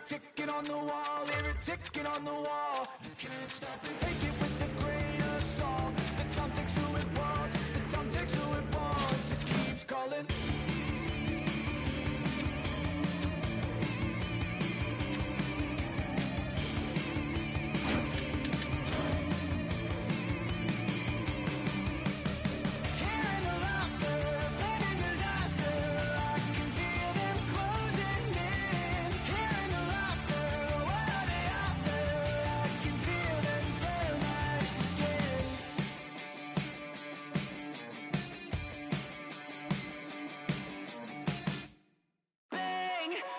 ticking on the wall, hear it ticking on the wall. You can't stop and take it with a grain of salt. The time takes who it wants, the time takes who it wants. It keeps calling.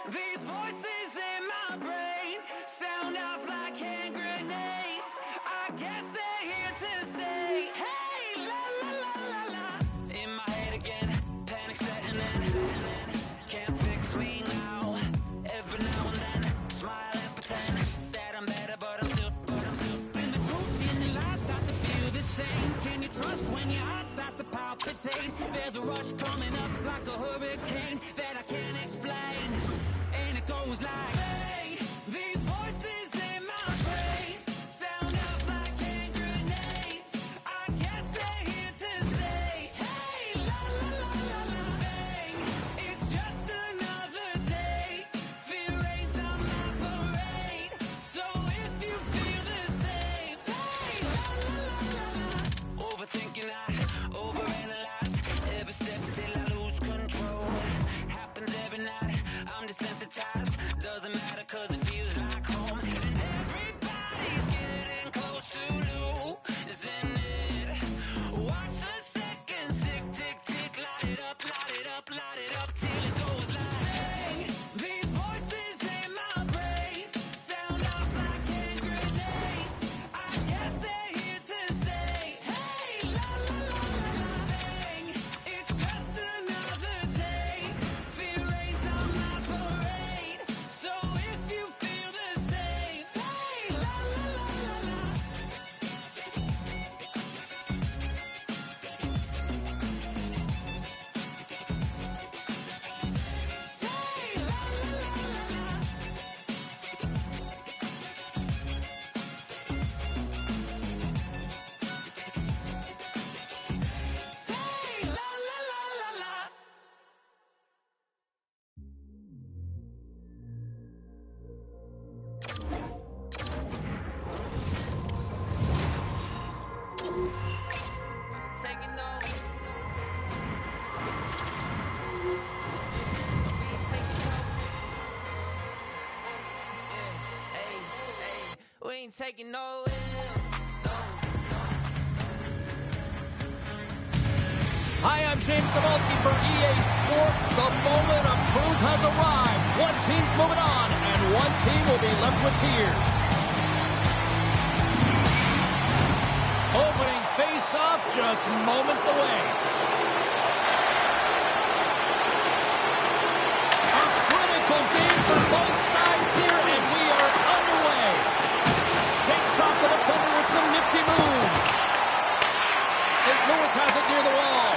These voices in my brain sound off like hand grenades. I guess they're here to stay. Hey, la la la la la. In my head again, panic setting in. Can't fix me now. Every now and then, smile and pretend that I'm better, but I'm still. When the truth and the lies start to feel the same, can you trust when your heart starts to palpitate? There's a rush coming up like a hurricane that I can't explain. And it goes like, hey, these voices in my brain sound out like hand grenades. I guess they're here to stay. Hey, la la la la la. Hey, it's just another day. Fear rains on my parade. So if you feel the same, hey, la la la la la. Overthinking, I overanalyze every step till I lose control. Happens every night, I'm desensitized. Doesn't matter cause it feels like home. And everybody's getting close to losing it. Watch the seconds tick, tick, tick. Light it up, light it up, light it up till it goes like, hey, these voices in my brain sound off like hand grenades. I guess they're here to stay. Hey, la la la la la. Hey, it's just another day. Fear rains on my parade. So if you feel the same, say la la la la la. Say la la la la la. Say la la la la la. Taking over. We ain't taking no L's. Hi, I'm James Cebulski for EA Sports. The moment of truth has arrived. One team's moving on, and one team will be left with tears. Opening face-off just moments away. A critical game for both sides here, and we are underway. Shakes off the defender with some nifty moves. St. Louis has it near the wall.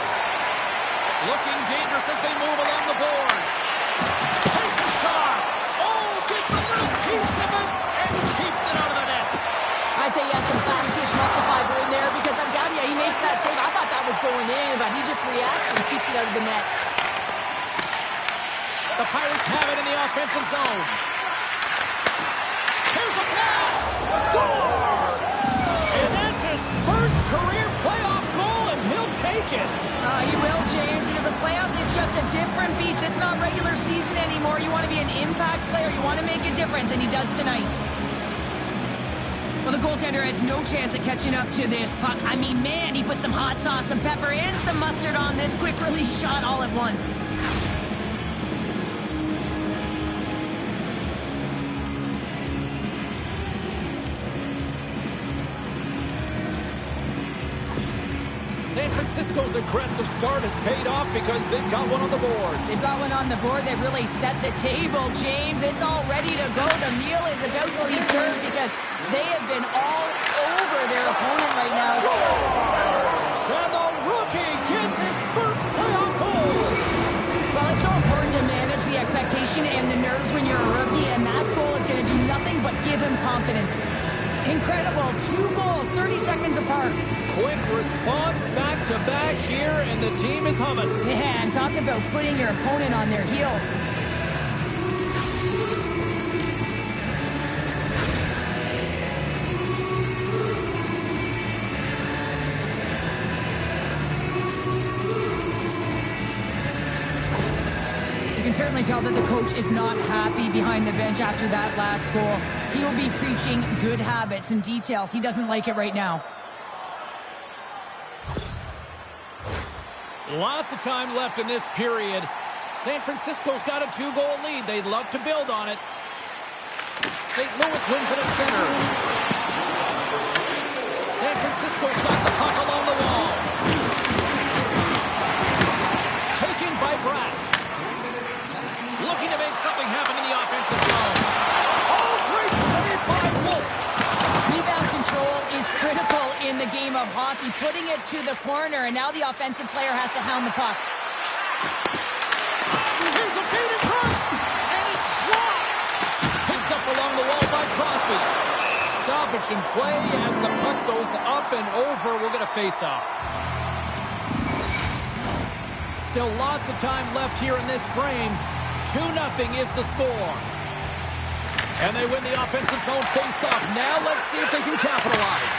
Looking dangerous as they move along the boards. Takes a shot. Oh, gets a little piece of it and keeps it out of the net. I'd say he has some fast fish muscle fiber in there because I'm telling you, he makes that save. I thought that was going in, but he just reacts and keeps it out of the net. The Pirates have it in the offensive zone. Here's a blast! Scores! And that's his first career playoff goal, and he'll take it. He will, James, because the playoffs is just a different beast. It's not regular season anymore. You want to be an impact player. You want to make a difference, and he does tonight. Well, the goaltender has no chance of catching up to this puck. I mean, man, he put some hot sauce, some pepper, and some mustard on this quick release shot all at once. San Francisco's aggressive start has paid off because they've got one on the board. They've got one on the board. They really set the table, James. It's all ready to go. The meal is about to be served because they have been all over their opponent right now. Scores! And the rookie gets his first playoff goal. Well, it's so important to manage the expectation and the nerves when you're a rookie, and that goal is give him confidence. Incredible. 2 goals, 30 seconds apart. Quick response back-to-back here, and the team is humming. Man, talk about putting your opponent on their heels. You can certainly tell that the coach is not happy behind the bench after that last goal. He will be preaching good habits and details. He doesn't like it right now. Lots of time left in this period. San Francisco's got a 2-goal lead. They'd love to build on it. St. Louis wins it at center. San Francisco's got the puck along the wall. Taken by Bratt. Looking to make something happen in the offensive zone. Oh, great save by Wolf. Rebound control is critical in the game of hockey. Putting it to the corner, and now the offensive player has to hound the puck. Here's a feed in front, and it's blocked. Picked up along the wall by Crosby. Stoppage in play as the puck goes up and over. We'll get a face-off. Still lots of time left here in this frame. 2-0 is the score. And they win the offensive zone face-off. Now let's see if they can capitalize.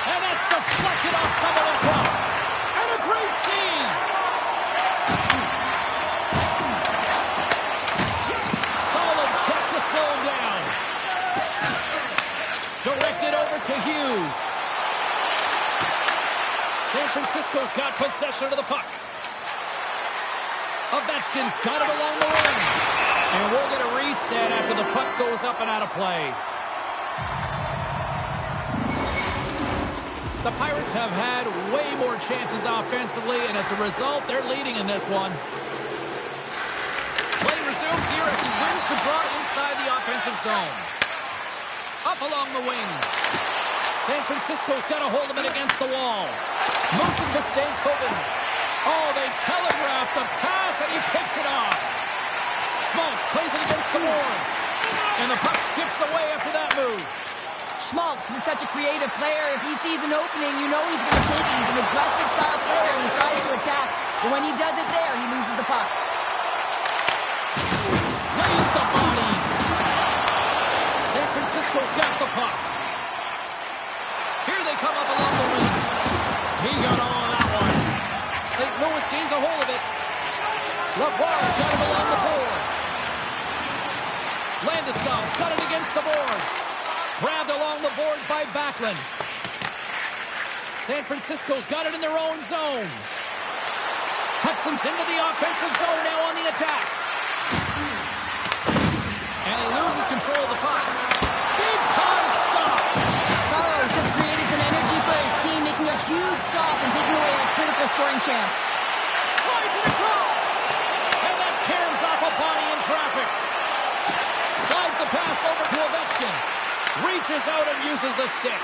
And that's deflected off someone in front. And a great save. Solid check to slow him down. Directed over to Hughes. San Francisco's got possession of the puck. Ovechkin's got it along the wing. And we'll get a reset after the puck goes up and out of play. The Pirates have had way more chances offensively, and as a result, they're leading in this one. Play resumes here as he wins the draw inside the offensive zone. Up along the wing. San Francisco's got a hold of it against the wall. Moves it to Stankoven. Oh, they telegraph the pass, and he picks it off. Schmaltz plays it against the boards. And the puck skips away after that move. Schmaltz is such a creative player. If he sees an opening, you know he's going to take it. He's an aggressive style player, and he tries to attack. But when he does it there, he loses the puck. Lays the body. San Francisco's got the puck. Here they come up along the wing. He got all of that one. St. Louis gains a hold of it. LeBar's got it along the boards. Landeskog's got it against the boards. Grabbed along the boards by Backlund. San Francisco's got it in their own zone. Hudson's into the offensive zone now on the attack. And he loses control of the puck. Big time stop. Saros just created some energy for his team, making a huge stop and taking away a critical scoring chance. Slides it across. And that caroms off a body in traffic. Slides the pass over to Ovechkin. Reaches out and uses the stick.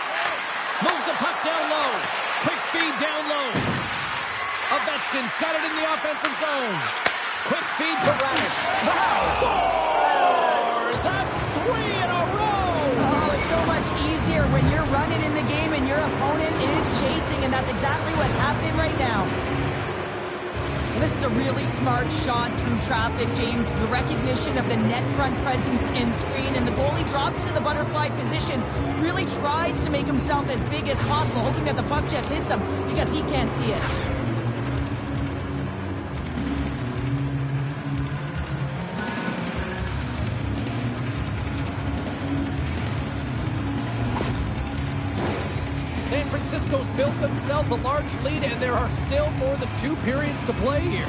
Moves the puck down low. Quick feed down low. Ovechkin's got it in the offensive zone. Quick feed for Radish. Scores! That's 3 in a row! Oh, it's so much easier when you're running in the game and your opponent is chasing, and that's exactly what's happening right now. This is a really smart shot through traffic, James. The recognition of the net front presence in screen, and the goalie drops to the butterfly position, really tries to make himself as big as possible, hoping that the puck just hits him because he can't see it. San Francisco's built themselves a large lead, and there are still more than 2 periods to play here.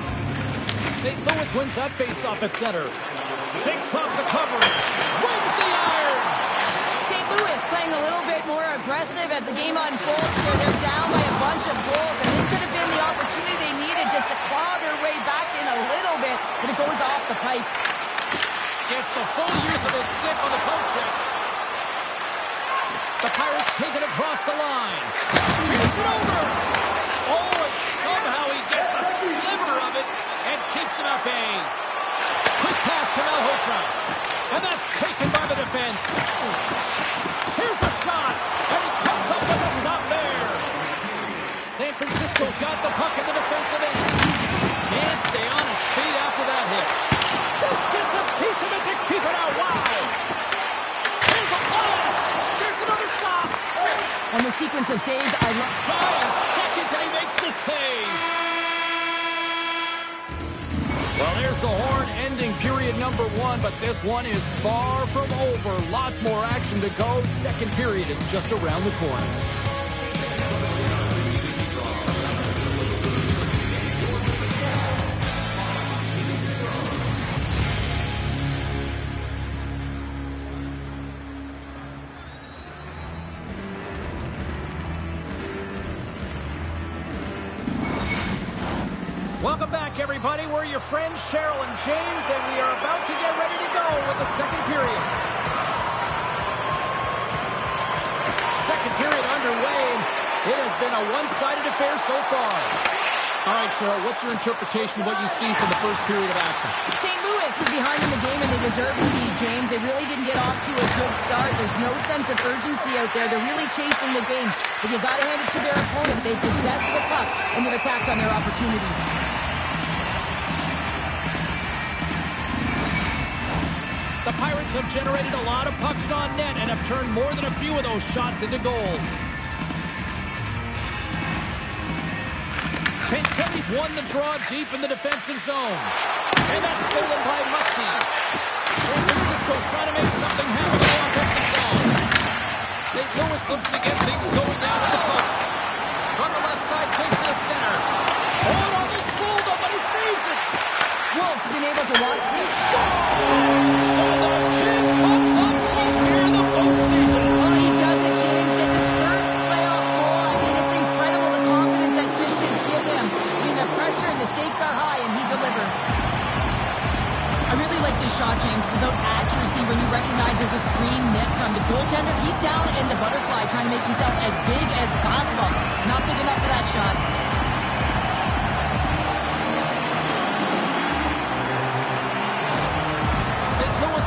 St. Louis wins that faceoff at center. Shakes off the coverage. Wins the iron! St. Louis playing a little bit more aggressive as the game unfolds here. They're down by a bunch of goals, and this could have been the opportunity they needed just to claw their way back in a little bit, but it goes off the pipe. Gets the full use of his stick on the poke check. The Pirates take it across the line. Beats it over. Oh, and somehow he gets a sliver of it and keeps him at bay. Quick pass to Malhotra. And that's taken by the defense. Francisco's got the puck in the defensive end. Can't stay on his feet after that hit. Just gets a piece of it to keep it out wide. Here's a blast. There's another stop. And the sequence of saves, I love. 5 seconds and he makes the save. Well, there's the horn ending period number 1, but this one is far from over. Lots more action to go. Second period is just around the corner. Welcome back, everybody. We're your friends, Cheryl and James, and we are about to get ready to go with the second period. Second period underway, and it has been a one-sided affair so far. All right, Cheryl, what's your interpretation of what you see from the first period of action? St. Louis is behind in the game, and they deserve to be, James. They really didn't get off to a good start. There's no sense of urgency out there. They're really chasing the game. But you got to hand it to their opponent. They've possessed the puck, and they've attacked on their opportunities. The Pirates have generated a lot of pucks on net and have turned more than a few of those shots into goals. Fantilli's won the draw deep in the defensive zone. And that's stolen by Musty. San Francisco's trying to make something happen in the offensive zone. St. Louis looks to get things going down at the puck. From the left side, takes to the center. Oh, on his fooled up, but he saves it. Wolf's been able to watch this. So the kid comes up clutch here in the postseason. Oh, he does it, James. Gets his first playoff goal. I mean, it's incredible the confidence that this should give him. I mean, the pressure and the stakes are high, and he delivers. I really like this shot, James. It's about accuracy when you recognize there's a screen net from the goaltender. He's down in the butterfly trying to make himself as big as possible. Not big enough for that shot.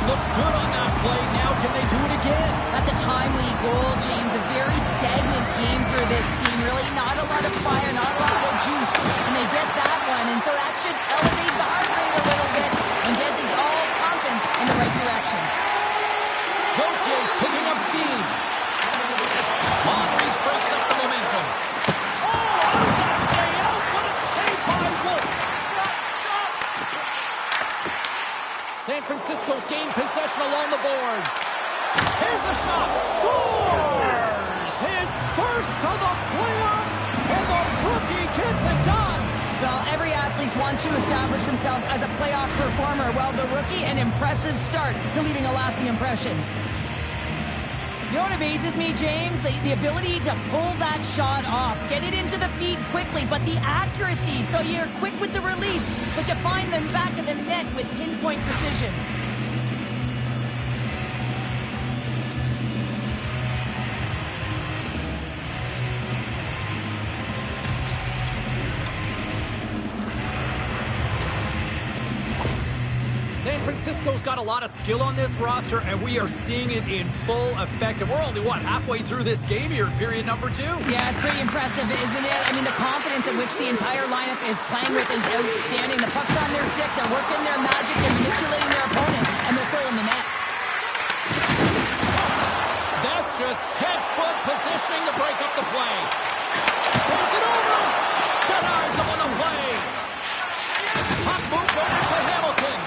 Looks good on that play. Now can they do it again? That's a timely goal, James. A very stagnant game for this team. Really not a lot of fire, not a lot of juice. And they get that one. And so that should elevate the heart rate a little bit and get it all pumping in the right direction. Gautier's picking up steam. Long reach breaks up the momentum. Oh, how did that stay out? What a save by Wolf. San Francisco's gained possession along the boards. Here's a shot. Scores! His first of the playoffs, and the rookie gets it done. Well, every athlete's want to establish themselves as a playoff performer. Well, the rookie, an impressive start to leaving a lasting impression. You know what amazes me, James? The ability to pull that shot off, get it into the feet quickly, but the accuracy. So you're quick with the release, but you find them back of the net with pinpoint precision. San Francisco's got a lot of skill on this roster, and we are seeing it in full effect. And we're only, halfway through this game here, period number 2? Yeah, it's pretty impressive, isn't it? I mean, the confidence in which the entire lineup is playing with is outstanding. The puck's on their stick, they're working their magic, they're manipulating their opponent, and they're filling the net. That's just textbook positioning to break up the play. Says it over. Denies him on the play. Puck moved over to Hamilton.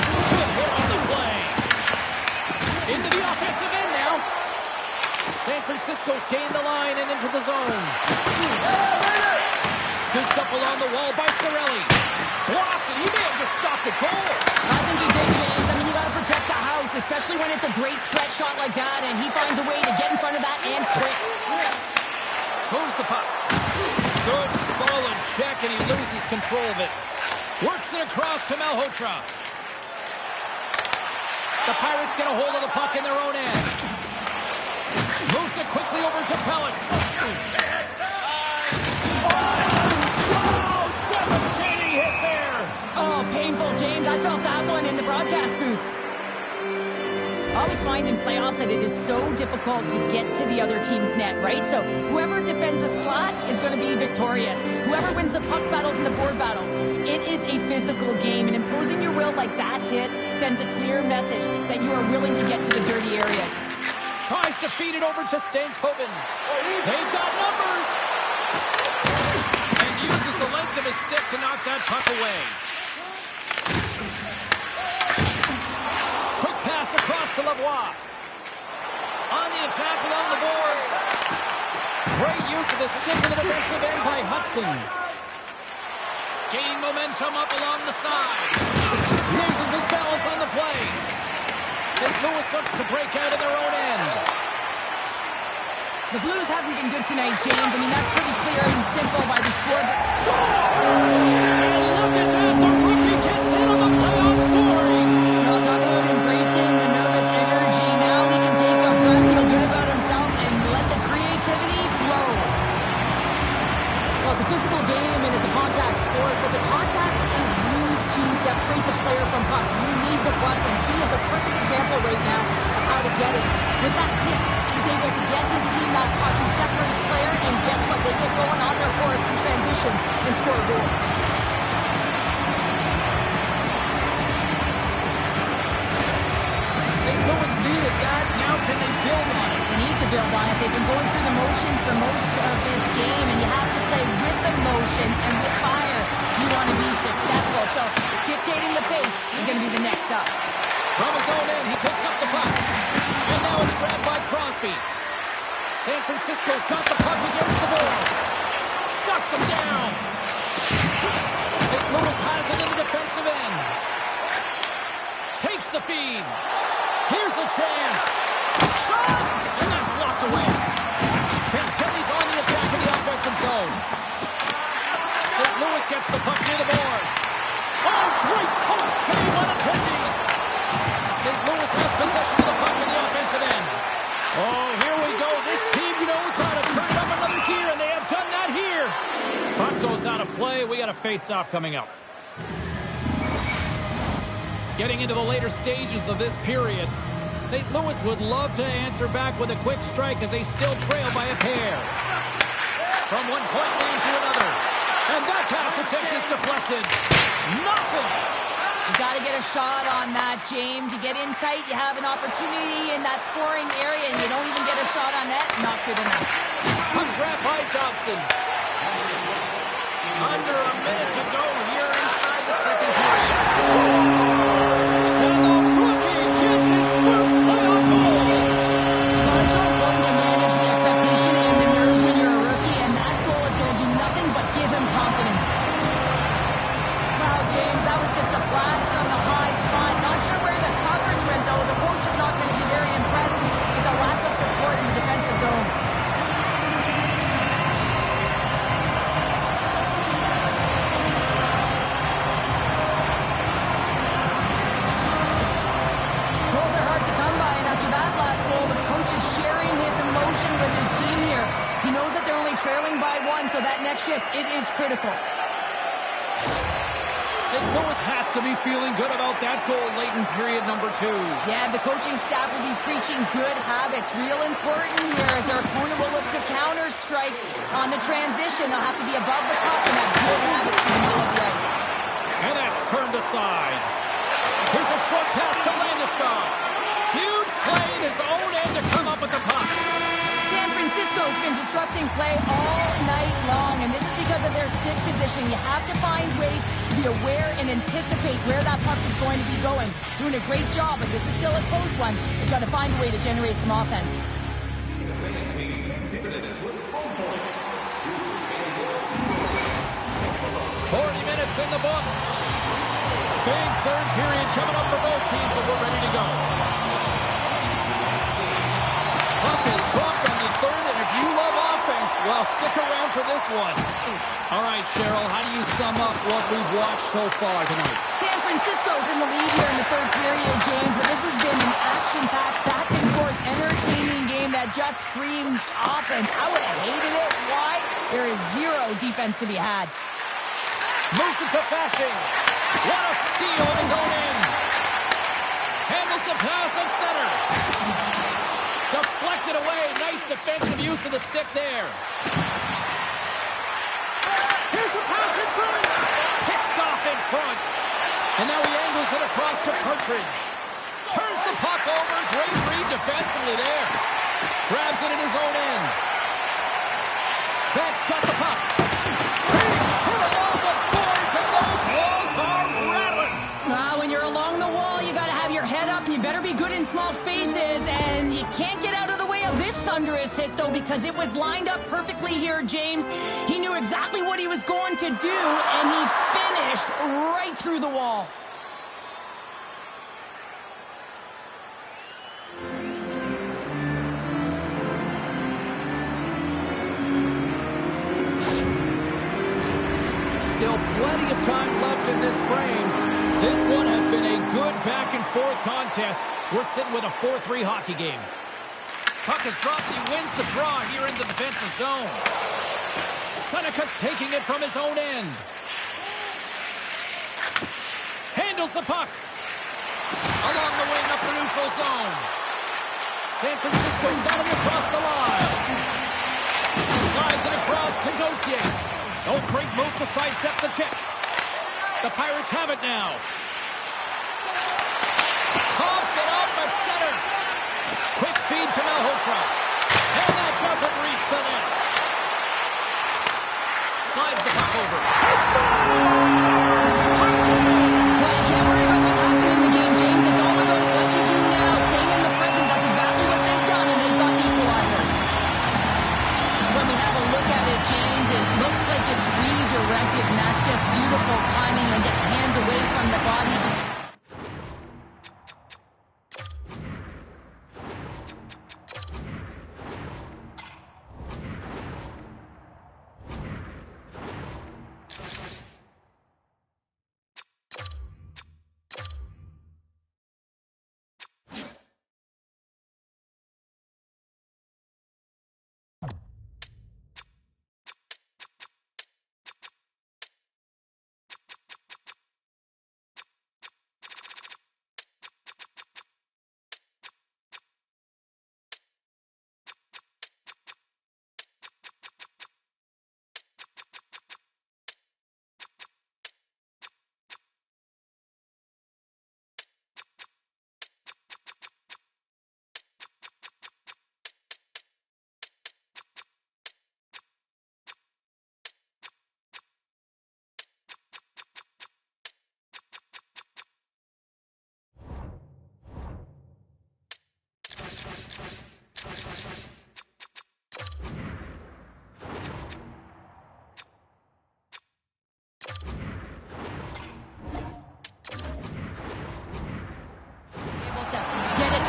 Good hit on the play. Into the offensive end now. San Francisco's gained the line and into the zone. Scooped up along the wall by Cirelli. Blocked, and he may have just stopped the goal. I think he did, James. I mean, you got to protect the house, especially when it's a great threat shot like that, and he finds a way to get in front of that and quick. Moves the puck. Good, solid check, and he loses control of it. Works it across to Malhotra. The Pirates get a hold of the puck in their own end. Moves it quickly over to Pellet. Oh, devastating hit there. Oh, painful, James. I felt that one in the broadcast booth. Oh, always find in playoffs that it is so difficult to get to the other team's net, right? So whoever defends a slot is going to be victorious. Whoever wins the puck battles and the board battles. It is a physical game, and imposing your will like that hit sends a clear message that you are willing to get to the dirty areas. Tries to feed it over to Stankoven. They've got numbers. And uses the length of his stick to knock that puck away. Quick pass across to Lavoie. On the attack along the boards. Great use of the stick in the defensive end by Hudson. Gaining momentum up along the side. Loses his balance on the play. St. Louis looks to break out of their own end. The Blues haven't been good tonight, James. I mean, that's pretty clear and simple by the score. Score! And look at that. The rookie gets in on the playoff scoring. I'll talk about embracing the nervous energy. Now he can take a breath, feel good about himself, and let the creativity flow. Well, it's a physical game and it's a contact sport, but the contact is used to separate the player from puck. You need the puck, and he is a perfect example right now of how to get it. With that hit, he's able to get his team that puck. He separates player, and guess what? They get going on their horse in transition and score a goal. St. Louis needed that. Now can they build on it? They need to build on it. They've been going through the motions for most of this game, and you have to play with emotion and with fire. You want to be successful. So dictating the pace is going to be the next up. From his own end, he picks up the puck. And now it's grabbed by Crosby. San Francisco's got the puck against the boards. Shuts him down. St. Louis has it in the defensive end. Takes the feed. Here's a chance. Shot! And that's blocked away. Fantilli's on the attack in the offensive zone. St. Louis gets the puck near the boards. Oh, great post save on attendee. St. Louis has possession of the puck in the offensive end. Oh, here we go. This team knows how to turn up another gear, and they have done that here. Puck goes out of play. We got a face-off coming up. Getting into the later stages of this period, St. Louis would love to answer back with a quick strike as they still trail by a pair. From one point lane to another. And that pass attempt is deflected. Nothing. You got to get a shot on that, James. You get in tight, you have an opportunity in that scoring area, and you don't even get a shot on net. Not good enough. Puck grab by Dobson. Under a minute to go here inside the second period. Scores! And the rookie gets his first playoff goal. Well, it's so important to manage the expectation and the nerves when you're a rookie, and that goal is going to do nothing but give him confidence. Wow, James, that was just a blast from the high spot. Not sure where the coverage went, though. The coach is not going to be very impressed with the lack of support in the defensive zone. Goals are hard to come by, and after that last goal, the coach is sharing his emotion with his team here. He knows that they're only trailing by one, so that next shift, it is critical. St. Louis has to be feeling good about that goal late in period number 2. Yeah, the coaching staff will be preaching good habits. Real important here as their opponent will look to counter-strike on the transition. They'll have to be above the puck and have good habits in the middle of the ice. And that's turned aside. Here's a short pass to Landeskog. Huge play in his own end to come up with the puck. San Francisco's been disrupting play all night long, and this is because of their stick position. You have to find ways to be aware and anticipate where that puck is going to be going. Doing a great job, but this is still a close one. You've got to find a way to generate some offense. 40 minutes in the books. Big third period coming up for both teams, and we're ready to go. Puck is dropped on the third, and if you love offense, well, stick around for this one. All right, Cheryl, how do you sum up what we've watched so far tonight? San Francisco's in the lead here in the third period, James, but this has been an action-packed, back-and-forth, entertaining game that just screams offense. I would have hated it. Why? There is zero defense to be had. Moves it to Fasching. What a steal on his own end. Handles a pass at center. Deflected away. Nice defensive use of the stick there. Here's a pass in front. Picked off in front. And now he angles it across to Partridge. Turns the puck over. Great read defensively there. Grabs it in his own end. Beck's got the puck. Hit along the boards, and those walls are rattling. When you're along the wall, you got to have your head up, and you better be good in small spaces. And you can't get out of the way of this thunderous hit, though, because it was lined up perfectly here, James. He knew exactly what he was going to do, and he finished right through the wall. Still plenty of time left in this frame. This one has been a good back-and-forth contest. We're sitting with a 4-3 hockey game. Puck is dropped, and he wins the draw here in the defensive zone. Seneca's taking it from his own end. Handles the puck. Along the wing up the neutral zone. San Francisco's got him across the line. Slides it across to Gauthier. Oh, great move to sidestep the check. The Pirates have it now. Coughs it up at center. Quick feed to Malhotra. And that doesn't reach the net. Slides the puck over. Well, you can't worry about what happened in the game, James. It's all about what you do now. Staying in the present, that's exactly what they've done, and they've got the equalizer. When we have a look at it, James, it looks like it's redirected, and that's just beautiful timing and get hands away from the body.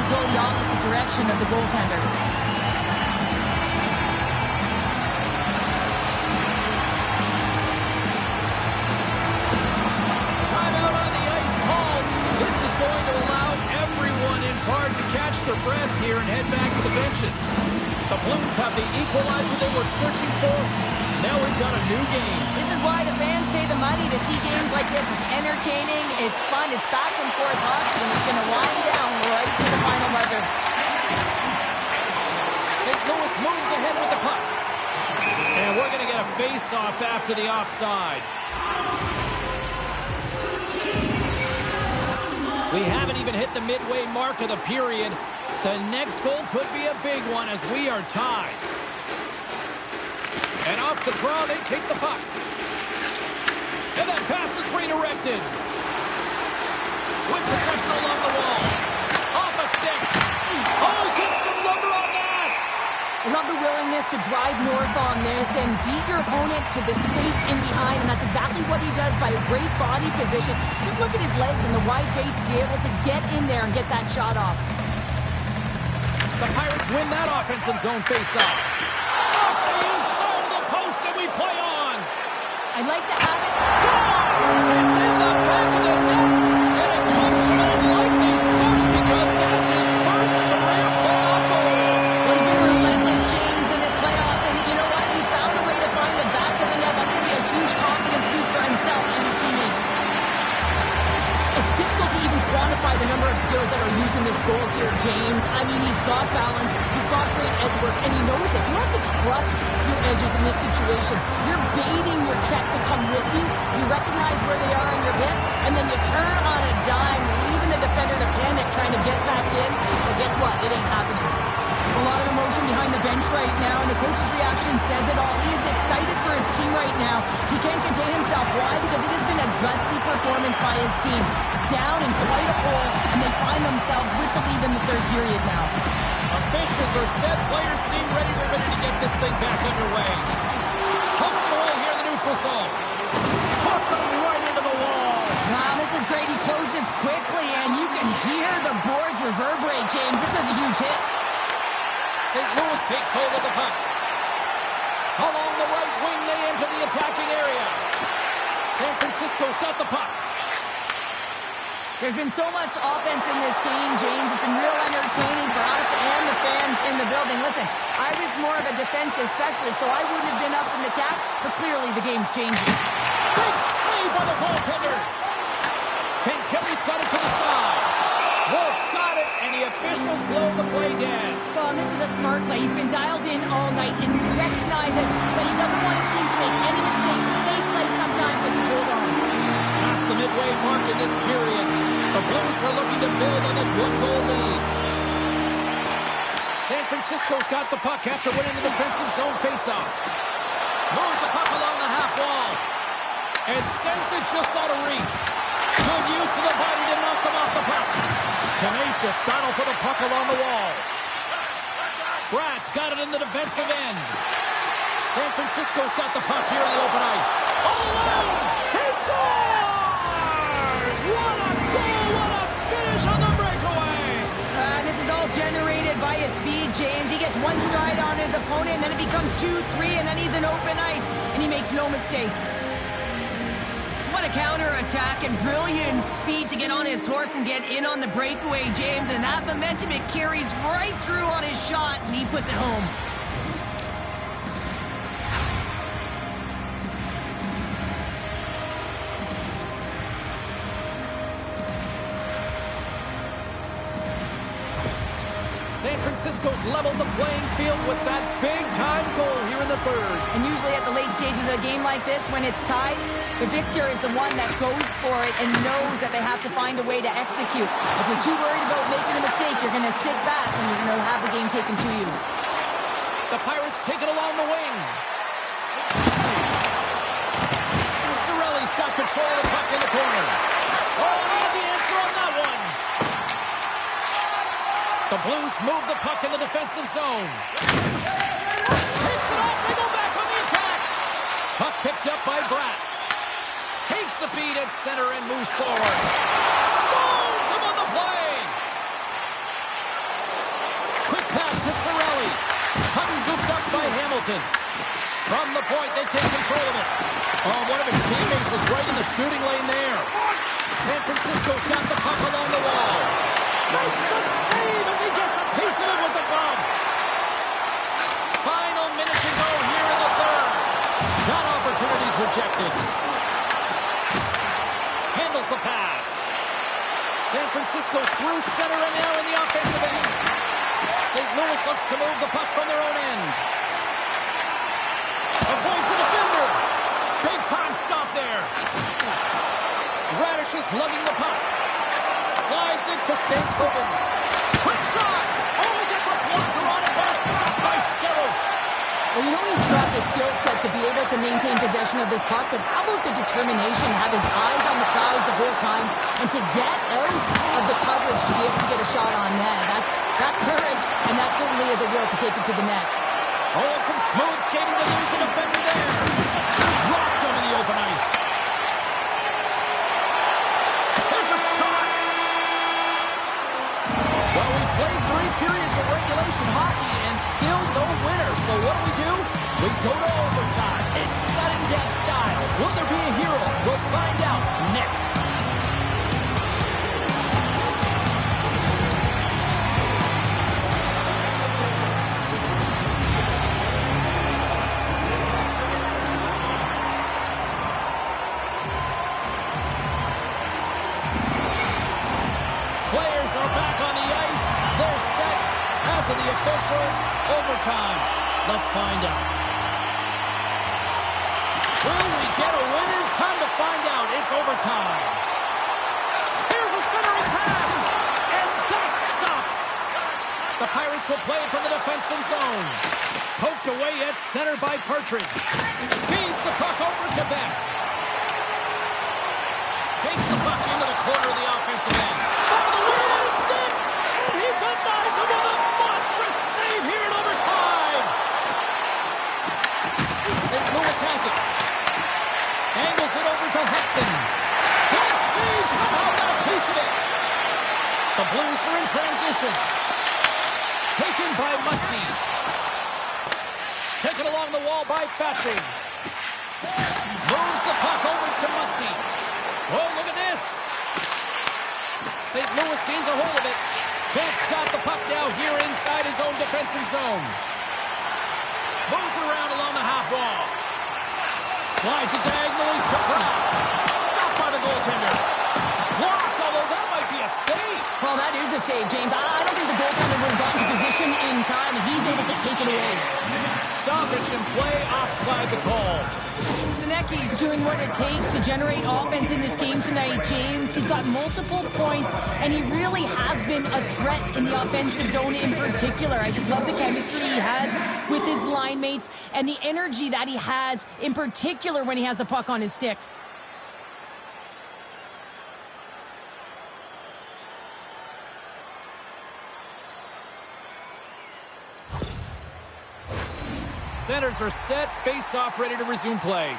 Go the opposite direction of the goaltender. Timeout on the ice called. This is going to allow everyone in part to catch their breath here and head back to the benches. The Blues have the equalizer they were searching for. Now we've got a new game. This is why the fans pay the money to see games like this. It's entertaining, it's fun, it's back and forth hockey, and it's going to wind down right to the final buzzer. St. Louis moves ahead with the puck. And we're going to get a face-off after the offside. We haven't even hit the midway mark of the period. The next goal could be a big one as we are tied. And off the draw, they take the puck. And that pass is redirected. With possession along the wall. Off a stick. Oh, get some lumber on that. I love the willingness to drive north on this and beat your opponent to the space in behind, and that's exactly what he does by a great body position. Just look at his legs and the wide face to be able to get in there and get that shot off. The Pirates win that offensive zone face-off. Off the inside of the post, and we play on. I'd like to have it. Scores! It's in the back of the net, and it comes from an unlikely source because that's his first career playoff goal. Well, he's been relentless, James, in his playoffs, and you know what? He's found a way to find the back of the net. That's going to be a huge confidence boost for himself and his teammates. It's difficult to even quantify the number of skills that are used in this goal here, James. I mean, he's got balance, he's got great edge work, and he knows it. You have to trust your edges in this situation. You're baiting your check to come with you. You recognize where they are on your hip, and then you turn on a dime, leaving the defender to panic, trying to get back in. But guess what? It ain't happening. A lot of emotion behind the bench right now, and the coach's reaction says it all. He is excited for his team right now. He can't contain himself. Why? Because it has been a gutsy performance by his team. Down in quite a hole, and they find themselves with the lead in the third period now. Officials are set. Players seem ready to get this thing back underway. Pumps it away here in the neutral zone. Puts it right into the wall. Wow, this is great. He closes quickly, and you can hear the boards reverberate, James. This was a huge hit. St. Louis takes hold of the puck. Along the right wing, they enter the attacking area. San Francisco's got the puck. There's been so much offense in this game, James. It's been real entertaining for us and the fans in the building. Listen, I was more of a defensive specialist, so I wouldn't have been up in the attack, but clearly the game's changing. Big save by the goaltender. Ken Kelly's got it to the side. Wolf's got it, and the officials blow the play dead. Well, this is a smart play. He's been dialed in all night and recognizes that he doesn't want his team to make any mistakes. The safe play sometimes is to hold on. Past the midway mark in this period, the Blues are looking to build on this one-goal lead. San Francisco's got the puck after winning the defensive zone faceoff. Moves the puck along the half wall. And sends it just out of reach. Good use of the body to knock them off the puck. Tenacious battle for the puck along the wall. Bratt's got it in the defensive end. San Francisco's got the puck here in the open ice. All alone! He scores! What a goal! What a finish on the breakaway! This is all generated by his speed, James. He gets one stride on his opponent, and then it becomes 2-3, and then he's in open ice, and he makes no mistake. What a counter-attack and brilliant speed to get on his horse and get in on the breakaway, James. And that momentum, it carries right through on his shot, and he puts it home. San Francisco's leveled the playing field with that big-time goal here in the third. And usually at the late stages of a game like this, when it's tied, the victor is the one that goes for it and knows that they have to find a way to execute. If you're too worried about making a mistake, you're going to sit back and you're going to have the game taken to you. The Pirates take it along the wing. Cirelli's got control of the puck in the corner. Oh, not the answer on that one. The Blues move the puck in the defensive zone. Takes it off. They go back on the attack. Puck picked up by Bratt. Takes the feed at center and moves forward. Stones him on the play. Quick pass to Cirelli. Puck scooped up by Hamilton. From the point, they take control of it. Oh, one of his teammates is right in the shooting lane there. San Francisco's got the puck along the wall. Makes the save as he gets a piece of it with the glove. Final minute to go here in the third. That opportunity's rejected. Handles the pass. San Francisco's through center and now in the offensive end. St. Louis looks to move the puck from their own end. Avoids the defender. Big time stop there. Radish is lugging the puck. Slides it to Stankoven. Quick shot. Oh, he gets a blocker on it, but a stop by Saros. Well, you know he's got the skill set to be able to maintain possession of this puck, but how about the determination to have his eyes on the prize the whole time and to get out of the coverage to be able to get a shot on net? That's courage, and that certainly is a will to take it to the net. Oh, some smooth skating to lose the defender there. Dropped him in the open ice. There's a shot. Well, we played 3 periods of regulation hockey and still no winner. So what do? We go to overtime. It's sudden death style. Will there be a hero? We'll find out next. officials, overtime. Let's find out. Will we get a winner? Time to find out. It's overtime. Here's a centering pass, and that's stopped. The Pirates will play it from the defensive zone. Poked away at center by Partridge. Feeds the puck over to Beck. Takes the puck into the corner of the offensive end. Oh, the lead stick! And he denies him with a monstrous save here in overtime. St. Louis has it. Angles it over to Hudson. Good save! Somehow got a piece of it. The Blues are in transition. Taken by Musty. Taken along the wall by Fashy. Moves the puck over to Musty. Oh, look at this. St. Louis gains a hold of it. Beck's got the puck now here inside his own defensive zone. Moves around along the half wall. Slides it diagonally to Brown. Stopped by the goaltender. Blocked, although that might be a save. Well, that is a save, James. I don't think the goaltender would have gotten to position in time, and he's able to take it away. Stoppage and play, offside the call. Zanecki's doing what it takes to generate offense in this game tonight, James. He's got multiple points, and he really has been a threat in the offensive zone in particular. I just love the chemistry he has with his line mates and the energy that he has in particular when he has the puck on his stick. Centers are set, face-off ready to resume play.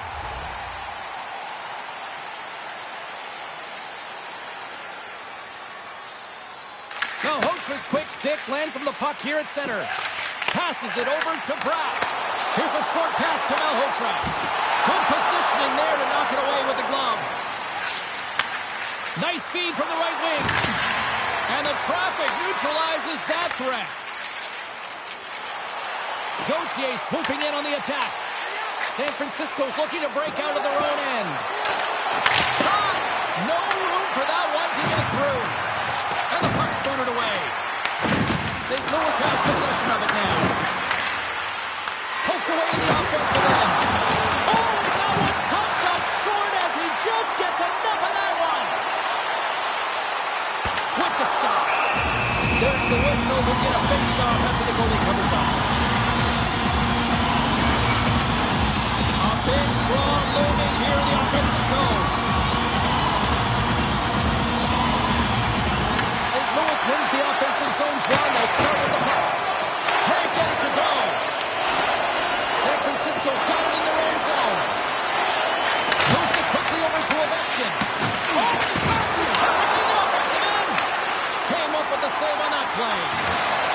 Malhotra's quick stick lands him the puck here at center. Passes it over to Brown. Here's a short pass to Malhotra. Good positioning there to knock it away with the glove. Nice feed from the right wing. And the traffic neutralizes that threat. Gauthier swooping in on the attack. San Francisco's looking to break out of their own end. Shot! No room for that one to get through. And the puck's booted away. St. Louis has possession of it now. Poked away in the offensive end. Oh, that one pops up short as he just gets enough of that one. With the stop. There's the whistle. We'll get a face-off after the goalie covers up. Big draw looming here in the offensive zone. St. Louis wins the offensive zone draw. They'll start with the puck. Can't get it to go. San Francisco's got it in their own zone. Moves it quickly over to Ovechkin. Oh, he drops it. In the offensive end. Came up with the save on that play.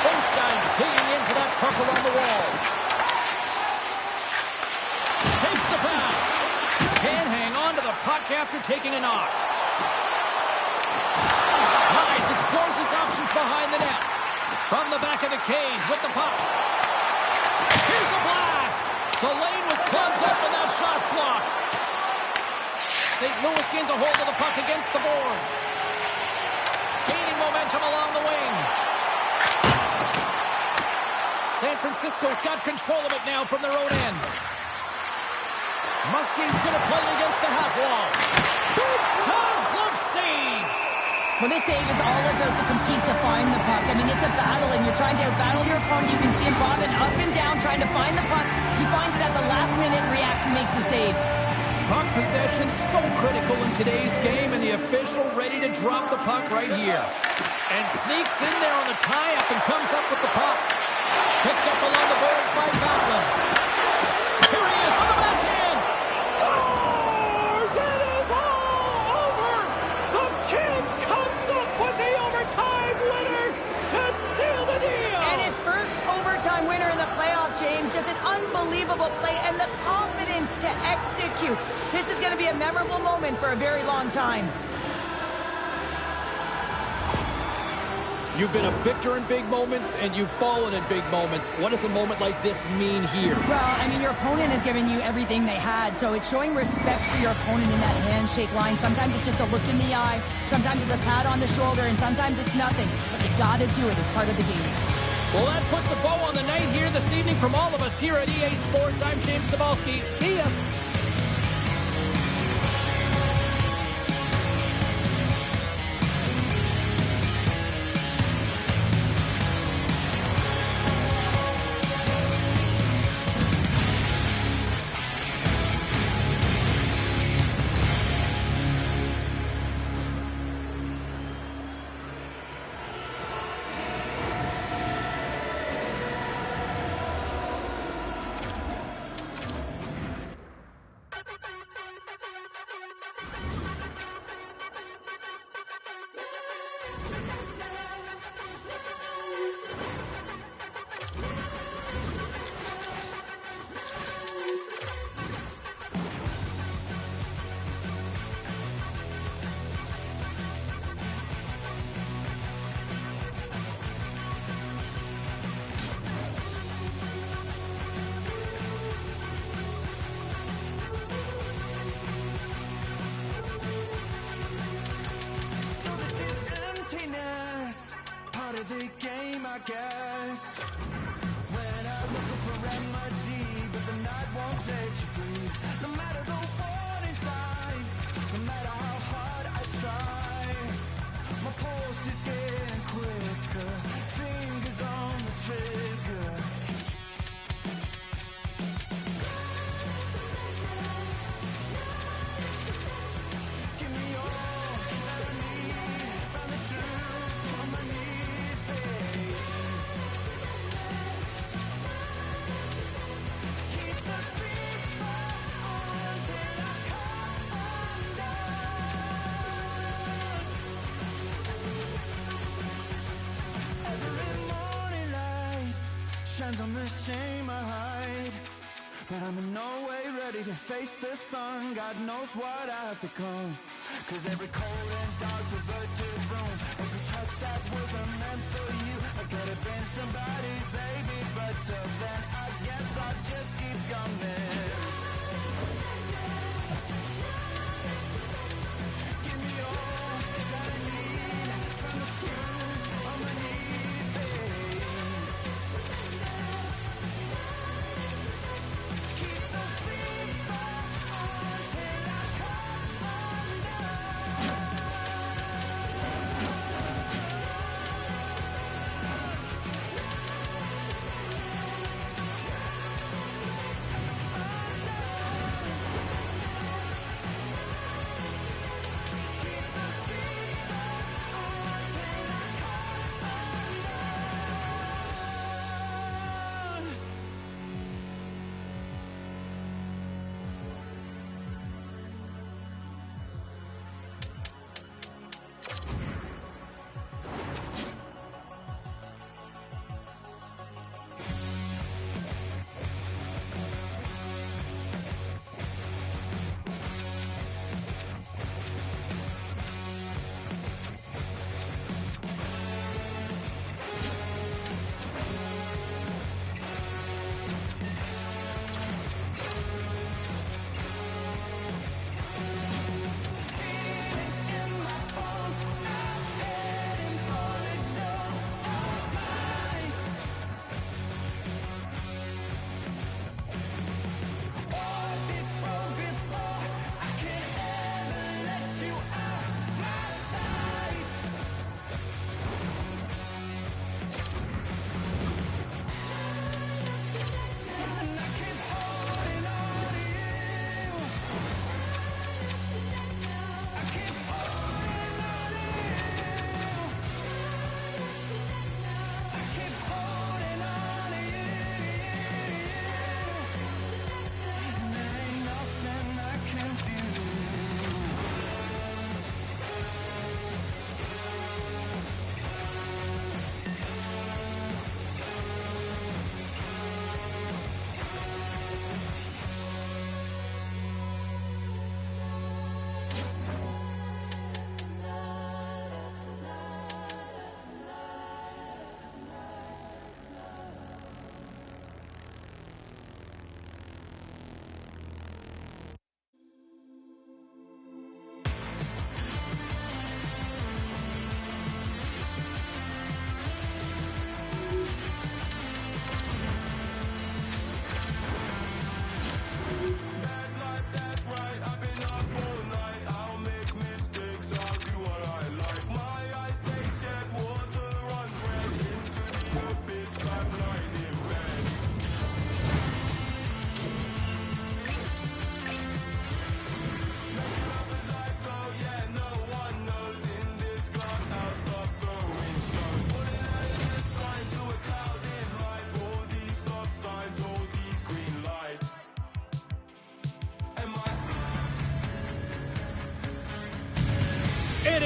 Both sides digging into that puck along the wall. Takes the pass. Can't hang on to the puck after taking a knock. Nice. Explores his options behind the net. From the back of the cage with the puck. Here's a blast. The lane was plugged up and that shot's blocked. St. Louis gains a hold of the puck against the boards. Gaining momentum along the wing. San Francisco's got control of it now from their own end. Muskie's going to play it against the half wall. Big time glove save. Well, this save is all about the compete to find the puck. I mean, it's a battle, and you're trying to battle your opponent. You can see him bobbing up and down, trying to find the puck. He finds it at the last minute, reacts and makes the save. Puck possession so critical in today's game, and the official ready to drop the puck right here. And sneaks in there on the tie-up and comes up with the puck. Picked up along the boards by Backlund. Here he is on the backhand. Scores! It is all over! The kid comes up with the overtime winner to seal the deal! And his first overtime winner in the playoffs, James. Just an unbelievable play and the confidence to execute. This is going to be a memorable moment for a very long time. You've been a victor in big moments, and you've fallen in big moments. What does a moment like this mean here? Well, I mean, your opponent has given you everything they had, so it's showing respect for your opponent in that handshake line. Sometimes it's just a look in the eye, sometimes it's a pat on the shoulder, and sometimes it's nothing. But you gotta do it. It's part of the game. Well, that puts a bow on the night here this evening from all of us here at EA Sports. I'm James Cebulski. See ya. The game, I guess. When I'm looking for remedy, but the night won't set you free. No matter the warning signs, no matter how hard I try, my pulse is getting quicker, fingers on the trigger. Give me all that I need, find the truth on my knees, babe. Keep the beat on till I come undone. Every morning light shines on the shame I hide, but I'm in no way ready to face the sun. God knows what I've become. Cause every cold and dark perverted room, every touch that wasn't meant for you, I could have been somebody's baby, but till then I guess I'll just keep coming. Give me all that I need, from the shoes on my knees, babe. Keep the beat on till I come undone. Undone.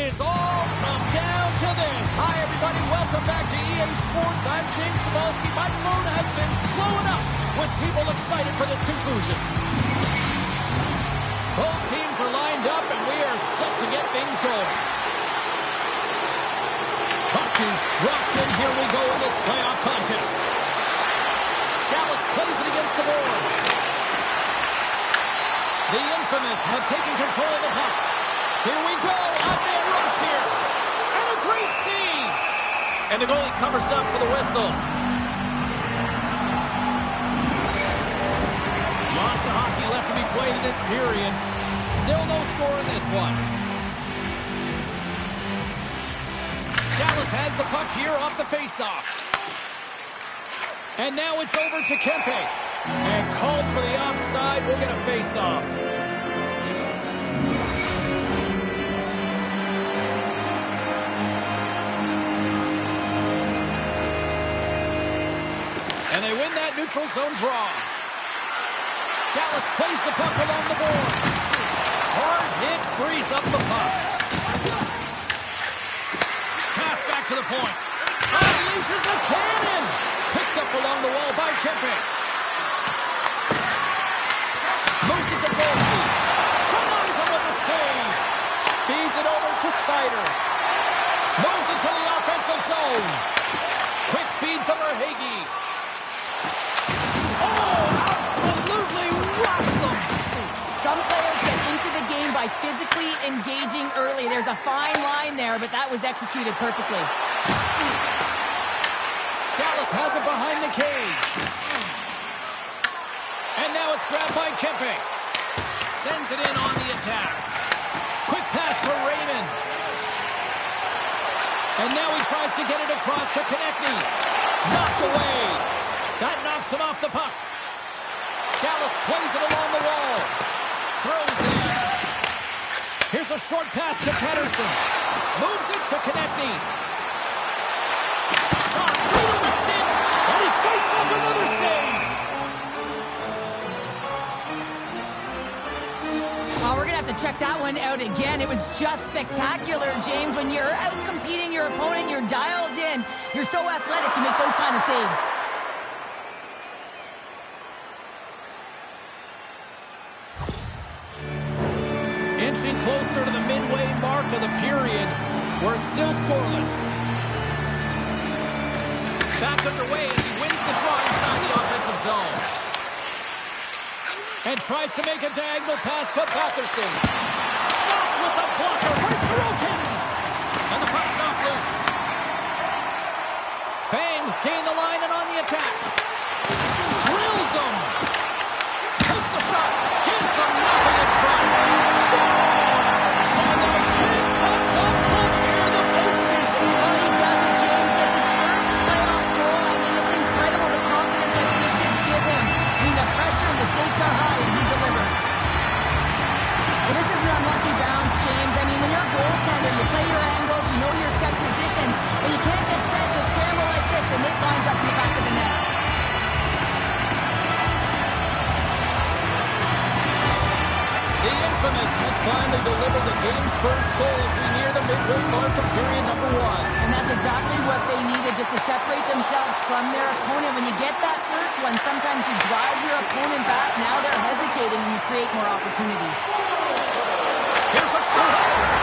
has all come down to this. Hi, everybody. Welcome back to EA Sports. I'm James Cybulski. My phone has been blowing up with people excited for this conclusion. Both teams are lined up, and we are set to get things going. Puck is dropped, and here we go in this playoff contest. Dallas plays it against the boards. The infamous have taken control of the puck. Here we go. A man rush here. And a great save. And the goalie covers up for the whistle. Lots of hockey left to be played in this period. Still no score in this one. Dallas has the puck here off the faceoff. And now it's over to Kempe. And called for the offside. We'll get a faceoff. And they win that neutral zone draw. Dallas plays the puck along the boards. Hard hit frees up the puck. Pass back to the point. Unleashes a cannon. Picked up along the wall by Kempe. Moves it to Bolsky. Denies him with the save. Feeds it over to Sider. Moves it to the offensive zone. Quick feed to Verhaeghe. Oh, absolutely rocks them. Some players get into the game by physically engaging early. There's a fine line there, but that was executed perfectly. Dallas has it behind the cage. And now it's grabbed by Kempe. Sends it in on the attack. Quick pass for Raymond. And now he tries to get it across to Konechny. Knocked away. That knocks him off the puck. Dallas plays it along the wall. Throws it in. Here's a short pass to Pettersson. Moves it to Konechny. Shot redirected. And he fights off another save. Oh, we're going to have to check that one out again. It was just spectacular, James. When you're out competing your opponent, you're dialed in. You're so athletic to make those kind of saves. Inching closer to the midway mark of the period. We're still scoreless. Back underway as he wins the draw inside the offensive zone. And tries to make a diagonal pass to Patterson. Stopped with the blocker by Sorokin. And the puck's not loose. Bangs gain the line and on the attack. Drills him. Takes a shot. Gives him nothing in front. Scores! And the kid puts up clutch here in the postseason. Well, he does it, James. Gets his first playoff goal. I mean, it's incredible the confidence that this should give him. I mean, the pressure and the stakes are high, and he delivers. Well, this is an unlucky bounce, James. I mean, when you're a goaltender, you play your angles, you know your set positions, but you can't get set to scramble like this, and it lines up in the back of the net. The infamous have finally delivered the game's first goal as we near the midway mark of period number one. And that's exactly what they needed, just to separate themselves from their opponent. When you get that first one, sometimes you drive your opponent back. Now they're hesitating, and you create more opportunities. Here's a shot.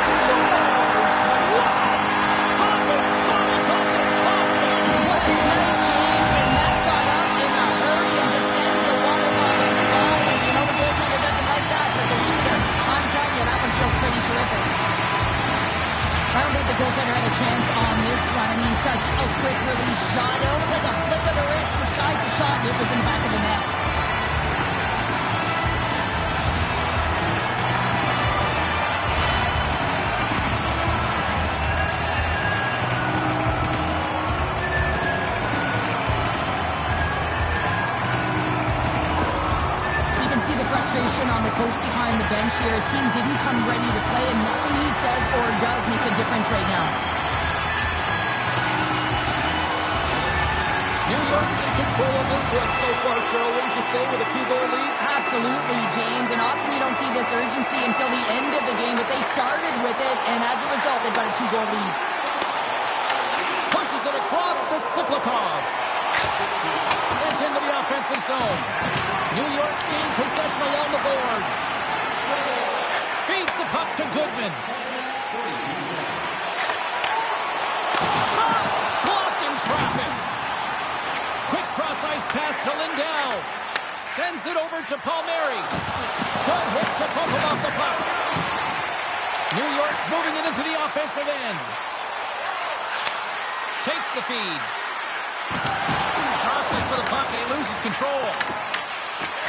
Scores! Wow! Hoppe is on the top there. What a snipe, James, and that got up in a hurry and just sends the water line flying. You know the goaltender doesn't like that, but the shooter, I'm telling you, that one feels pretty terrific. I don't think the goaltender had a chance on this one. I mean, such a quick release shot. It was like a flick of the wrist, disguised the shot, and it was in the back of the net. Frustration on the coach behind the bench here. His team didn't come ready to play, and nothing he says or does makes a difference right now. New York's in control of this one so far, Cheryl, wouldn't you say, with a 2-goal lead? Absolutely, James. And often you don't see this urgency until the end of the game, but they started with it, and as a result, they've got a 2-goal lead. Pushes it across to Siplikov. Sent into the offensive zone. New York's gained possession along the boards. Feeds the puck to Goodman. Shot! Blocked in traffic. Quick cross-ice pass to Lindell. Sends it over to Palmieri. Good hit to poke him off the puck. New York's moving it into the offensive end. Takes the feed. Jostling for the puck and he loses control.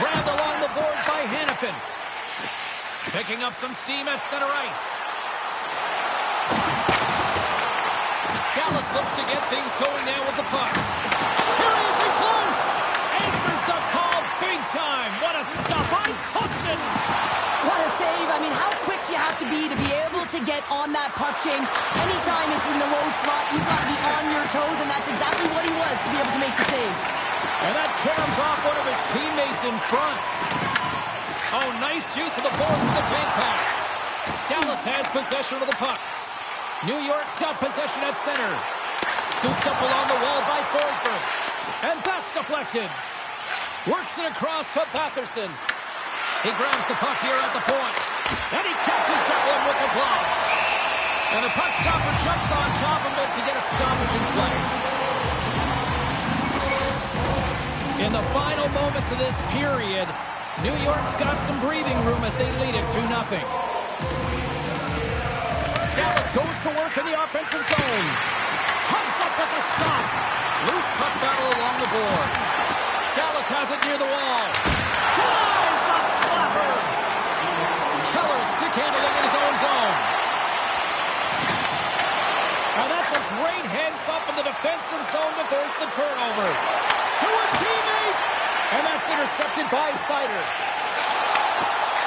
Grabbed along the board by Hanifin. Picking up some steam at center ice. Dallas looks to get things going now with the puck. Here he is in close. Answers the call big time. What a stop by Thompson. What a save. I mean, how quick do you have to be able to get on that puck, James? Anytime it's in the low slot, you've got to be on your toes, and that's exactly what he was to be able to make the save. And that caroms off one of his teammates in front. Oh, nice use of the boards with the bank pass. Dallas has possession of the puck. New York's got possession at center. Scooped up along the wall by Forsberg. And that's deflected. Works it across to Batherson. He grabs the puck here at the point. And he catches that one with the glove. And the puck stopper jumps on top of it to get a stoppage in play. In the final moments of this period, New York's got some breathing room as they lead it 2-0. Dallas goes to work in the offensive zone. Comes up with the stop. Loose puck battle along the boards. Dallas has it near the wall. Denies the slapper. Keller stick handling in his own zone. And that's a great heads up in the defensive zone to force the turnover. To his teammate. And that's intercepted by Seider.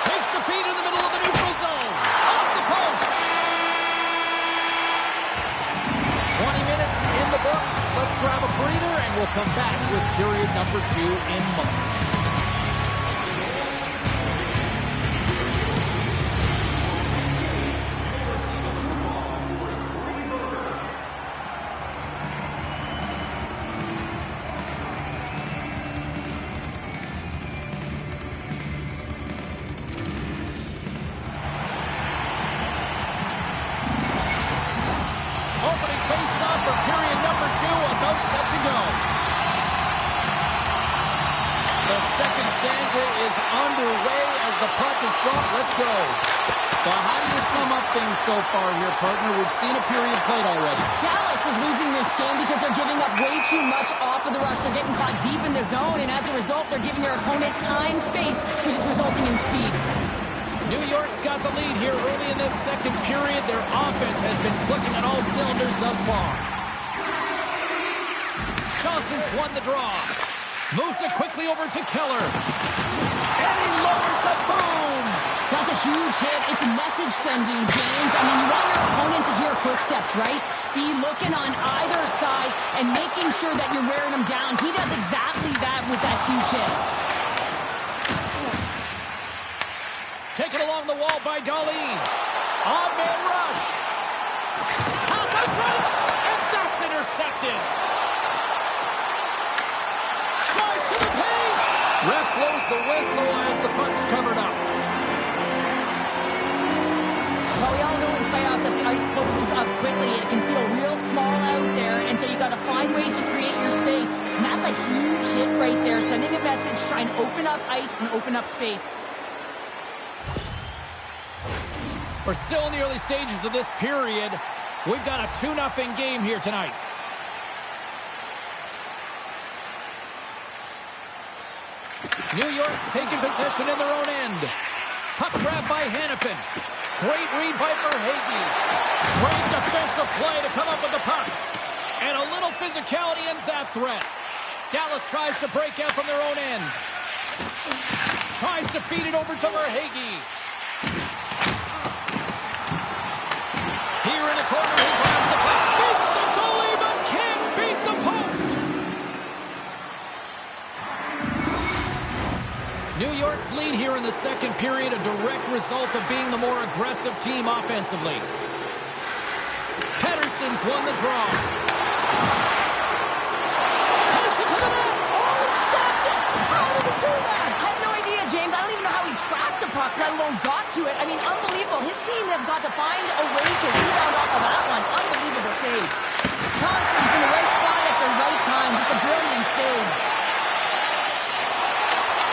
Takes the feed in the middle of the neutral zone. Off the post. 20 minutes in the books. Let's grab a breather and we'll come back with period number 2 in moments. So far here, partner, we've seen a period played already. Dallas is losing this game because they're giving up way too much off of the rush. They're getting caught deep in the zone, and as a result, they're giving their opponent time, space, which is resulting in speed. New York's got the lead here early in this second period. Their offense has been clicking on all cylinders thus far. Johnson's won the draw. Moves it quickly over to Keller. And he lowers the boom. That's a huge hit. It's message sending, James. I mean, you want your opponent to hear footsteps, right? Be looking on either side and making sure that you're wearing them down. He does exactly that with that huge hit. Taken along the wall by Dahlin. On-man rush. Pass out front. And that's intercepted. Tries to the paint. Ref blows the whistle as the puck's covered up. Well, we all know in playoffs that the ice closes up quickly. It can feel real small out there, and so you got to find ways to create your space. And that's a huge hit right there, sending a message, trying to open up ice and open up space. We're still in the early stages of this period. We've got a 2-0 game here tonight. New York's taking possession in their own end. Puck grab by Hanifin. Great read by Verhaeghe. Great defensive play to come up with the puck. And a little physicality ends that threat. Dallas tries to break out from their own end. Tries to feed it over to Verhaeghe. Here in the corner, he grabs the puck. Beats the goalie, but can't beat the post. the second period, a direct result of being the more aggressive team offensively. Pettersson's won the draw. Takes it to the net. Oh, stopped it. How did he do that? I have no idea, James. I don't even know how he tracked the puck, let alone got to it. I mean, unbelievable. His team have got to find a way to rebound off of that one. Unbelievable save. Thompson's in the right spot at the right time. Just a brilliant save.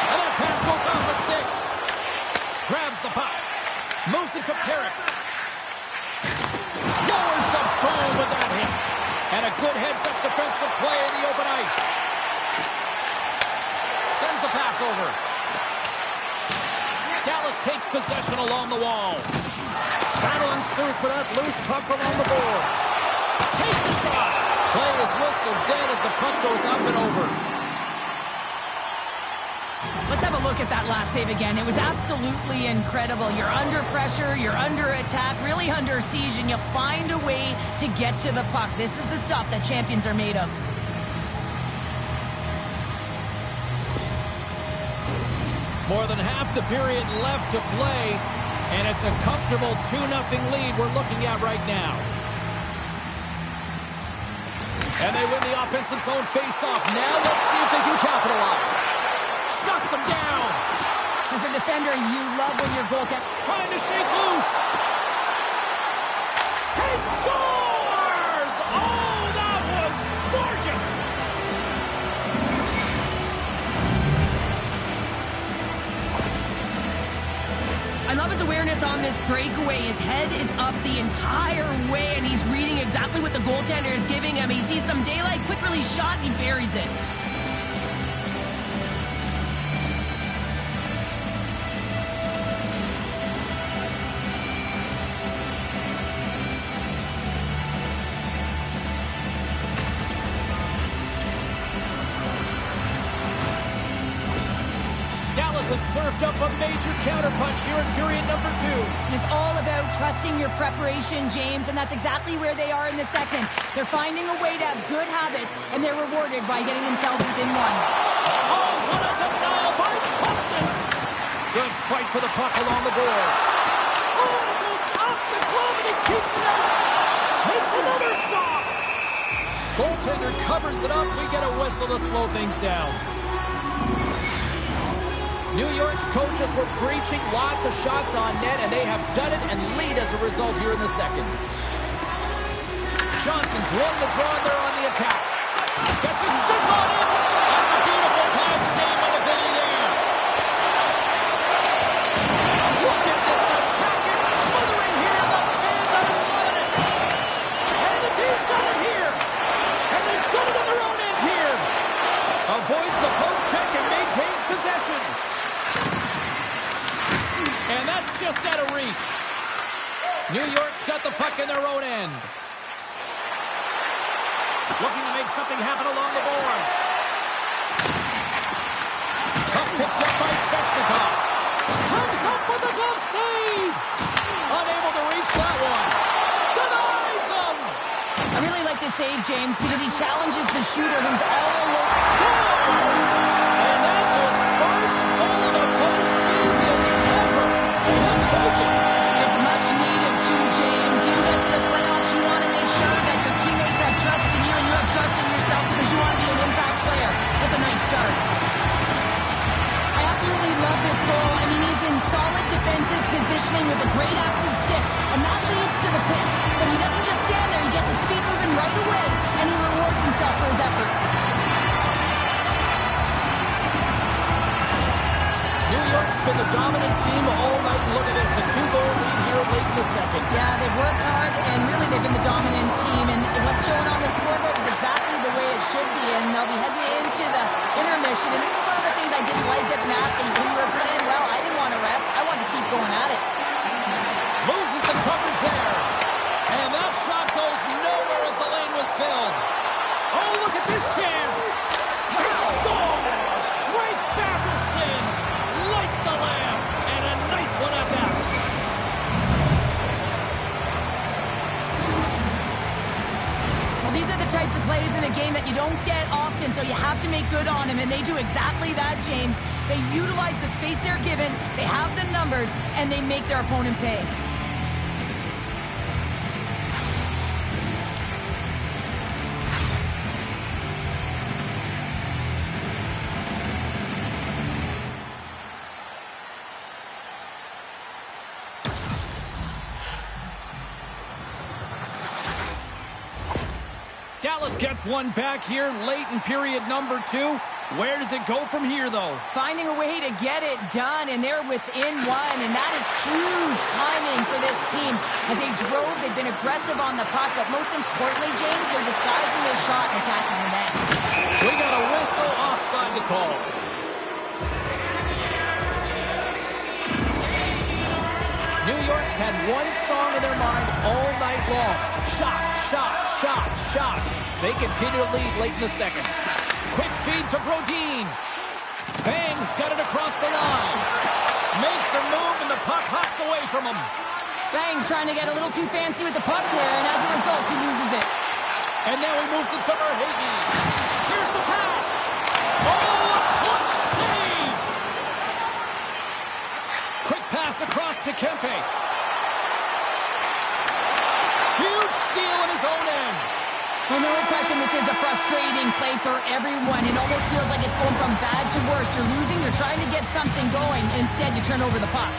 And that pass goes off the stick. Grabs the puck. Moves it to Perrick. Lowers the boom with that hit. And a good heads-up defensive play in the open ice. Sends the pass over. Dallas takes possession along the wall. Battle ensues for that loose puck along the boards. Takes a shot. Play is whistled dead as the puck goes up and over. Let's have a look at that last save again. It was absolutely incredible. You're under pressure, you're under attack, really under siege, and you find a way to get to the puck. This is the stuff that champions are made of. More than half the period left to play, and it's a comfortable 2-0 lead we're looking at right now. And they win the offensive zone face-off. Now let's see if they can capitalize. Shuts him down. As a defender, you love when your goaltender Trying to shake loose. He scores! Oh, that was gorgeous! I love his awareness on this breakaway. His head is up the entire way, and he's reading exactly what the goaltender is giving him. He sees some daylight, quick release shot, and he buries it. Has served up a major counterpunch here in period number 2. And it's all about trusting your preparation, James, and that's exactly where they are in the second. They're finding a way to have good habits, and they're rewarded by getting themselves within one. Oh, what a denial by Thompson! Good fight for the puck along the boards. Oh, it goes off the glove, and he keeps it out. Makes another stop. Goaltender covers it up. We get a whistle to slow things down. New York's coaches were preaching lots of shots on net, and they have done it and lead as a result here in the second. Johnson's won the draw, and they're on the attack. Gets a stick on it. That's a beautiful pass save by the goalie there. Look at this attack. It's smothering here. The fans are loving it. And the team's got it here. And they've done it on their own end here. Avoids the poke check and maintains possession. And that's just out of reach. New York's got the puck in their own end. Looking to make something happen along the boards. Puck picked up by Svechnikov. Comes up with a glove save. Unable to reach that one. Denies him. I really like this save, James, because he challenges the shooter who's all alone. Scores! And that's his first goal of the postseason ever. He'll take it. It's much needed too, James. You get to the playoffs, you want to make sure that your teammates have trust in you and you have trust in yourself because you want to be an impact player. That's a nice start. I absolutely love this goal. I mean, he's in solid defensive positioning with a great active stick, and that leads to the pick. But he doesn't just stand there. He gets his feet moving right away, and he rewards himself for his efforts. New York's been the dominant team all night. Look at this, a 2-goal lead here late in the second. Yeah, they've worked hard, and really they've been the dominant team. And what's showing on the scoreboard is exactly the way it should be. And they'll be heading into the intermission. And this is one of the things I didn't like as an athlete. When you were playing well, I didn't want to rest. I wanted to keep going at it. Loses the coverage there. And that shot goes nowhere as the lane was filled. Oh, look at this chance. He scores! Drake Batherson lights the lamp. And a nice one at that. Well, these are the types of plays in a game that you don't get often, so you have to make good on them, and they do exactly that, James. They utilize the space they're given, they have the numbers, and they make their opponent pay. Dallas gets one back here late in period number 2. Where does it go from here, though? Finding a way to get it done, and they're within one, and that is huge timing for this team. As they drove, they've been aggressive on the puck, but most importantly, James, they're disguising their shot and attacking the net. We got a whistle offside to call. New York's had one song in their mind all night long. Shot, shot, shot, shot. They continue to lead late in the second. Quick feed to Brodin. Bangs got it across the line. Makes a move and the puck hops away from him. Bangs trying to get a little too fancy with the puck there, and as a result, he loses it. And now he moves it to Verhaeghe. Here's the pass. Oh, a clutch save. Quick pass across to Kempe. Huge steal in his own end. Well, no question, this is a frustrating play for everyone. It almost feels like it's going from bad to worse. You're losing, you're trying to get something going. Instead, you turn over the puck.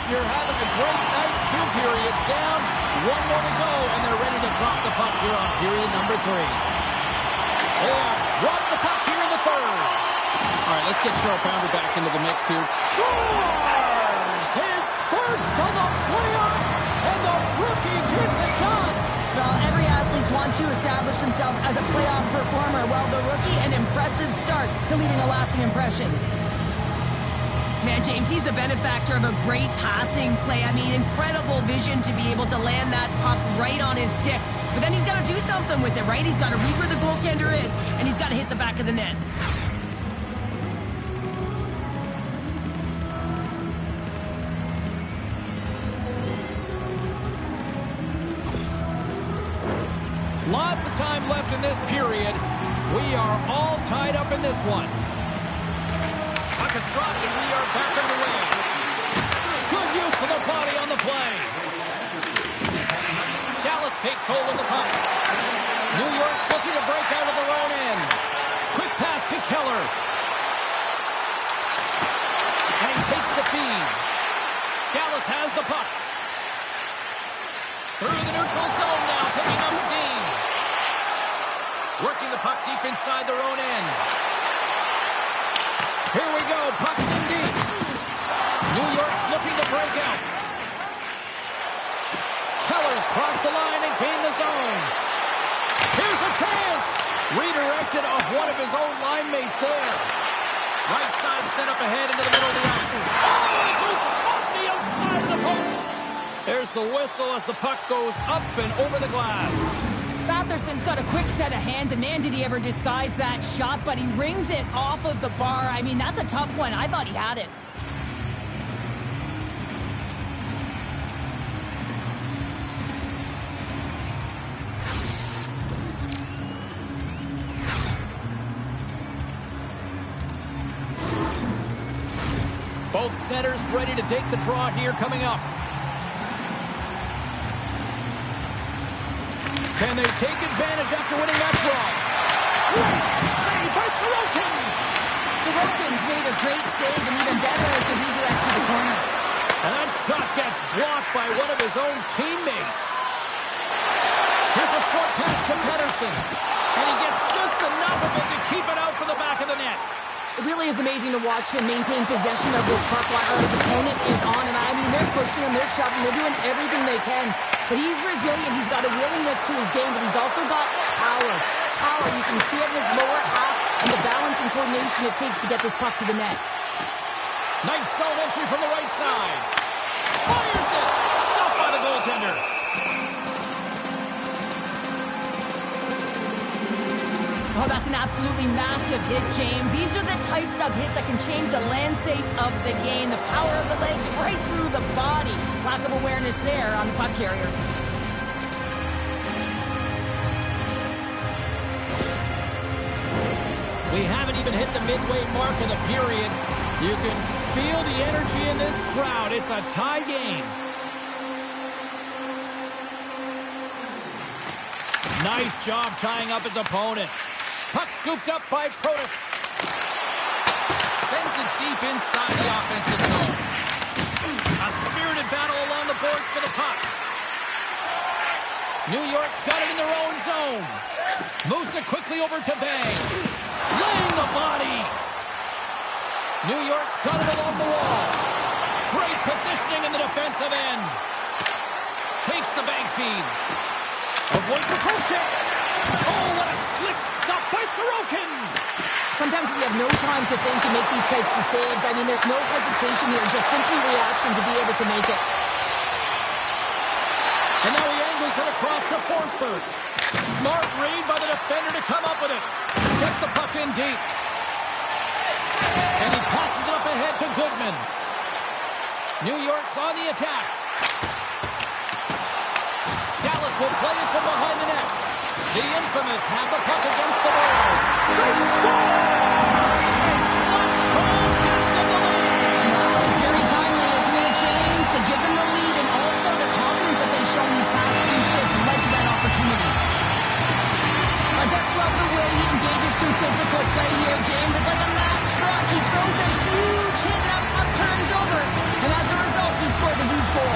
You're having a great night. 2 periods down. 1 more to go, and they're ready to drop the puck here on period number 3. They have dropped the puck here in the third. All right, let's get Cheryl Pounder back into the mix here. Scores! His first of the playoffs, and the rookie gets it done. Well, every athletes want to establish themselves as a playoff performer. Well, the rookie, an impressive start to leaving a lasting impression. Man, James, he's the benefactor of a great passing play. I mean, incredible vision to be able to land that puck right on his stick. But then he's got to do something with it, right? He's got to read where the goaltender is, and he's got to hit the back of the net. Lots of time left in this period. We are all tied up in this one. Puck is dropped, and we are back underway. Good use of the body on the play. Dallas takes hold of the puck. New York's looking to break out of their own end. Quick pass to Keller. And he takes the feed. Dallas has the puck. Through the neutral zone now, picking up steam. Working the puck deep inside their own end. Here we go, puck's in deep. New York's looking to break out. Keller's crossed the line and gained the zone. Here's a chance. Redirected off one of his own line mates there. Right side set up ahead into the middle of the ice. Oh, it goes off the outside of the post. There's the whistle as the puck goes up and over the glass. Matheson's got a quick set of hands, and man, did he ever disguise that shot, but he rings it off of the bar. I mean, that's a tough one. I thought he had it. Both centers ready to take the draw here coming up. Can they take advantage after winning that draw? Great save by Sorokin! Sorokin's made a great save, and even better as the redirect to the corner. And that shot gets blocked by one of his own teammates. Here's a short pass to Pettersson. And he gets just enough of it to keep it out for the back of the net. It really is amazing to watch him maintain possession of this puck while his opponent is on. And I mean, they're pushing him, they're shoving, they're doing everything they can But he's resilient. He's got a willingness to his game, but he's also got power. Power. You can see it in his lower half and the balance and coordination it takes to get this puck to the net. Nice zone entry from the right side. Fires it. Stopped by the goaltender. Oh, that's an absolutely massive hit, James. These are the types of hits that can change the landscape of the game. The power of the legs right through the body. Lack of awareness there on the puck carrier. We haven't even hit the midway mark of the period. You can feel the energy in this crowd. It's a tie game. Nice job tying up his opponent. Puck scooped up by Protas. Sends it deep inside the offensive zone. A spirited battle along the boards for the puck. New York's got it in their own zone. Moves it quickly over to Bang. Laying the body. New York's got it along the wall. Great positioning in the defensive end. Takes the bank feed. Avoids the poke check. Oh, what a slick stop by Sorokin. Sometimes we have no time to think and make these types of saves. I mean, there's no hesitation here, just simply reaction to be able to make it. And now he angles it across to Forsberg. Smart read by the defender to come up with it. Gets the puck in deep. And he passes it up ahead to Goodman. New York's on the attack. Dallas will play it from behind the net. The infamous have the puck against the boards. They score! It's clutch goal kicks of the lead. Well, it's very timely, isn't it, James? To give them the lead and also the confidence that they've shown these past few shifts led to that opportunity. I just love the way he engages through physical play here, James. It's like a Mack truck. He throws a huge hit and that puck turns over. And as a result, he scores a huge goal.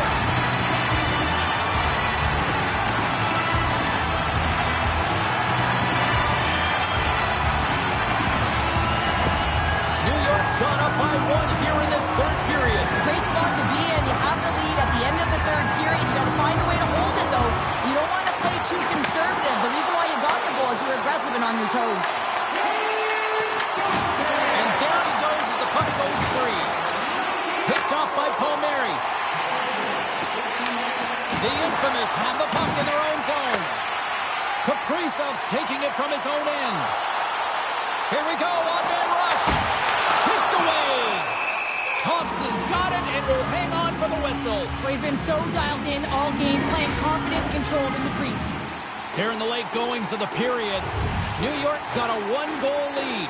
Gone up by one here in this third period. Great spot to be in. You have the lead at the end of the third period. You got to find a way to hold it, though. You don't want to play too conservative. The reason why you got the goal is you were aggressive and on your toes. And down he goes as the puck goes free. Picked off by Palmieri. The infamous have the puck in their own zone. Kaprizov's taking it from his own end. Here we go, one-man rush. Tipped away. Thompson's got it and will hang on for the whistle. Well, he's been so dialed in all game, playing confident and controlled in the crease. Here in the late goings of the period, New York's got a one-goal lead.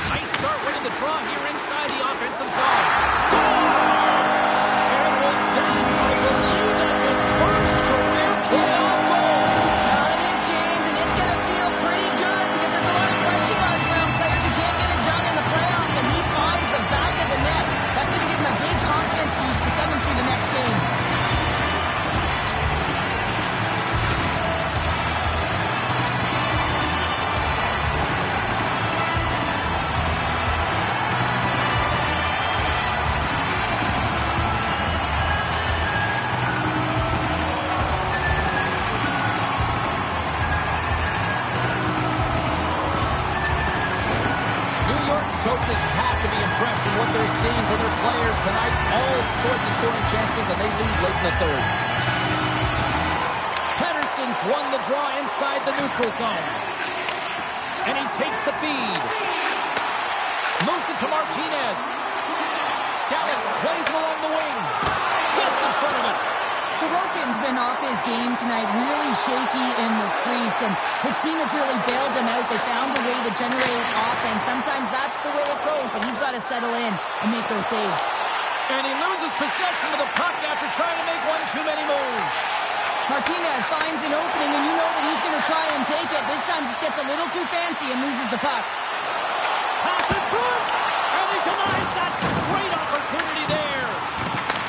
Nice start winning the draw here inside the offensive zone. Scores! And with that, I believe that's his first career playoff goal. Well, it is, James, and it's going to feel pretty good because there's a lot of question marks around players who can't get it done in the playoffs, and he finds the back of the net. That's going to give him a big confidence boost to send him through the next game. Coaches have to be impressed with what they're seeing from their players tonight. All sorts of scoring chances, and they lead late in the third. Pettersson's won the draw inside the neutral zone. And he takes the feed. Moves it to Martinez. Dallas plays it along the wing. Gets in front of it. Sorokin's been off his game tonight, really shaky in the crease, and his team has really bailed him out. They found a way to generate offense. Sometimes that's the way it goes, but he's got to settle in and make those saves. And he loses possession of the puck after trying to make one too many moves. Martinez finds an opening, and you know that he's going to try and take it. This time just gets a little too fancy and loses the puck. Pass in front, and he denies that great opportunity there.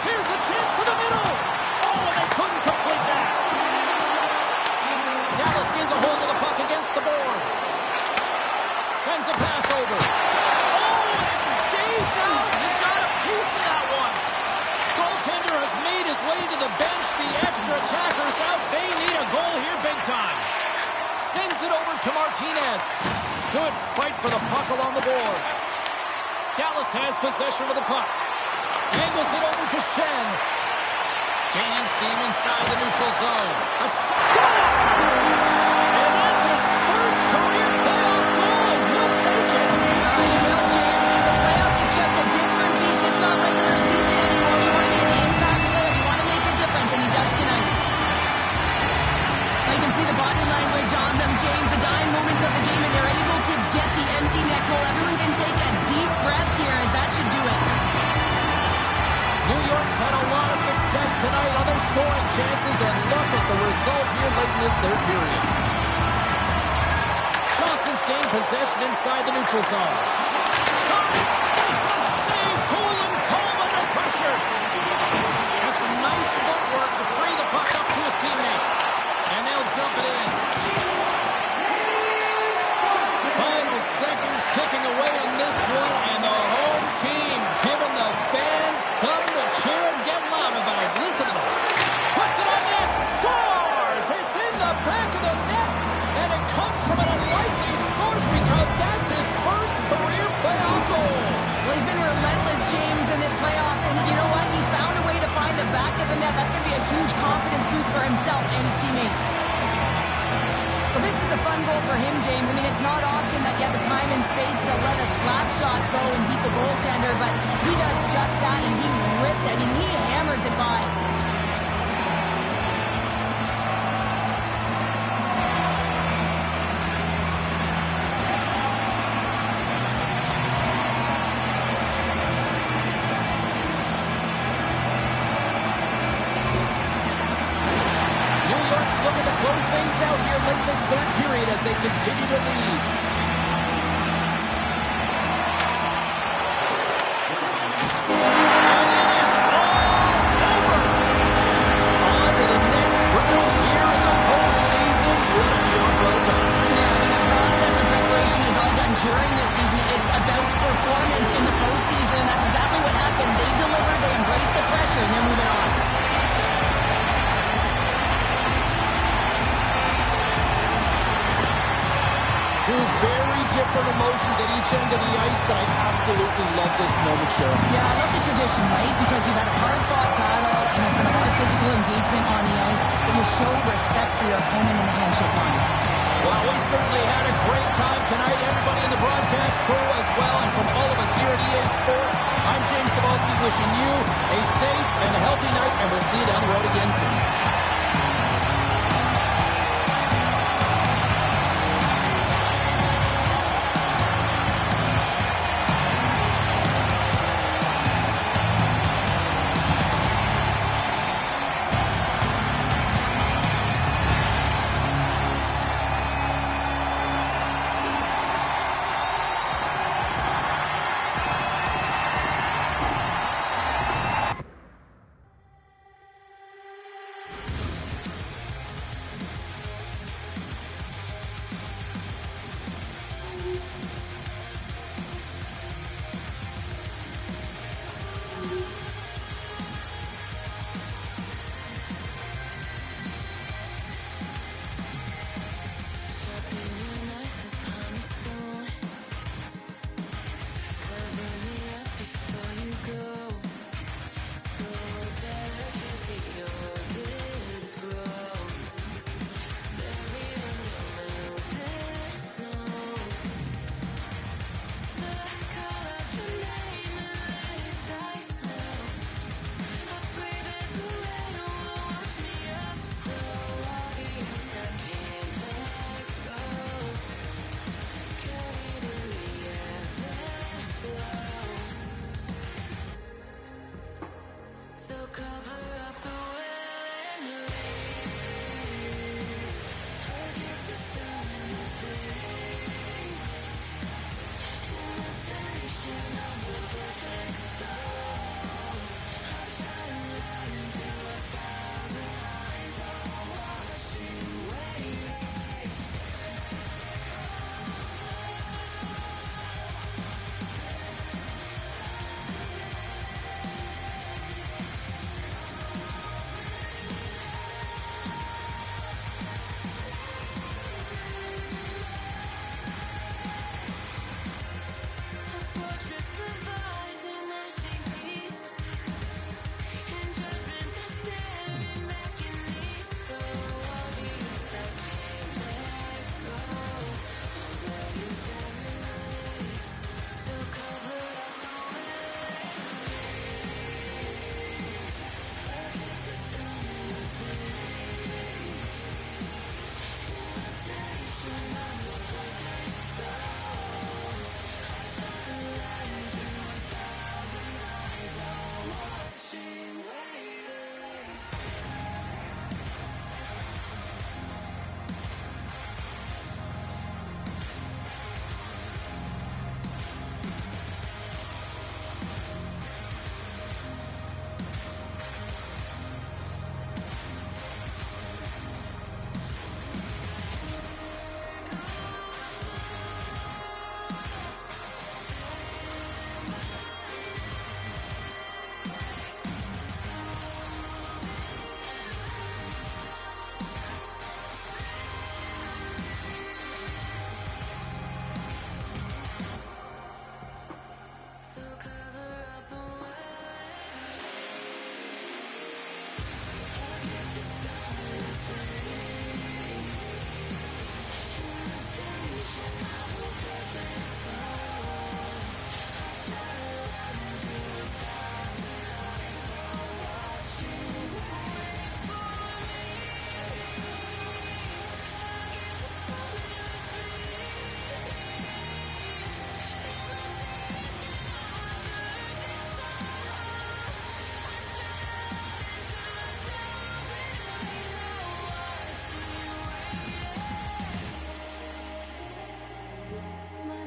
Here's a chance to the middle. Oh, and they couldn't complete that. Dallas gains a hold of the puck against the boards. Sends a pass over. Oh, and it stays out. He got a piece of that one. Goaltender has made his way to the over to Martinez. Good fight for the puck along the boards. Dallas has possession of the puck. Angles it over to Shen. Gaining steam inside the neutral zone. A shot! And that's his first career playoff goal. We'll take it. You will, James, because the playoffs is just a different beast. It's not regular season anymore. You want to be an impact player. You want to make a difference, and he does tonight. Now you can see the body language on them, James. The dying moments of the game, and they're able to get the empty net goal. Everyone can take a deep breath here, as that should do it. New York's had a lot of success tonight on their scoring chances, and look at the result here late in this third period. Johnson's gained possession inside the neutral zone. Shot! Makes the save! Colin Coleman under pressure. Has some nice footwork to free the puck up to his teammate. And they'll dump it in. Final seconds ticking away in this one, and the home team giving the fans something to cheer and get loud about. Listen to them. Puts it on net. Scores! It's in the back of the net, and it comes from an unlikely source because that's his first career playoff goal. Well, he's been relentless, James, in this playoffs, and you know what? He's found a way to find the back of the net. That's going to be a huge confidence boost for himself and his teammates. Well, this is a fun goal for him, James. I mean, it's not often that you have the time and space to let a slap shot go and beat the goaltender, but he does just that, and he rips it. I mean, he hammers it by. Looking to close things out here late in this third period as they continue to lead. And it is all over. On to the next round here in the postseason. What a job well done. Yeah, I mean, the process of preparation is all done during the season. It's about performance in the postseason, and that's exactly what happened. They deliver, they embrace the pressure, and they're moving on. Two very different emotions at each end of the ice, but I absolutely love this moment, Cheryl. Yeah, I love the tradition, right? Because you've had a hard-fought battle, and there's been a lot of physical engagement on the ice, but you show respect for your opponent in the handshake line. Well, we certainly had a great time tonight. Everybody in the broadcast crew as well, and from all of us here at EA Sports, I'm James Cybulski wishing you a safe and healthy night, and we'll see you down the road again soon.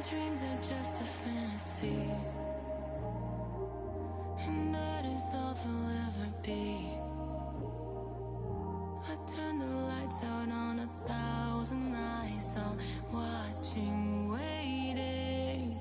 dreams are just a fantasy, and that is all they'll ever be. I turn the lights out on 1,000 eyes, all watching, waiting.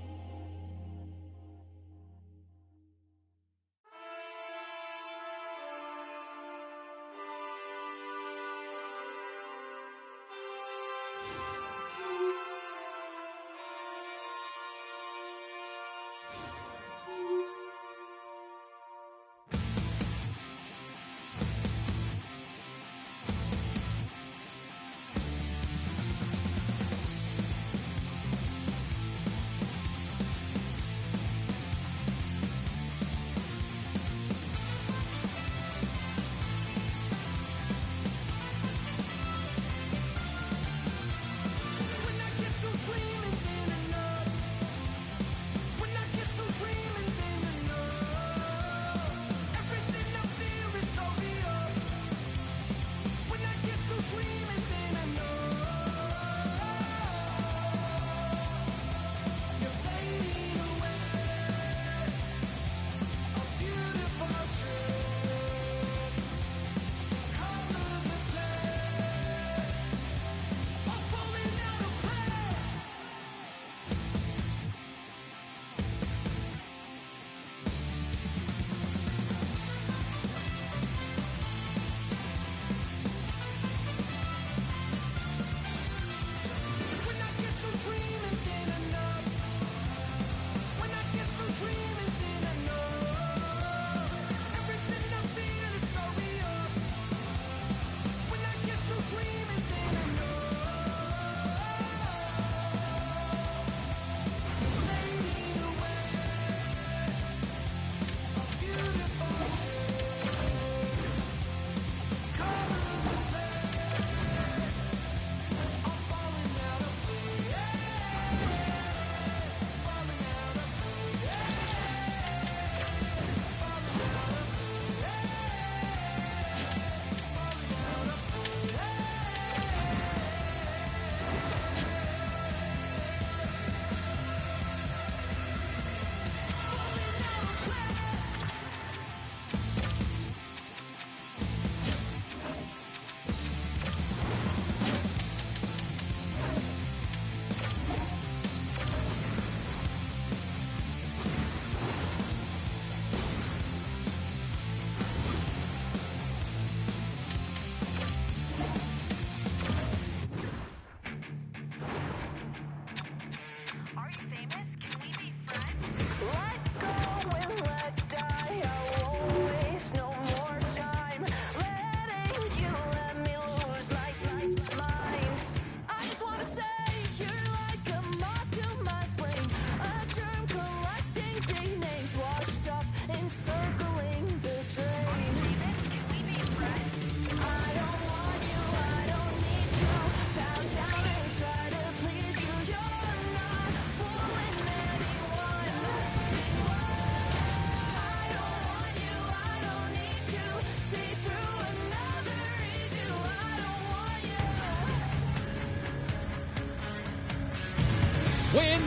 Win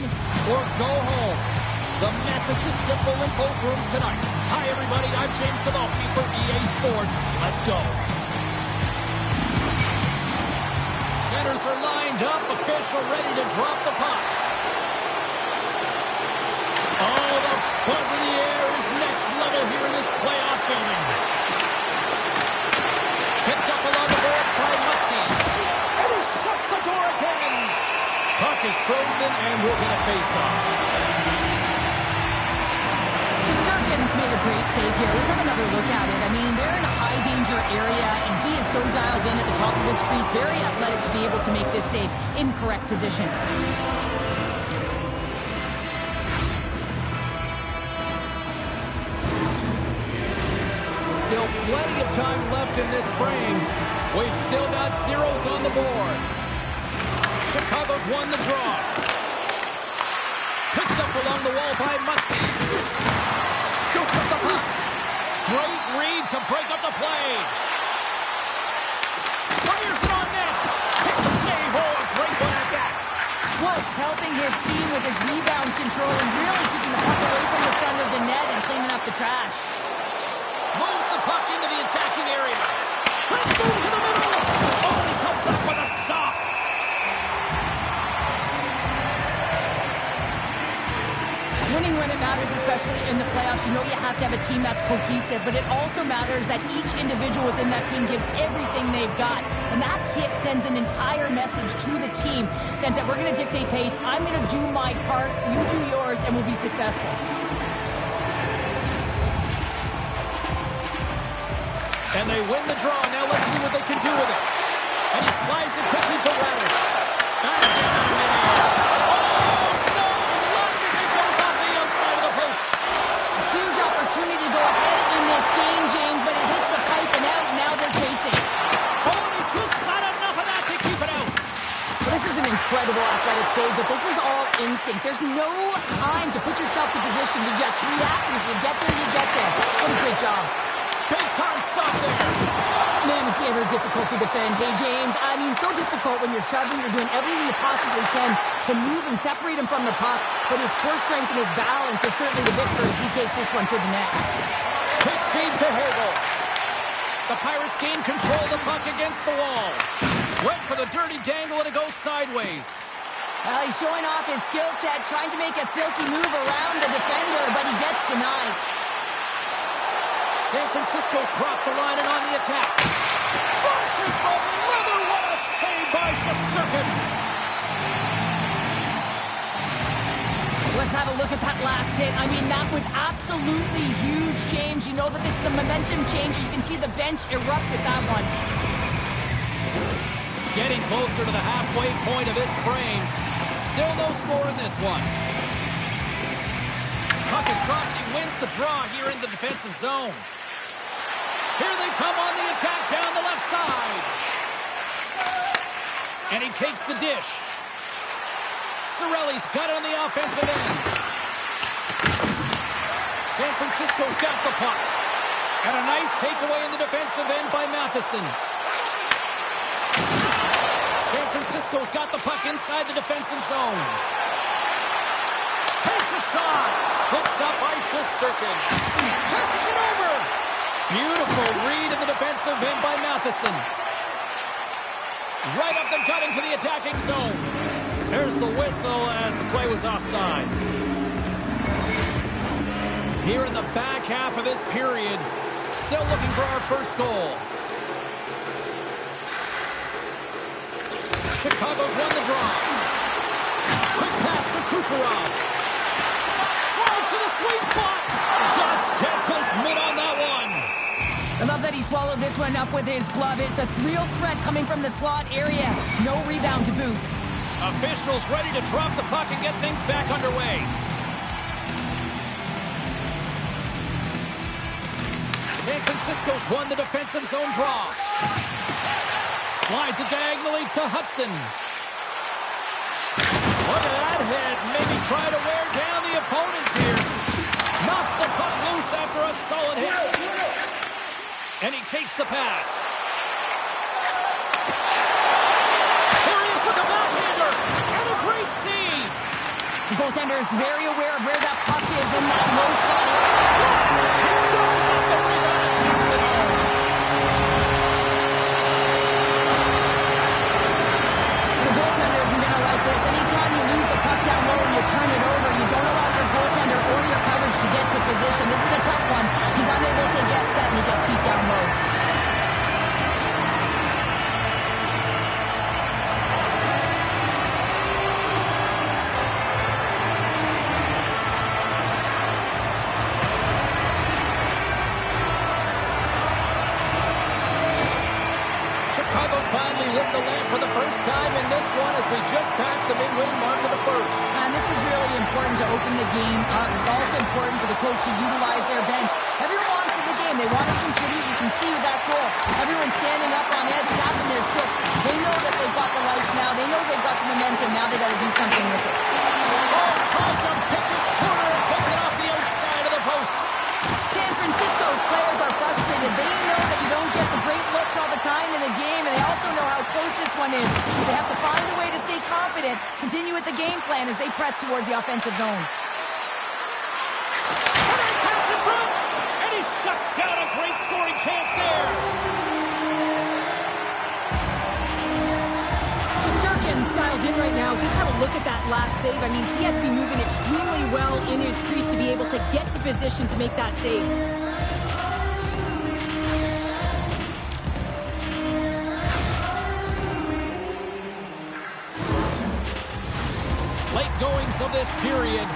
or go home. The message is simple in both rooms tonight. Hi, everybody. I'm James Cebulski for EA Sports. Let's go. Centers are lined up. Official ready to drop the puck. Oh, the buzz in the air is next level here in this playoff building. Picked up along the boards by Musty. And he shuts the door again. Puck is frozen, and we'll get a face-off. Shesterkin's made a great save here. Let's have another look at it. I mean, they're in a high-danger area, and he is so dialed in at the top of his crease. Very athletic to be able to make this save in correct position. Still plenty of time left in this frame. We've still got zeros on the board. Chicago's won the draw. Picked up along the wall by Musty. Scoops up the puck. Great read to break up the play. Fires it on net. Big save. Oh, a great one at that. Wolf's helping his team with his rebound control and really keeping the puck away from the front of the net and cleaning up the trash. Moves the puck into the attacking area. Let's move to the middle. Oh, he comes up with a stop. Winning when it matters, especially in the playoffs, you know you have to have a team that's cohesive, but it also matters that each individual within that team gives everything they've got. And that hit sends an entire message to the team, saying that we're going to dictate pace, I'm going to do my part, you do yours, and we'll be successful. And they win the draw. Now let's see what they can do with it. And he slides it quickly to Radish. Back down in midair. Oh, no! Luck as it goes off the outside of the post. A huge opportunity to go ahead in this game, James, but it hits the pipe and out. Now they're chasing. Oh, and he just got enough of that to keep it out. Well, this is an incredible athletic save, but this is all instinct. There's no time to put yourself to position to just react. And if you get there, you get there. What a great job. Big time stop there. Man, is he ever difficult to defend. Hey, James, I mean, so difficult when you're shoving, you're doing everything you possibly can to move and separate him from the puck, but his core strength and his balance is certainly the victor as he takes this one to the net. Quick feed to Hagel. The Pirates gain control of the puck against the wall. Went for the dirty dangle and it goes sideways. Well, he's showing off his skill set, trying to make a silky move around the defender, but he gets denied. San Francisco's crossed the line and on the attack. Pushes the leather. What a save by Shesterkin. Let's have a look at that last hit. I mean, that was absolutely huge change. You know that this is a momentum changer. You can see the bench erupt with that one. Getting closer to the halfway point of this frame. Still no score in this one. Puck is dropped and he wins the draw here in the defensive zone. Here they come on the attack down the left side. And he takes the dish. Cirelli's got it on the offensive end. San Francisco's got the puck. And a nice takeaway in the defensive end by Matheson. San Francisco's got the puck inside the defensive zone. Takes a shot. Good stop by Shesterkin. Passes it over. Beautiful read in the defensive end by Matheson. Right up the gut into the attacking zone. There's the whistle as the play was offside. Here in the back half of this period, still looking for our first goal. Chicago's won the draw. Quick pass to Kucherov. Drives to the sweet spot. Just gets his mitt on that one. I love that he swallowed this one up with his glove. It's a real threat coming from the slot area. No rebound to boot. Officials ready to drop the puck and get things back underway. San Francisco's won the defensive zone draw. Slides it diagonally to Hudson. Look at that hit. Maybe try to wear down the opponents here. Knocks the puck loose after a solid hit. And he takes the pass. Here he is with the backhander. And a great save. The goaltender is very aware of where that puck is in that low slot. Throws up the rebound and takes it home. The goaltender isn't going to like this. Anytime you lose the puck down low and you turn it over, you don't allow your goaltender or your coverage to get to position. This is a tough one. He's unable to get set and he gets beat down low. Chicago's finally lit the lamp for the first time in this one as we just passed the midway mark of the first. And this is really important to open the game up. It's also important for the coach to utilize their bench. Everyone wants in the game. They want to contribute. You can see with that goal. Everyone's standing up on edge, tapping their sticks. They know that they've got the lights now. They know they've got the momentum. Now they've got to do something with it. Oh, tries to pick his corner and puts it off the outside of the post. San Francisco's players are frustrated. They know that you don't get the great looks all the time in the game, and they also know how close this one is. They have to find a way to stay confident, continue with the game plan as they press towards the offensive zone. Centering pass in front, and he shuts down a great scoring chance there. Shesterkin's dialed in right now. Just have a look at that last save. I mean, he had to be moving extremely well in his crease to be able to get to position to make that save. Late goings of this period.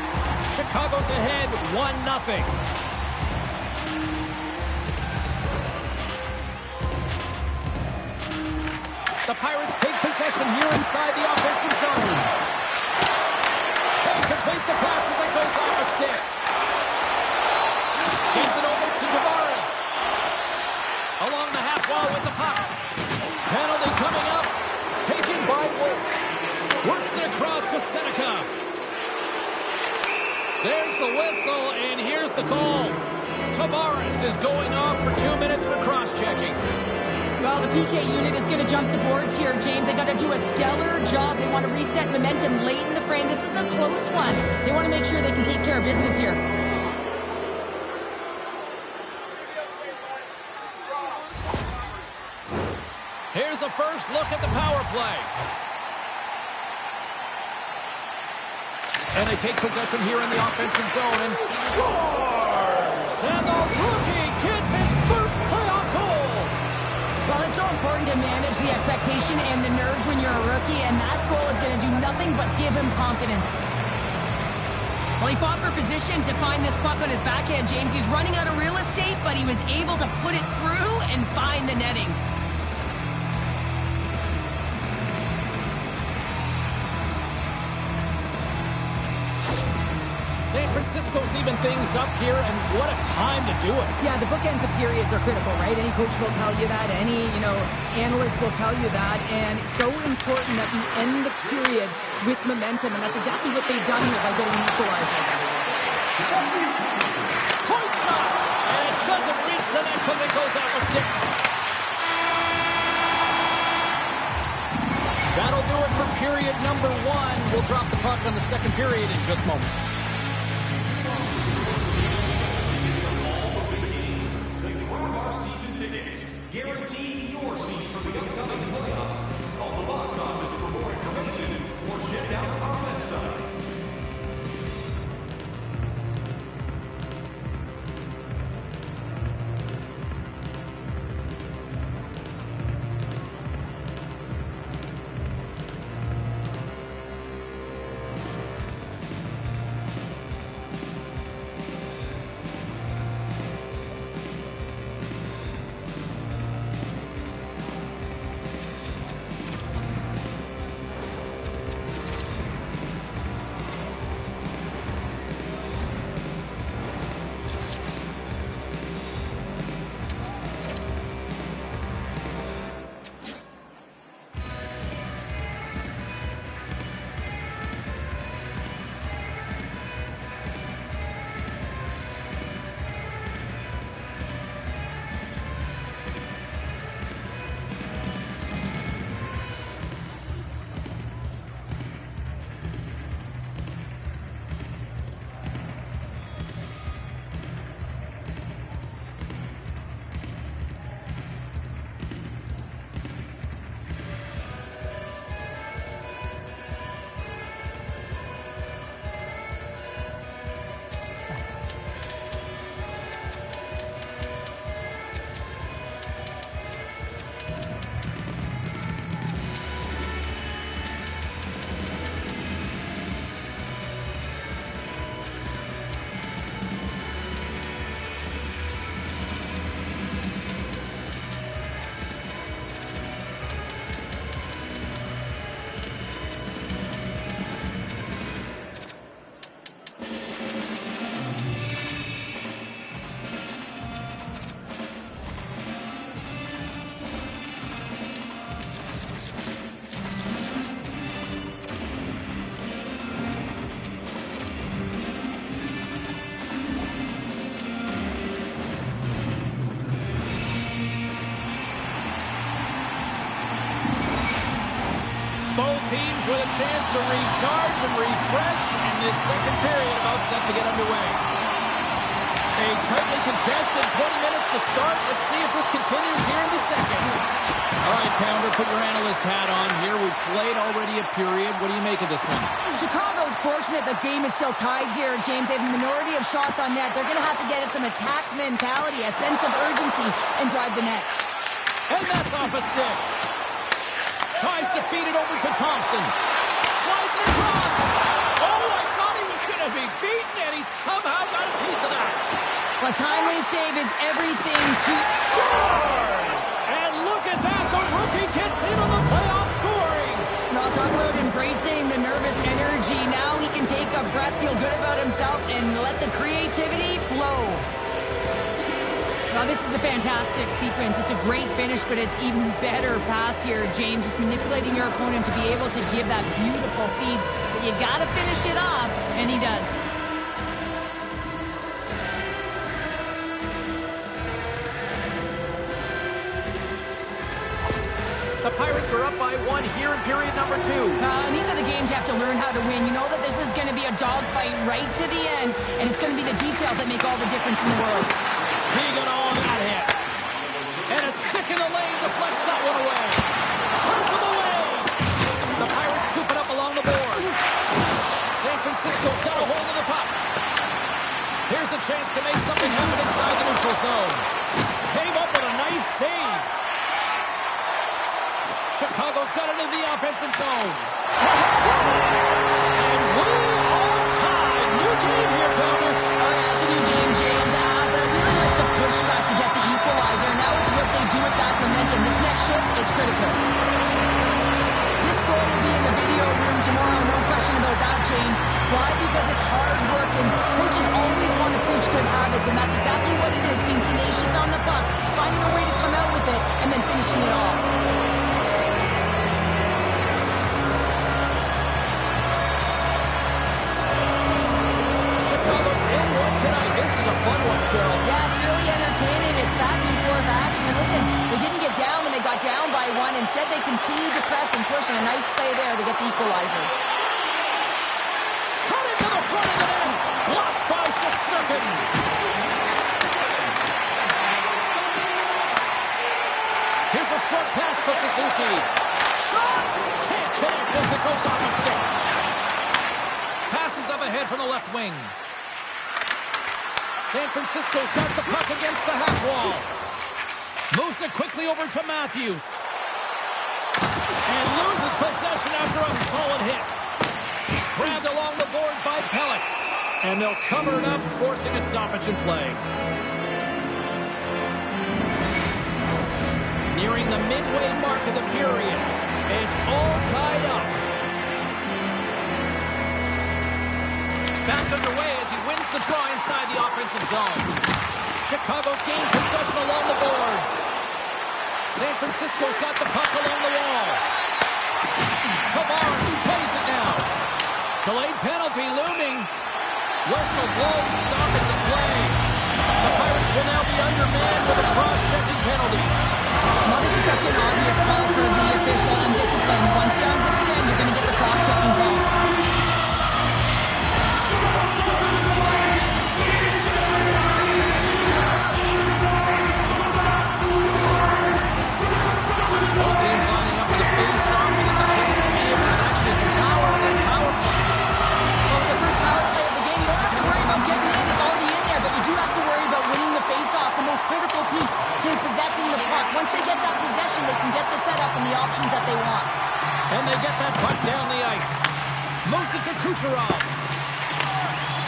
Chicago's ahead 1-0. The Pirates take possession here inside the offensive zone. Trying to complete the pass as it goes off a stick. Gets it over to Tavares. Along the half wall with the puck. Penalty coming up. Taken by Wolf. Works it across to Seneca. There's the whistle, and here's the call. Tavares is going off for 2 minutes for cross-checking. Well, the PK unit is going to jump the boards here, James. They got to do a stellar job. They want to reset momentum late in the frame. This is a close one. They want to make sure they can take care of business here. Here's a first look at the power play. And they take possession here in the offensive zone and scores! And the rookie gets his first playoff goal! Well, it's so important to manage the expectation and the nerves when you're a rookie, and that goal is going to do nothing but give him confidence. Well, he fought for position to find this puck on his backhand, James. He's running out of real estate, but he was able to put it through and find the netting. San Francisco's even things up here, and what a time to do it. Yeah, the bookends of periods are critical, right? Any coach will tell you that. Any, analyst will tell you that. And it's so important that you end the period with momentum, and that's exactly what they've done here by getting an equalizer. Point shot! And it doesn't reach the net because it goes out the stick. That'll do it for period number 1. We'll drop the puck on the second period in just moments. Guarantee your seat for the upcoming playoffs. Call the box office for more information or check out our website. chance to recharge and refresh, and this second period about set to get underway. A tightly contested 20 minutes to start. Let's see if this continues here in the second. All right, Pounder, put your analyst hat on here. We've played already a period. What do you make of this one? Chicago's fortunate the game is still tied here, James. They have a minority of shots on net. They're going to have to get some attack mentality, a sense of urgency, and drive the net. And that's off a stick. Tries to feed it over to Thompson. Slides it across. Oh, I thought he was going to be beaten, and he somehow got a piece of that. A timely save is everything to... Scores! And look at that. The rookie gets in on the playoff scoring. Now talk about embracing the nervous energy. Now he can take a breath, feel good about himself, and let the creativity flow. Now, this is a fantastic sequence. It's a great finish, but it's even better pass here, James. Just manipulating your opponent to be able to give that beautiful feed. But you got to finish it off, and he does. The Pirates are up by 1 here in period number 2. And these are the games you have to learn how to win. You know that this is going to be a dogfight right to the end, and it's going to be the details that make all the difference in the world. Keegan on that hit. And a stick in the lane deflects that one away. Turns him away. The Pirates scoop it up along the boards. San Francisco's got a hold of the puck. Here's a chance to make something happen inside the neutral zone. Came up with a nice save. Chicago's got it in the offensive zone. And we are tied. New game here, Pounder. It's a new game, James. But I really like the pushback to get the equalizer. Now it's what they do with that momentum. This next shift, it's critical. This goal will be in the video room tomorrow. No question about that, James. Why? Because it's hard work, and coaches always want to preach good habits, and that's exactly what it is, being tenacious on the puck, finding a way to come out with it, and then finishing it off. Tonight, this is a fun one, Cheryl. Yeah, it's really entertaining. It's back and forth action. And listen, they didn't get down when they got down by 1. Instead, they continued to press and push, and a nice play there to get the equalizer. Cut into the front of the net. Blocked by Shesterkin. Here's a short pass to Suzuki. Shot! Can't connect as it goes off the stick. Passes up ahead from the left wing. San Francisco's got the puck against the half wall. Moves it quickly over to Matthews. And loses possession after a solid hit. Grabbed along the boards by Pelech. And they'll cover it up, forcing a stoppage in play. Nearing the midway mark of the period. It's all tied up. Back underway as he wins the draw inside the offensive zone. Chicago's gained possession along the boards. San Francisco's got the puck along the wall. Tavares plays it now. Delayed penalty looming. Whistle blows, stopping the play. The Pirates will now be undermanned with a cross-checking penalty. Well, this is such an obvious call for the official undisciplined. Once the arms extend, you're going to get the cross-checking call. Both teams lining up for the face-off, and it's a chance to see if there's actually some power in this power play. Well, with the first power play of the game, you don't have to worry about getting in. It's already in there, but you do have to worry about winning the face-off, the most critical piece to possessing the puck. Once they get that possession, they can get the setup and the options that they want. And they get that puck down the ice. Moves it to Kucherov.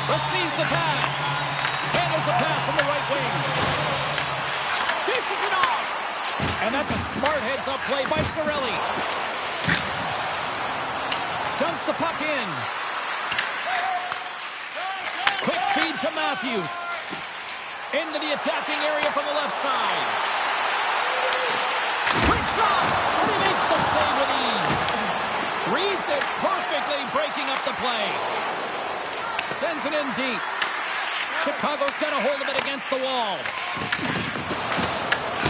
Receives the pass. Handles the pass from the right wing. Dishes it off. And that's a smart heads-up play by Cirelli. Dumps the puck in. Quick feed to Matthews. Into the attacking area from the left side. Quick shot! And he makes the save with ease. Reads it perfectly, breaking up the play. Sends it in deep. Chicago's got a hold of it against the wall.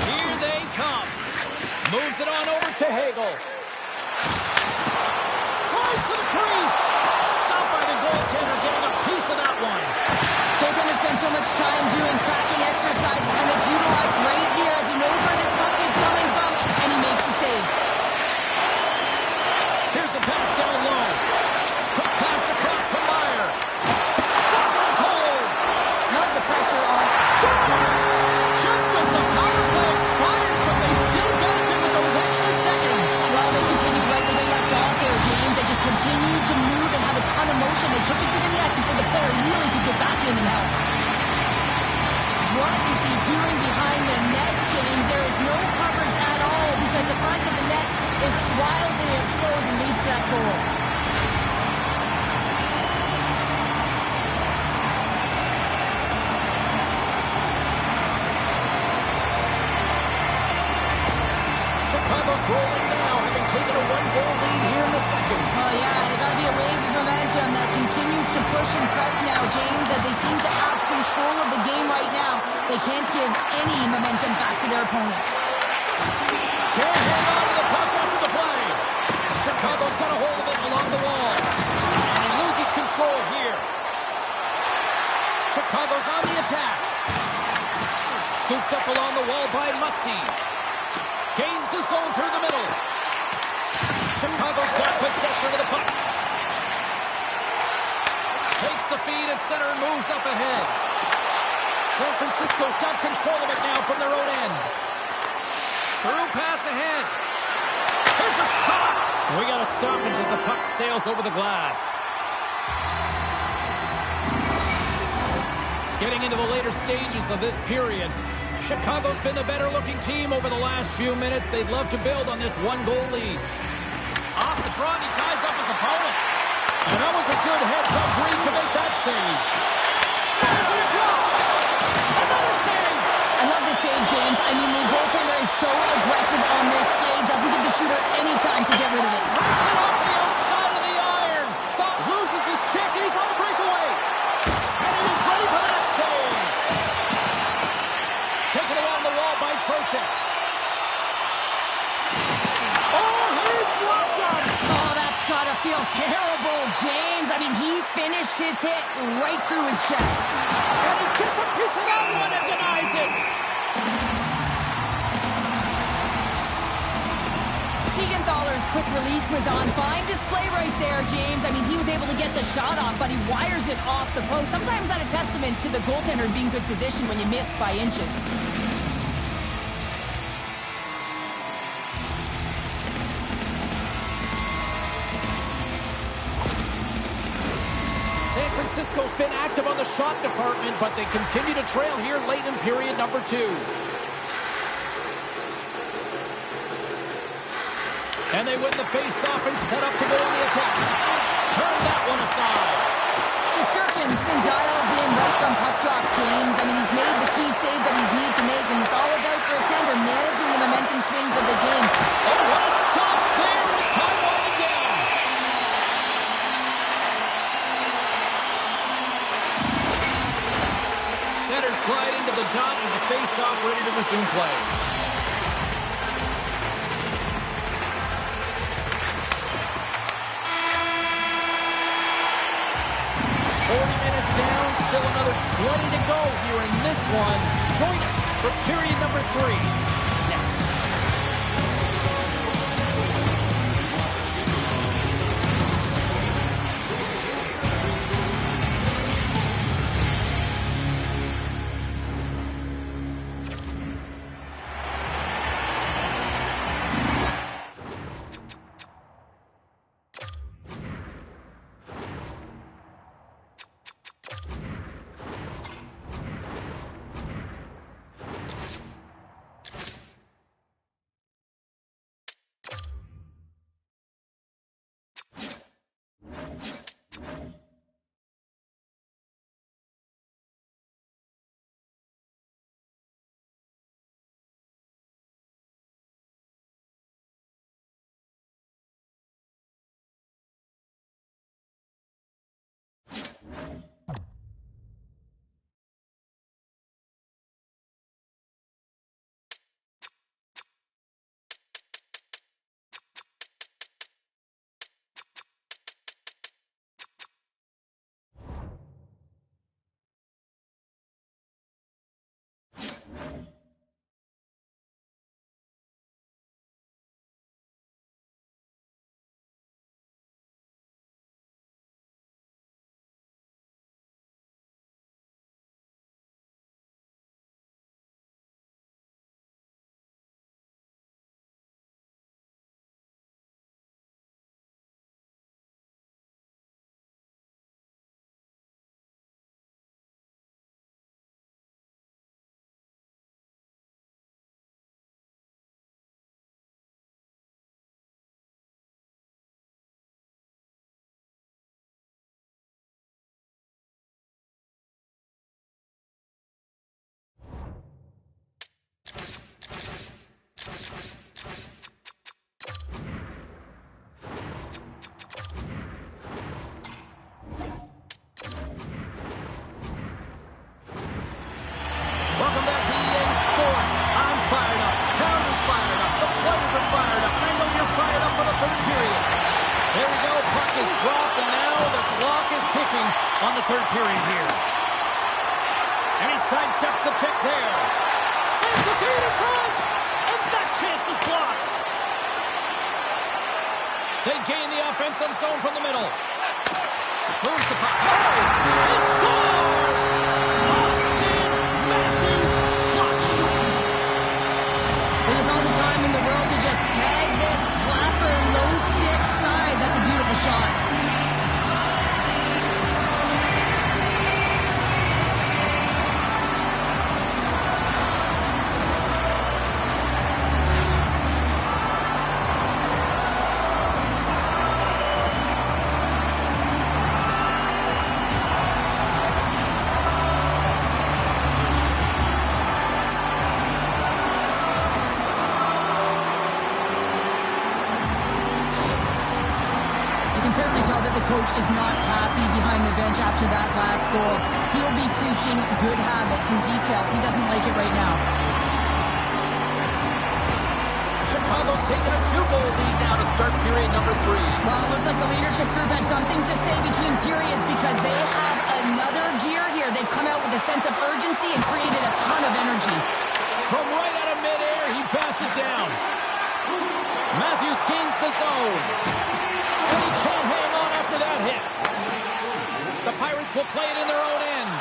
Here they come. Moves it on over to Hagel. Tries goes to the crease. Stopped by the goaltender, getting a piece of that one. Goaltender spends so much time doing tracking exercises, and it's utilized right here as he knows where this puck is coming from, and he makes the save. Here's a pass down low. Quick pass across to Meyer. Stops it cold. Love the pressure on. Scores! Just as the power play expires, but they still benefit with those extra seconds. Well, they continued right where they left off there, James. They just continued to move and have a ton of motion. They took it to the net before the player really could get back in and help. What is he doing behind the net, James? There is no coverage at all because the front of the net is wildly exposed and leads to that goal. Chicago's rolling now, having taken a one-goal lead here in the second. Oh, yeah, they got to be a wave of momentum that continues to push and press now, James, as they seem to have control of the game right now. They can't give any momentum back to their opponent. Can't hang on to the puck after the play. Chicago's got a hold of it along the wall. And he loses control here. Chicago's on the attack. Scooped up along the wall by Musty. Gains the zone through the middle. Chicago's got possession of the puck. Takes the feed at center and moves up ahead. San Francisco's got control of it now from their own end. Through pass ahead. There's a shot. We got to stop it as the puck sails over the glass. Getting into the later stages of this period, Chicago's been the better-looking team over the last few minutes. They'd love to build on this one-goal lead. Off the draw, and he ties up his opponent. And that was a good heads-up read to make that save. Slides and draws. Another save. I love this save, James. I mean, the goaltender is so aggressive on this play. Doesn't give the shooter any time to get rid of it. Breaks it off the outside of the iron. Thought loses his check, and he's on the breakaway. And he was ready for that save. Taken along the wall by Trocheck. Oh, he blocked him. Oh, that's got to feel terrible, James. I mean, he finished his hit right through his chest. And he gets a piece of that one and denies it. Siegenthaler's quick release was on. Fine display right there, James. I mean, he was able to get the shot off, but he wires it off the post. Sometimes that's a testament to the goaltender being good position when you miss by inches. San Francisco's been active on the shot department, but they continue to trail here late in period number 2. And they win the face-off and set up to go on the attack. Turn that one aside. Shesterkin's been dialed in right from puck drop, James. I mean, he's made the key saves that he's needed to make, and it's all about for a tender managing the momentum swings of the game. Oh, what a stop there with time winding down. Centers glide into the dot as the face-off ready to resume play. Down, still another 20 to go here in this one. Join us for period number 3 next. working on the third period here. And he sidesteps the check there. Slams the feed in front. And that chance is blocked. They gain the offensive zone from the middle. Moves the puck. He scores! Austin Matthews clutch. There's all the time in the world to just tag this clapper low stick side. That's a beautiful shot. Coach is not happy behind the bench after that last goal. He'll be preaching good habits and details. He doesn't like it right now. Chicago's taken a 2-goal lead now to start period number 3. Well, it looks like the leadership group had something to say between periods because they have another gear here. They've come out with a sense of urgency and created a ton of energy. From right out of midair, he bats it down. Matthews gains the zone. And he can't hang on after that hit. The Pirates will play it in their own end.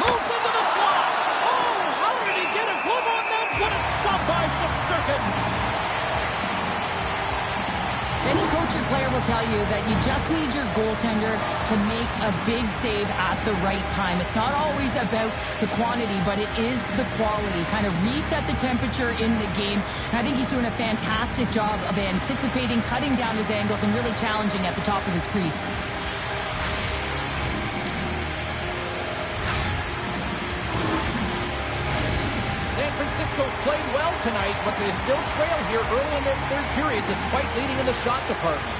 Moves into the slot. Oh, how did he get a glove on that? What a stop by Shesterkin. Any coach or player will tell you that you just need your goaltender to make a big save at the right time. It's not always about the quantity, but it is the quality. Kind of reset the temperature in the game. And I think he's doing a fantastic job of anticipating, cutting down his angles, and really challenging at the top of his crease. San Francisco's played well tonight, but they still trail here early in this third period despite leading in the shot department.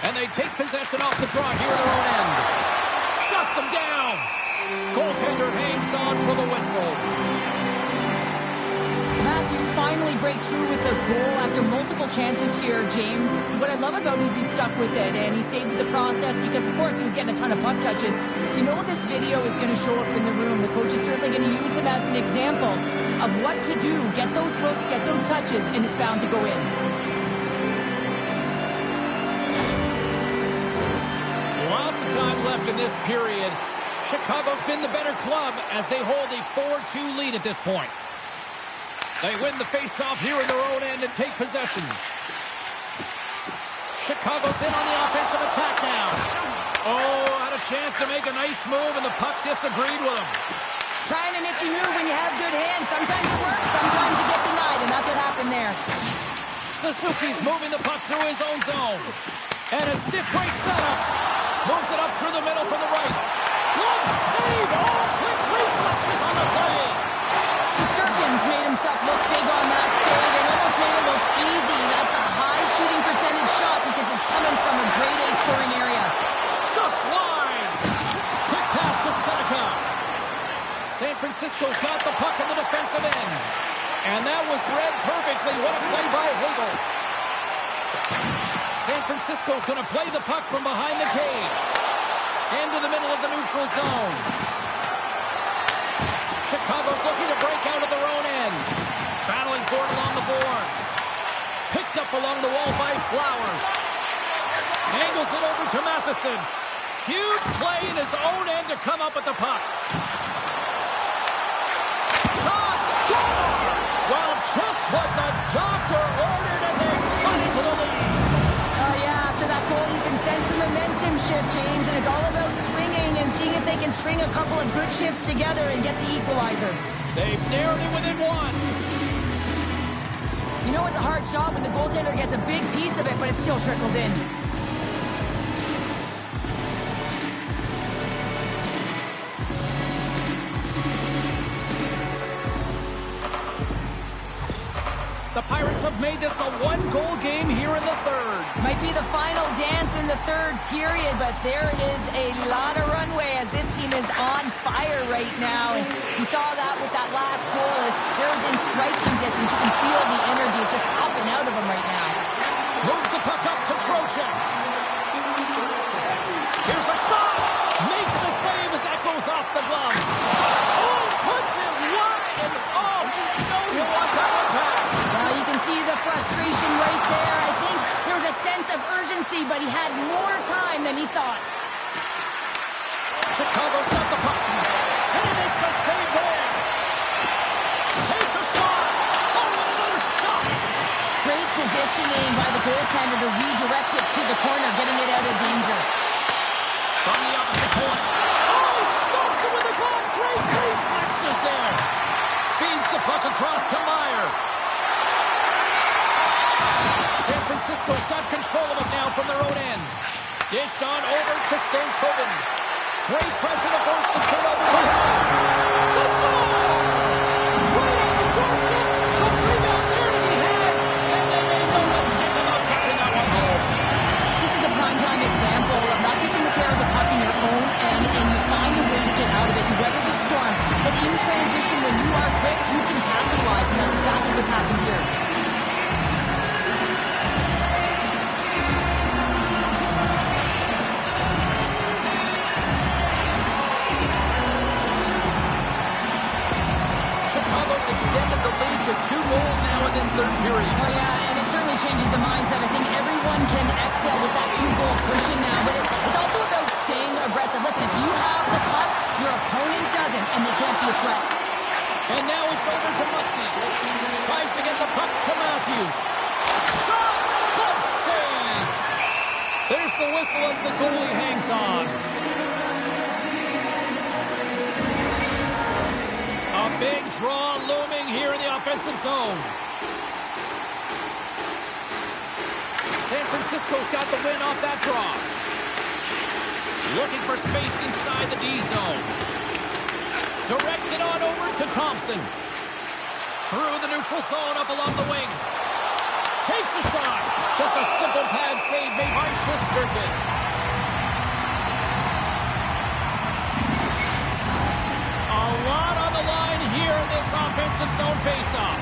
And they take possession off the draw here in their own end. Shuts them down. Goaltender hangs on for the whistle. Matthews finally breaks through with a goal after multiple chances here, James. What I love about it is he stuck with it and he stayed with the process because, of course, he was getting a ton of puck touches. You know this video is going to show up in the room. The coach is certainly going to use him as an example of what to do. Get those looks, get those touches, and it's bound to go in. Lots of time left in this period. Chicago's been the better club as they hold a 4-2 lead at this point. They win the face-off here in their own end and take possession. Chicago's in on the offensive attack now. Oh, had a chance to make a nice move, and the puck disagreed with him. Trying a nifty move when you have good hands. Sometimes it works, sometimes you get denied, and that's what happened there. Suzuki's moving the puck through his own zone. And a stiff right setup. Moves it up through the middle from the right. Glove save! Oh, quick reflexes on the play. Shesterkin's made himself look big on that save and almost made it look easy. That's a high shooting percentage shot because it's coming from a grade A scoring area. Just wide. Quick pass to Seneca. San Francisco's got the puck in the defensive end. And that was read perfectly. What a play by Hagel. San Francisco's going to play the puck from behind the cage. Into the middle of the neutral zone. Chicago's looking to break out of their own end. Battling for it along the boards. Picked up along the wall by Flowers. Angles it over to Matheson. Huge play in his own end to come up with the puck. Shot! Scores! Well, just what the doctor ordered, and they cut into the lead. After that goal, you can sense the momentum shift, James, and it's all about swinging and seeing if they can string a couple of good shifts together and get the equalizer. They've narrowed it within one. You know it's a hard shot when the goaltender gets a big piece of it, but it still trickles in. The Pirates have made this a one-goal game here in the third. Might be the final dance in the third period, but there is a lot of runway as this team is on fire right now. And you saw that with that last goal as they're within striking distance. You can feel the energy. It's just popping out of them right now. Moves check. Here's a shot. Makes the save as that goes off the glove. Oh, puts it wide. And oh, no, he'll want that one back. Well, you can see the frustration right there. I think there was a sense of urgency, but he had more time than he thought. Chicago's got the puck. And he makes the save there. Takes a shot. Oh, and another stop. Great positioning by the goaltender to redirect it to the corner, getting it out of danger. From the opposite point. Oh, he stops it with a glove. Great reflexes there. Feeds the puck across to Meyer. San Francisco's got control of it now from their own end. Dished on over to Stankoven. Great pressure to force the turnover. Let's go! Right off the doorstep. The rebound there to be had. And they made no mistake about tapping that one home. This is a prime-time example of not taking care of the puck in your own end, and you find a way to get out of it. You weather the storm. But in transition, when you are quick, you can capitalize, and that's exactly what's happened here. Chicago's extended the lead to 2 goals now in this third period. Oh, yeah, and it certainly changes the mindset. I think everyone can excel with that 2-goal cushion now, but it's also about staying aggressive. Listen, if you have the puck, your opponent doesn't, and they can't be a threat. And now it's over to Musty. Tries to get the puck to Matthews. Shot! Glove save! There's the whistle as the goalie hangs on. A big draw looming here in the offensive zone. San Francisco's got the win off that draw. Looking for space inside the D zone. Directs it on over to Thompson. Through the neutral zone up along the wing. Takes a shot. Just a simple pad save made by Shesterkin. A lot on the line here in this offensive zone faceoff.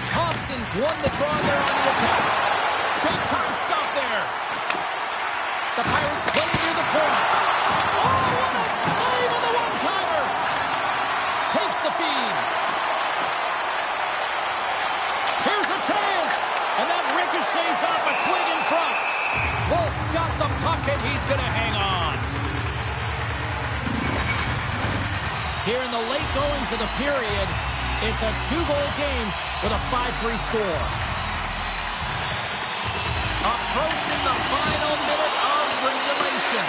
Thompson's won the draw there on the attack. Big time stop there. The Pirates play near the point. Oh, what a save on the one-timer. Takes the feed. Here's a chance. And that ricochets off a twig in front. Wolf's got the puck and he's going to hang on. Here in the late goings of the period, it's a 2-goal game with a 5-3 score. Approaching the final minute of regulation.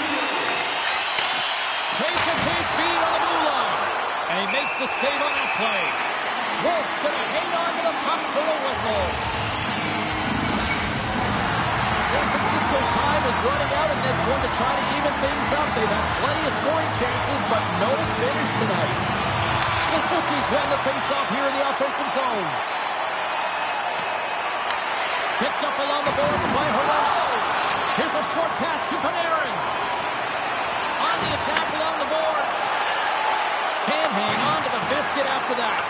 Takes a deep feed on the blue line. And he makes the save on that play. Wolf's going to hang on to the puck for a whistle. San Francisco's time is running out in this one to try to even things up. They've had plenty of scoring chances, but no finish tonight. Suzuki's won the faceoff here in the offensive zone. Picked up along the boards by Herrera. Here's a short pass to Panarin. On the attack along the boards. Can't hang on to the biscuit after that.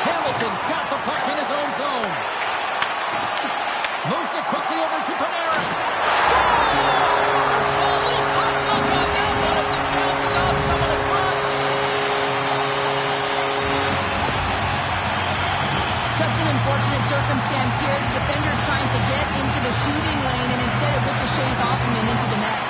Hamilton's got the puck in his own zone. Moves it quickly over to Panarin. Scores! A little pop look on that one as it bounces off someone in front. Just an unfortunate circumstance here. The defender's trying to get into the shooting lane, and instead it ricochets off him and into the net.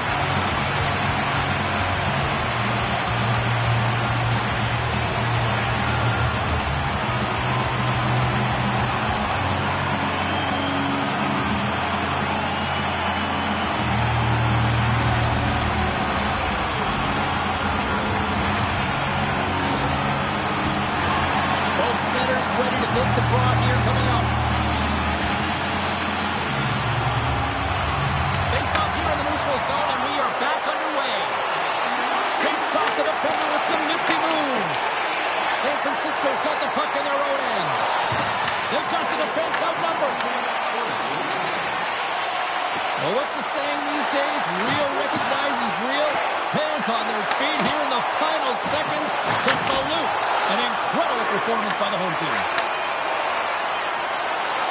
Ready to take the draw here coming up. Face off here in the neutral zone, and we are back underway. Shakes off the defender with some nifty moves. San Francisco's got the puck in their own end. They've got the defense outnumbered. Well, what's the saying these days? Real recognizes real. Fans on their feet here in the final seconds to salute an incredible performance by the home team.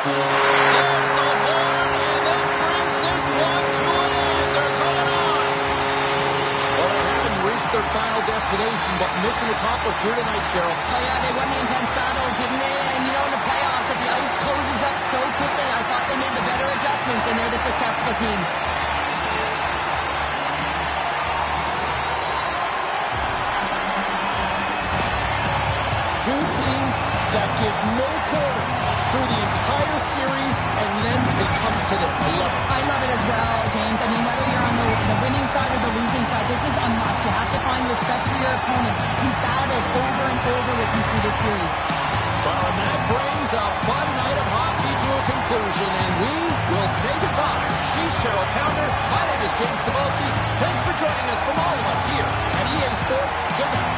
There's the horn, and this brings this one to an end. They're going on. Well, they haven't reached their final destination, but mission accomplished here tonight, Cheryl. Oh, yeah, they won the intense battle, didn't they? And, you know, in the playoffs, if the ice closes up so quickly, I thought they made the better adjustments, and they're the successful team. Two teams that give no quarter through the entire series, and then it comes to this. I love it. I love it as well, James. I mean, whether you're on the winning side or the losing side, this is a must. You have to find respect for your opponent who battled over and over with you through this series. Well, and that brings a fun night of hockey to a conclusion, and we will say goodbye. She's Cheryl Pounder. My name is James Cebulski. Thanks for joining us from all of us here at EA Sports. Good night.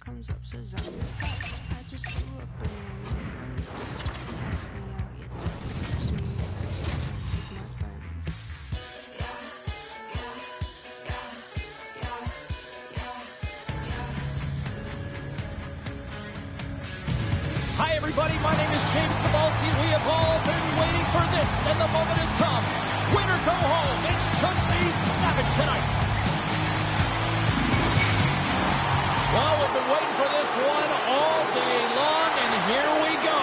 comes up, says I'm a star. I just threw up in my mouth when you just tried to ask me out. You tell me, push me, and just dance with my friends. Yeah, yeah, yeah, yeah, yeah, yeah. Hi, everybody. My name is James Cebulski. We have all been waiting for this, and the moment has come. Win or go home. It should be savage tonight. Well, we've been waiting for this one all day long, and here we go.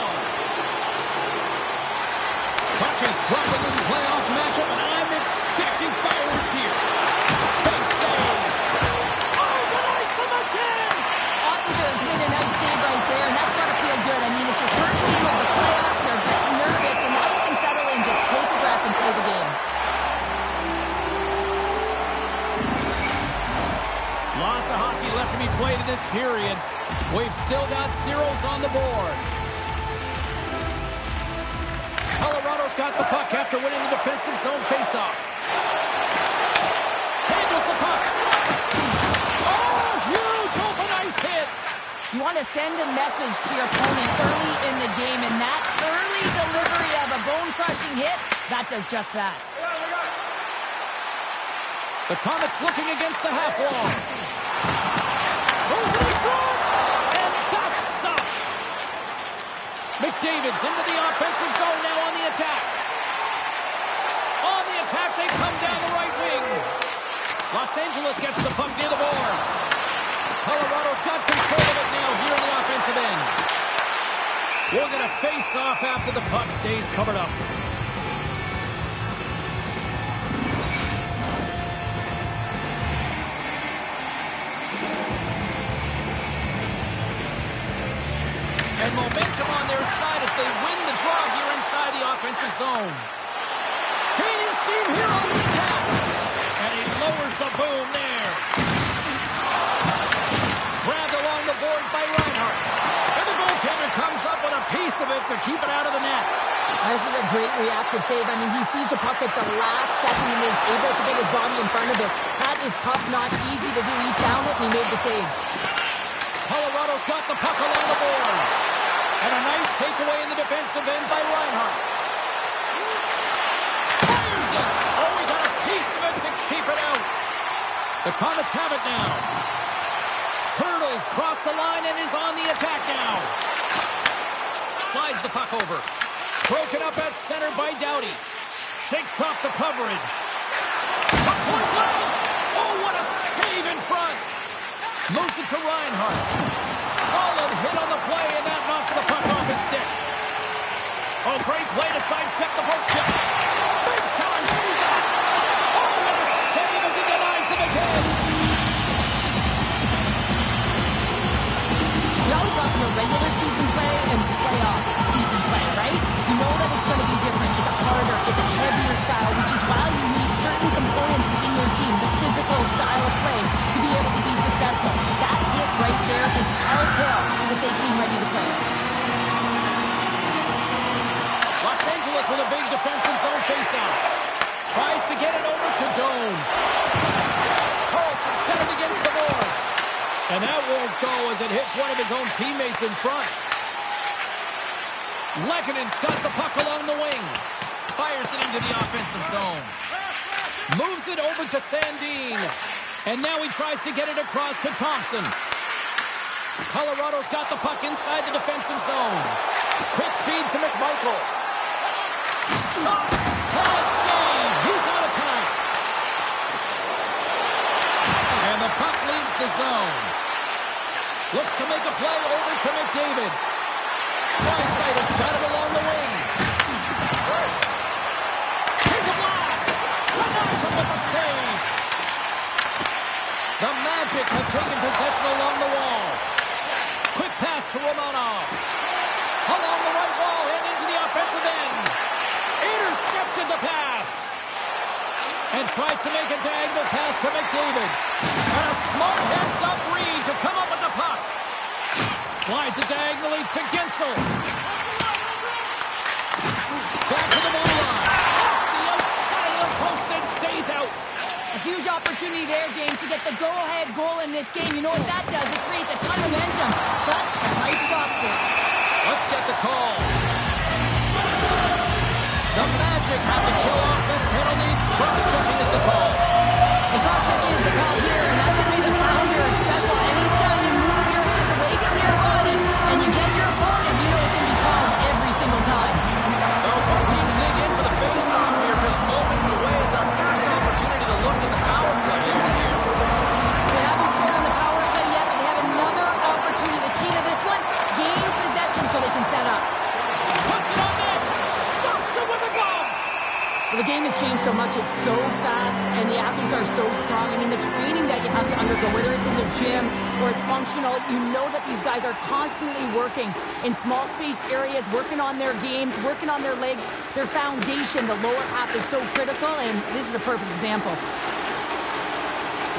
Puck is dropped in this playoff matchup, and I'm expecting fireworks here. Big save. Oh, denies them again. Ottinger's made a nice save right there, and that's got to feel good. I mean, it's your first game of the playoffs. You're a bit nervous, and now you can settle in, just take a breath and play the game. Lots of hockey left to be played in this period. We've still got zeros on the board. Colorado's got the puck after winning the defensive zone faceoff. Handles the puck. Oh, huge open ice hit. You want to send a message to your opponent early in the game, and that early delivery of a bone-crushing hit, that does just that. The Comets looking against the half wall. Goes in front, and that's stopped. McDavid's into the offensive zone now on the attack. On the attack, they come down the right wing. Los Angeles gets the puck near the boards. Colorado's got control of it now here in the offensive end. We're going to face off after the puck stays covered up. And momentum on their side as they win the draw here inside the offensive zone. Canadian steam here on the attack. And he lowers the boom there. Grabbed along the boards by Reinhart. And the goaltender comes up with a piece of it to keep it out of the net. This is a great reactive save. I mean, he sees the puck at the last second and is able to get his body in front of it. That is tough, not easy to do. He found it and he made the save. Colorado's got the puck along the boards. And a nice takeaway in the defensive end by Reinhart. Fires it! Oh, he got a piece of it to keep it out. The Comets have it now. Hurdles cross the line and is on the attack now. Slides the puck over. Broken up at center by Doughty. Shakes off the coverage. Puck point blank! Oh, what a save in front! Moves it to Reinhart. Solid hit on the play, and that knocks the puck off his stick. Oh, great play to sidestep the poke check. Big time stop. Oh, what a save as he denies them again. We always talk about regular season play and playoff season play, right? You know that it's going to be different. It's a harder, it's a heavier style, which is why you need certain components within your team, the physical style of play, to be able to be successful. That hit right there is telltale that they came ready to play. Los Angeles with a big defensive zone faceoff. Tries to get it over to Doan. Carlson stepping against the boards. And that won't go as it hits one of his own teammates in front. Lekkonen's got the puck along the wing. Fires it into the offensive zone. Moves it over to Sandin. And now he tries to get it across to Thompson. Colorado's got the puck inside the defensive zone. Quick feed to McMichael. Shot! Hard save! He's out of time. And the puck leaves the zone. Looks to make a play over to McDavid. Draisaitl got it along the wing. Here's a blast. Denies him with a save. The Magic have taken possession along the wall. Quick pass to Romanov. Along the right wall and into the offensive end. Intercepted the pass. And tries to make a diagonal pass to McDavid. And a smart heads-up read to come up with the puck. Slides it diagonally to Gensel. Back to the blue line. Off the outside of the post and stays out. A huge opportunity there, James, to get the go-ahead goal in this game. You know what that does? It creates a ton of momentum, but the fight stops it. Let's get the call. The Magic have to kill off this penalty. Cross-checking is the call. The cross-checking is the call here, and that's going to be the founder special. Anytime you move your hands away from your body and you get your opponent, you know it's going to be called every single time. Well, both teams dig in for the face-off here. Just moments away. It's our first opportunity to look at the power play here. They haven't scored on the power play yet, but they have another opportunity. The key to this one, gain possession so they can set up. Puts it on net. Stops it with a glove. Well, the game has changed so much. It's so fast, and the athletes are so strong. I mean, the training that you have to undergo, whether it's in the gym or it's functional, you know that these guys are constantly working in small space areas, working on their games, working on their legs. Their foundation, the lower half, is so critical, and this is a perfect example.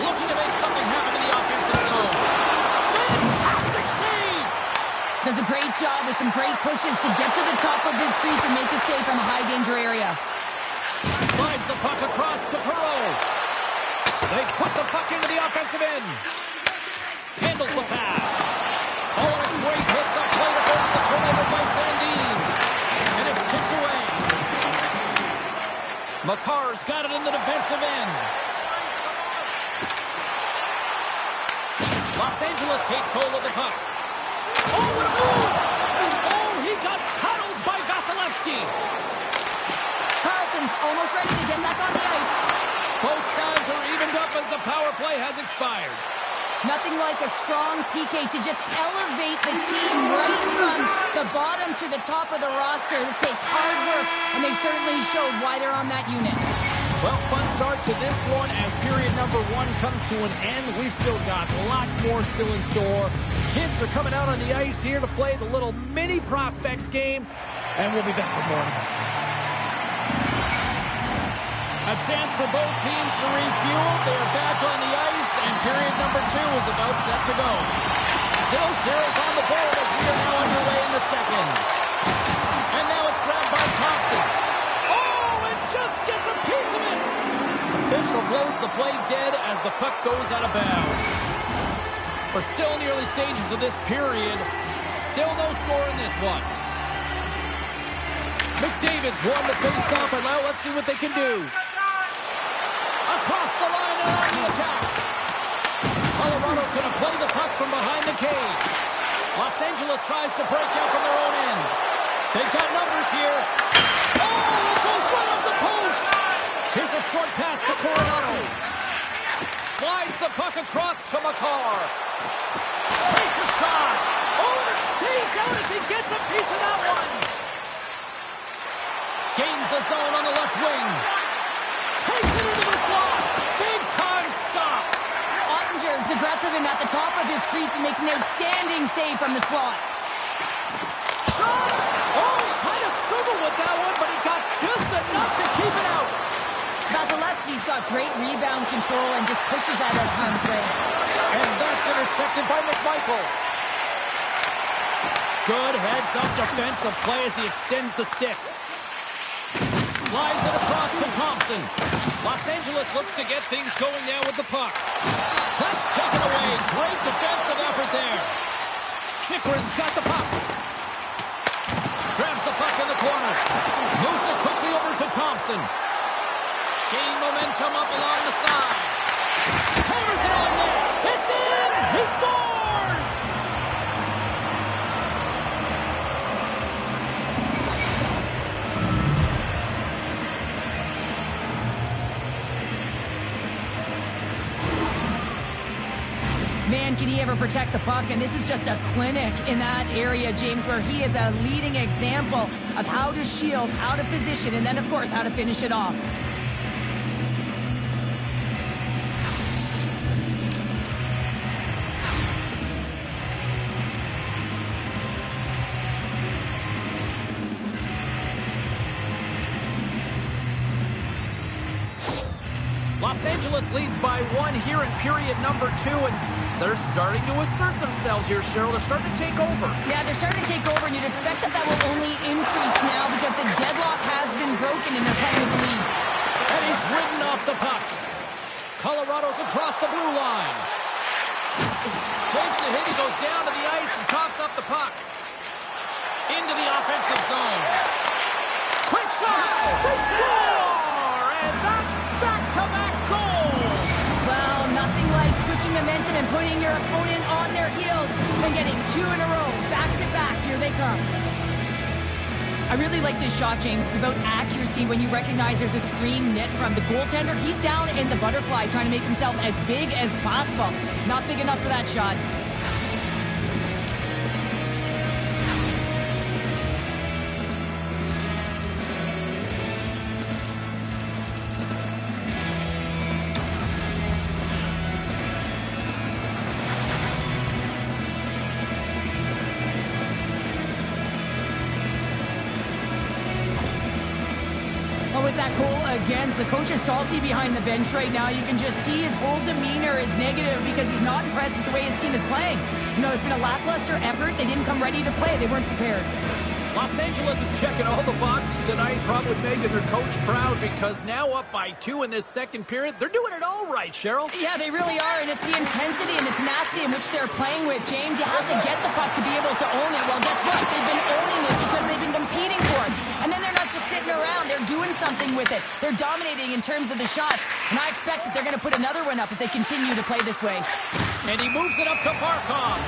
Looking to make something happen in the offensive zone. Fantastic save! Does a great job with some great pushes to get to the top of his crease and make the save from a high-danger area. Slides the puck across to Perreault. They put the puck into the offensive end. Handles the pass. Oh, and a great hits up play to force the turnover by Sandin. And it's kicked away. Makar's got it in the defensive end. Los Angeles takes hold of the puck. Oh, what a move! Oh, he got paddled by Vasilevsky. Carlson's almost ready to get back on the ice. Both sides are evened up as the power play has expired. Nothing like a strong PK to just elevate the team right from the bottom to the top of the roster. This takes hard work, and they certainly showed why they're on that unit. Well, fun start to this one as period number 1 comes to an end. We've still got lots more still in store. Kids are coming out on the ice here to play the little mini prospects game, and we'll be back with more. A chance for both teams to refuel. They are back on the ice, and period number 2 is about set to go. Still zeros on the board as we are now underway in the second. And now it's grabbed by Thompson. Oh, and just gets a piece of it. Official blows the play dead as the puck goes out of bounds. We're still in the early stages of this period. Still no score in this one. McDavid's won the face-off, and now let's see what they can do. Across the line and on the attack. Colorado's going to play the puck from behind the cage. Los Angeles tries to break out from their own end. They've got numbers here. Oh, it goes right up the post. Here's a short pass to Coronado. Slides the puck across to Makar. Takes a shot. Oh, and it stays out as he gets a piece of that one. Gains the zone on the left wing. Takes it into the slot. Big time stop. Ottinger is aggressive and at the top of his crease and makes an outstanding save from the slot. Shot. Oh, he kind of struggled with that one, but he got just enough to keep it out. Vasilevsky's got great rebound control and just pushes that out of harm's way. And that's intercepted by McMichael. Good heads-up defensive play as he extends the stick. Slides it across to Thompson. Los Angeles looks to get things going now with the puck. That's taken away. Great defensive effort there. Chychrun's got the puck. Grabs the puck in the corner. Moves it quickly over to Thompson. Gain momentum up along the side. Hammers it on net. It's in! He scores! Man, can he ever protect the puck? And this is just a clinic in that area, James, where he is a leading example of how to shield, how to position, and then, of course, how to finish it off. Los Angeles leads by 1 here in period number 2, and they're starting to assert themselves here, Cheryl. They're starting to take over. Yeah, they're starting to take over, and you'd expect that that will only increase now because the deadlock has been broken and they're playing with the lead. And he's ridden off the puck. Colorado's across the blue line. Takes a hit. He goes down to the ice and coughs up the puck. Into the offensive zone. Quick shot! They score! And that's back-to-back goals! Well, nothing like switching momentum and putting your opponent on their heels and getting 2 in a row. Back-to-back. Here they come. I really like this shot, James. It's about accuracy when you recognize there's a screen net from the goaltender. He's down in the butterfly trying to make himself as big as possible. Not big enough for that shot. With that goal against, the coach is salty behind the bench right now. You can just see his whole demeanor is negative because he's not impressed with the way his team is playing. You know, it's been a lackluster effort. They didn't come ready to play. They weren't prepared. Los Angeles is checking all the boxes tonight, probably making their coach proud because now up by 2 in this second period. They're doing it all right, Cheryl. Yeah, they really are, and it's the intensity and the tenacity in which they're playing with. James, you have to get the puck to be able to own it. Well, guess what? They've been owning it because they've been competing for it. And then they're not just sitting around. They're doing something with it. They're dominating in terms of the shots, and I expect that they're going to put another one up if they continue to play this way. And he moves it up to Barkov.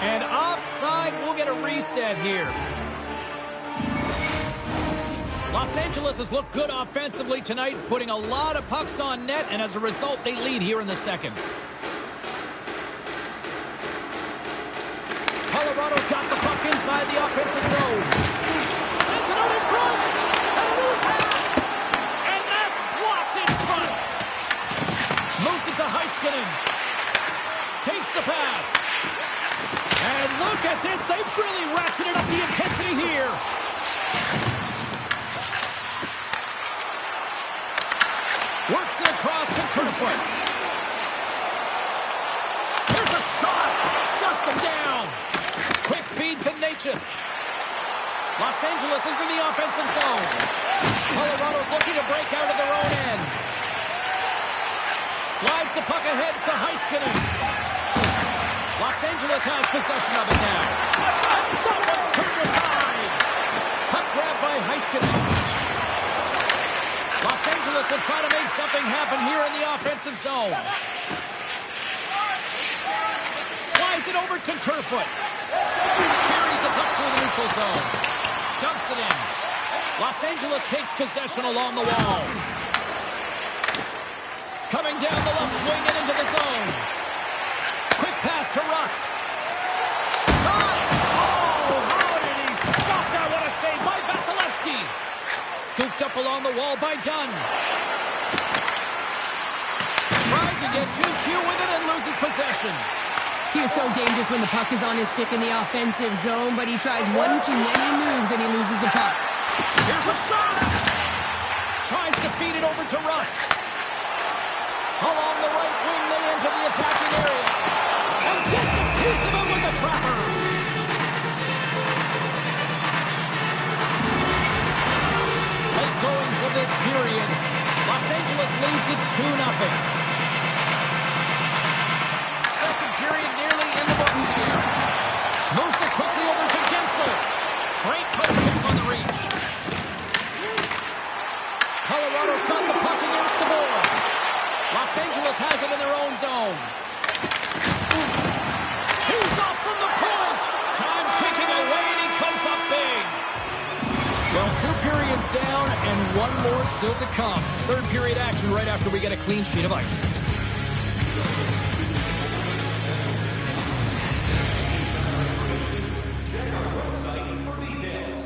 And offside, we'll get a reset here. Los Angeles has looked good offensively tonight, putting a lot of pucks on net, and as a result, they lead here in the second. Colorado's got the puck inside the offensive zone. Sends it out in front. And a little pass. And that's blocked in front. Moves it to Heiskanen. Takes the pass. And look at this. They've really ratcheted up the intensity here. Works it across to Kerfoot. Here's a shot. Shuts him down. Quick feed to Necas. Los Angeles is in the offensive zone. Colorado's looking to break out of their own end. Slides the puck ahead to Heiskanen. Los Angeles has possession of it now. And that one's turned aside. Puck grabbed by Heiskanen. Los Angeles will try to make something happen here in the offensive zone. Slides it over to Kerfoot. Carries the puck through the neutral zone. Dumps it in. Los Angeles takes possession along the wall. Coming down the left wing and into the zone. Quick pass to Rust. Shot! Oh, how did he stop that? What a save by Vasilevsky. Scooped up along the wall by Dunn. Tried to get too cute with it and loses possession. He is so dangerous when the puck is on his stick in the offensive zone, but he tries one too many moves and he loses the puck. Here's a shot! Tries to feed it over to Rust. Along the right wing, they enter the attacking area. And gets a piece of it with the trapper. Late going for this period. Los Angeles leads it 2-0. Second period nearly in the books here. Moves it quickly over to Gensel. Great poke check on the reach. Colorado's got the puck against the boards. Los Angeles has it in their own zone. Tees off from the point. Time ticking away, and he comes up big. Well, 2 periods down and 1 more still to come. Third period action right after we get a clean sheet of ice. Check our website for details.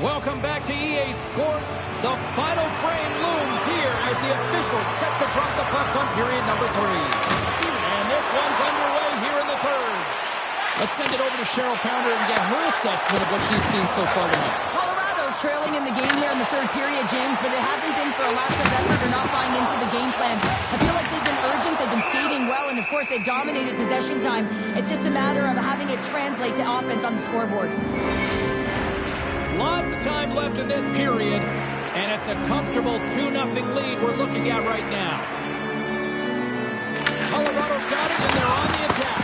Welcome back to EA Sports. The final frame looms here as the officials set to drop the puck on period number 3. And this one's underway here in the third. Let's send it over to Cheryl Pounder and get her assessment of what she's seen so far tonight. Colorado's trailing in the game here in the third period, James, but it hasn't been for a lack of effort or not buying into the game plan. I feel like they've been urgent, they've been skating well, and of course they've dominated possession time. It's just a matter of having it translate to offense on the scoreboard. Lots of time left in this period, and it's a comfortable 2-0 lead we're looking at right now. Colorado's got it, and they're on the attack.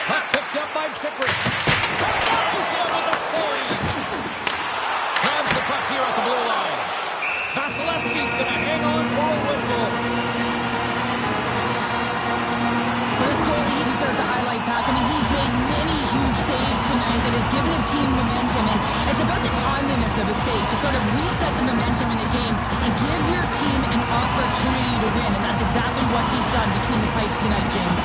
Puck picked up by Chychrun. He's in with the save. Grabs the puck here at the blue line. Vasilevsky's going to hang on for a whistle. For this goalie, he deserves a highlight, Pat. I mean, he's made many huge saves tonight that has given his team momentum, and it's about the timeliness of a save to sort of reset the momentum in a game and give your team an opportunity to win, and that's exactly what he's done between the pipes tonight, James.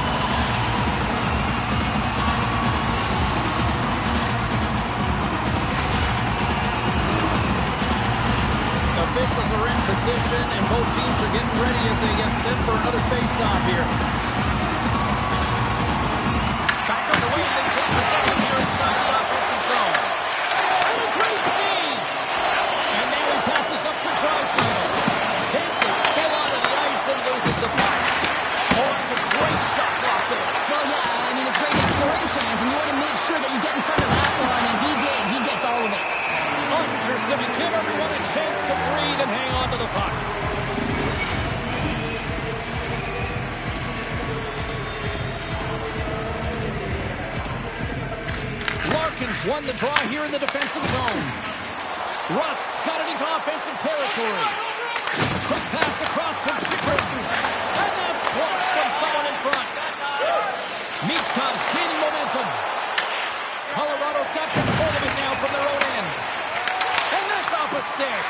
Officials are in position, and both teams are getting ready as they get set for another face-off here. Back on the way, they take possession here inside the offensive zone. And a great save! And now he passes up to Draisaitl. Takes a spill onto the ice and loses the puck. Oh, it's a great shot block there. Well, yeah, I mean, it's great scoring chance, and you want to make sure that you get in front of that one, and he did. He gets all of it. Ottinger's going to give everyone a chance to breathe and hang on to the puck. Larkin's won the draw here in the defensive zone. Rust's got it into offensive territory. Quick pass across to Chychrun. And that's blocked from someone in front. Michkov's gaining momentum. Colorado's got control of it now from their own end. And that's off a stick.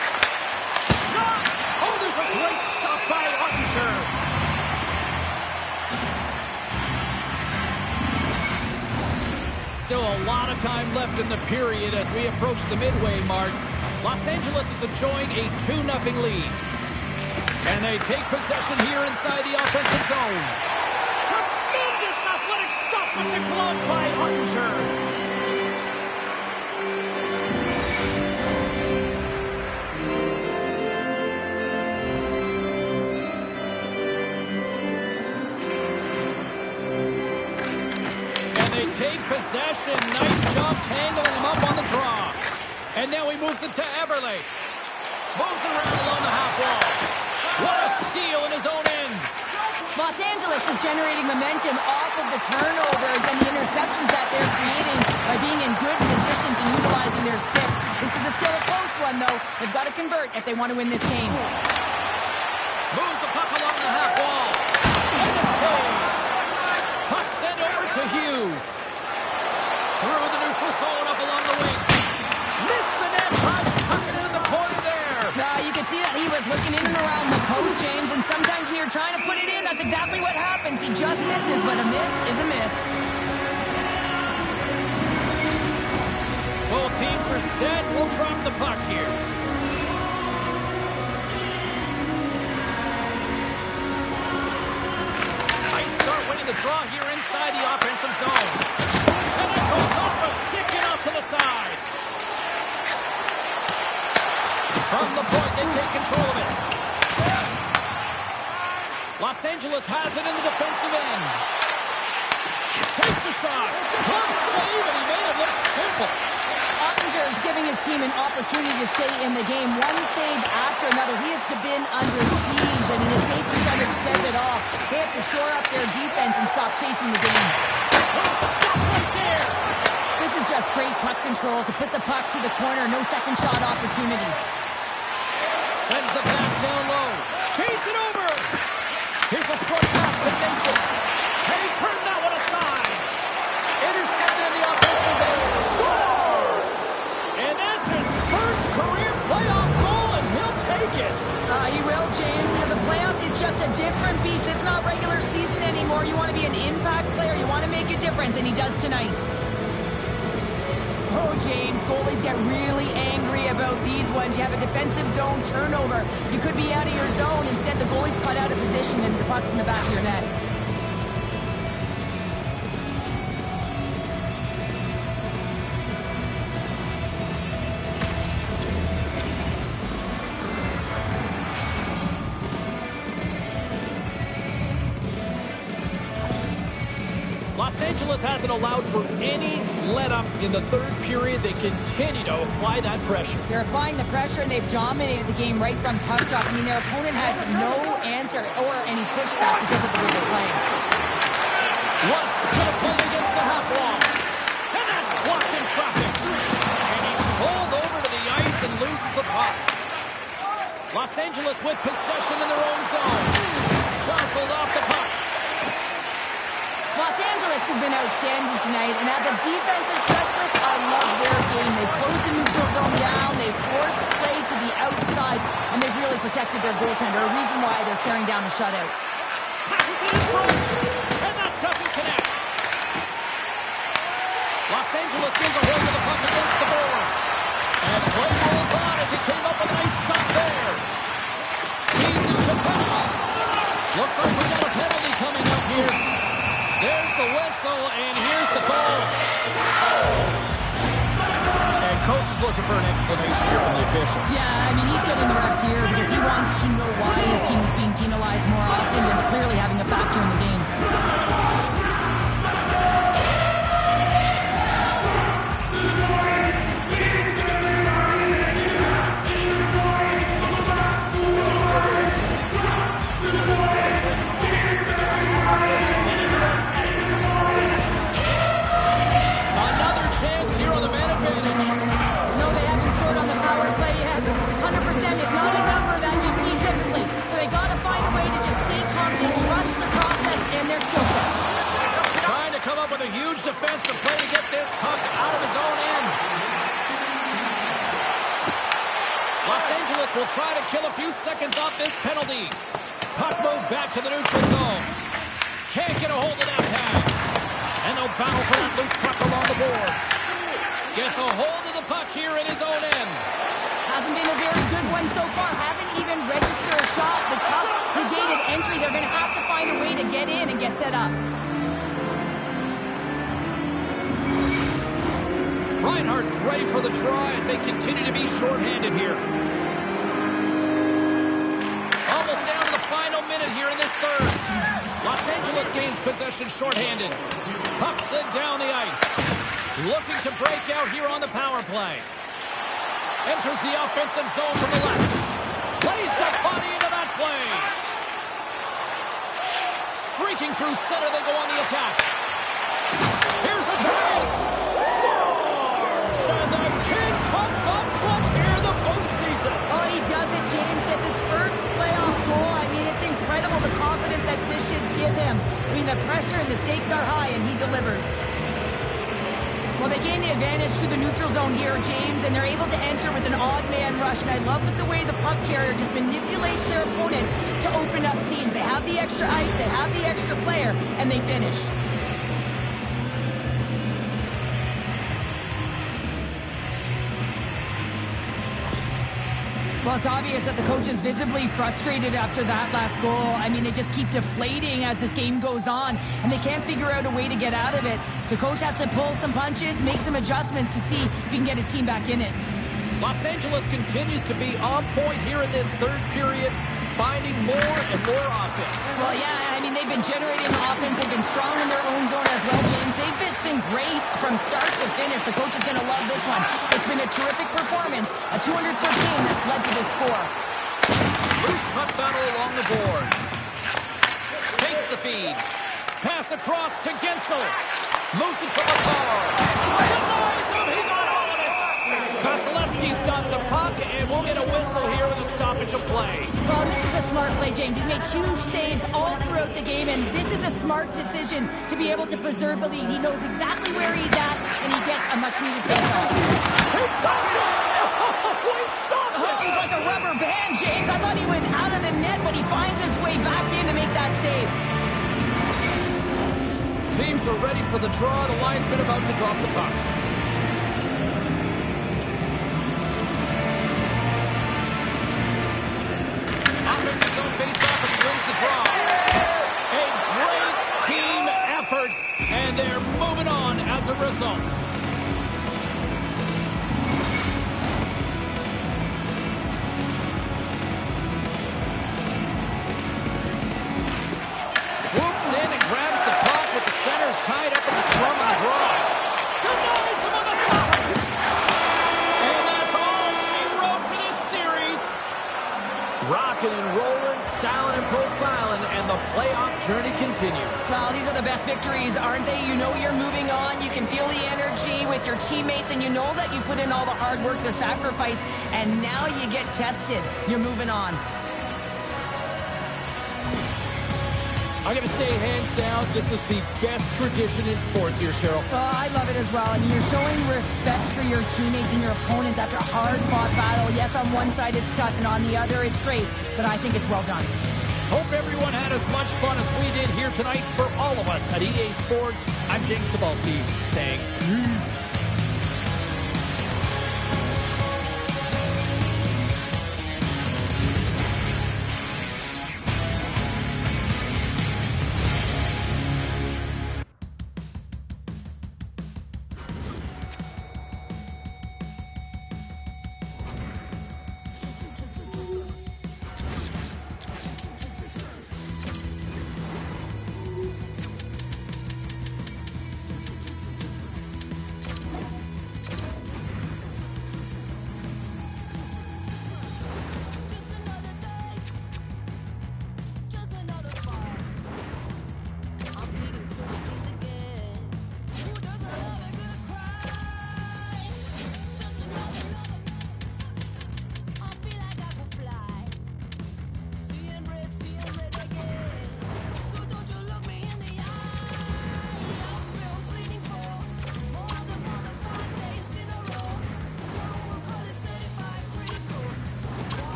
Shot! Oh, there's a great stop by Ottinger. Still a lot of time left in the period as we approach the midway mark. Los Angeles is enjoying a 2-0 lead. And they take possession here inside the offensive zone. Tremendous athletic stop with the glove by Ottinger. Take possession. Nice job tangling him up on the draw. And now he moves it to Eberle. Moves it around along the half wall. What a steal in his own end. Los Angeles is generating momentum off of the turnovers and the interceptions that they're creating by being in good positions and utilizing their sticks. This is still a close one, though. They've got to convert if they want to win this game. Moves the puck along the half wall. And a save. Puck sent over to Hughes. Through the neutral zone, up along the wing. Missed the net, trying to tuck it into the corner there. You can see that he was looking in and around the post, James, and sometimes when you're trying to put it in, that's exactly what happens. He just misses, but a miss is a miss. Both teams are set. We'll drop the puck here. Nice start winning the draw here inside the offensive zone. And it goes off a stick and off to the side. From the point, they take control of it. Los Angeles has it in the defensive end. Takes a shot. Good save, and he made it look simple. Ottinger is giving his team an opportunity to stay in the game. One save after another. He has been under siege. I mean, his save percentage says it all. They have to shore up their defense and stop chasing the game. Stop right there. This is just great puck control to put the puck to the corner. No second shot opportunity. Sends the pass down low. Feeds it over. Here's a short pass to Necas. And he turned that one aside. Intercepted in the offensive zone. Scores! And that's his first career playoff goal, and he'll take it. He will, James. For the playoffs, he's just a different beast. It's not regular season anymore. You want to be an impact player. You want to make a difference, and he does tonight. Oh, James, goalies get really angry about these ones. You have a defensive zone turnover. You could be out of your zone. Instead, the goalie's cut out of position, and the puck's in the back of your net. Angeles hasn't allowed for any let-up in the third period. They continue to apply that pressure. They're applying the pressure, and they've dominated the game right from puck drop. I mean, their opponent has no answer or any pushback because of the way they're playing. Rust is going to play against the half wall. And that's blocked in traffic. And he's pulled over to the ice and loses the puck. Los Angeles with possession in their own zone. Jostled off the puck. Los Angeles has been outstanding tonight, and as a defensive specialist, I love their game. They close the neutral zone down, they force play to the outside, and they've really protected their goaltender, a reason why they're staring down the shutout. Passes it in front. And that doesn't connect. Los Angeles gives a hold of the puck against the boards. And play rolls on as he came up with a nice stop there. Feeds into Pesha. Looks like we got a penalty coming up here. There's the whistle, and here's the call. And coach is looking for an explanation here from the official. Yeah, I mean, he's getting the refs here because he wants to know why his team is being penalized more often, and it's clearly having a factor in the game. Another chance here on the man advantage. No, they haven't scored on the power play yet. 100% is not a number that you see typically. So they got to find a way to just stay confident, trust the process and their skill sets. Trying to come up with a huge defensive play to get this puck out of his own end. Los Angeles will try to kill a few seconds off this penalty. Puck moved back to the neutral zone. Can't get a hold of that pass. And they'll battle for that loose puck along the boards. Gets a hold of the puck here in his own end. Hasn't been a very good one so far. Haven't even registered a shot. The tough negated entry. They're going to have to find a way to get in and get set up. Reinhardt's ready for the draw as they continue to be shorthanded here. Almost down to the final minute here in this third. Los Angeles gains possession shorthanded. Puck slid down the ice. Looking to break out here on the power play. Enters the offensive zone from the left. Plays that body into that play. Streaking through center, they go on the attack. Here's a chance. Stars! And the kid comes up clutch here in the postseason. Oh, he does it, James. Gets his first playoff goal. I mean, it's incredible the confidence that this should give him. I mean, the pressure and the stakes are high, and he delivers. Well, they gain the advantage through the neutral zone here, James, and they're able to enter with an odd man rush. And I love the way the puck carrier just manipulates their opponent to open up seams. They have the extra ice, they have the extra player, and they finish. Well, it's obvious that the coach is visibly frustrated after that last goal. I mean, they just keep deflating as this game goes on, and they can't figure out a way to get out of it. The coach has to pull some punches, make some adjustments to see if he can get his team back in it. Los Angeles continues to be on point here in this third period, finding more and more offense. Well, yeah, I mean, they've been generating offense. They've been strong in their own zone as well, James. They've just been great from start to finish. The coach is going to love this one. It's been a terrific performance, a 200-foot game that's led to this score. Loose puck battle along the boards. Takes the feed. Pass across to Gensel. Moves it to Makar. Denies him. He got all of it. Vasilevsky's got the puck, and we'll get a whistle here with a stoppage of play. Well, this is a smart play, James. He's made huge saves all throughout the game, and this is a smart decision to be able to preserve the lead. He knows exactly where he's at, and he gets a much-needed face-off. He stopped it! Oh, he stopped it! Oh, he's like a rubber band, James. I thought he was out of the net, but he finds his way back in to make that save. Teams are ready for the draw. The linesman about to drop the puck. Offensive zone face-off and wins the draw. A great team effort, and they're moving on as a result. Swoops in and grabs the puck with the centers tied up in the scrum styling and profiling, and the playoff journey continues. Well, these are the best victories, aren't they? You know you're moving on. You can feel the energy with your teammates, and you know that you put in all the hard work, the sacrifice, and now you get tested. You're moving on. I'm going to say, hands down, this is the best tradition in sports here, Cheryl. Oh, I love it as well. I mean, you're showing respect for your teammates and your opponents after a hard-fought battle. Yes, on one side it's tough, and on the other it's great, but I think it's well done. Hope everyone had as much fun as we did here tonight. For all of us at EA Sports, I'm Jake Cebulski saying peace.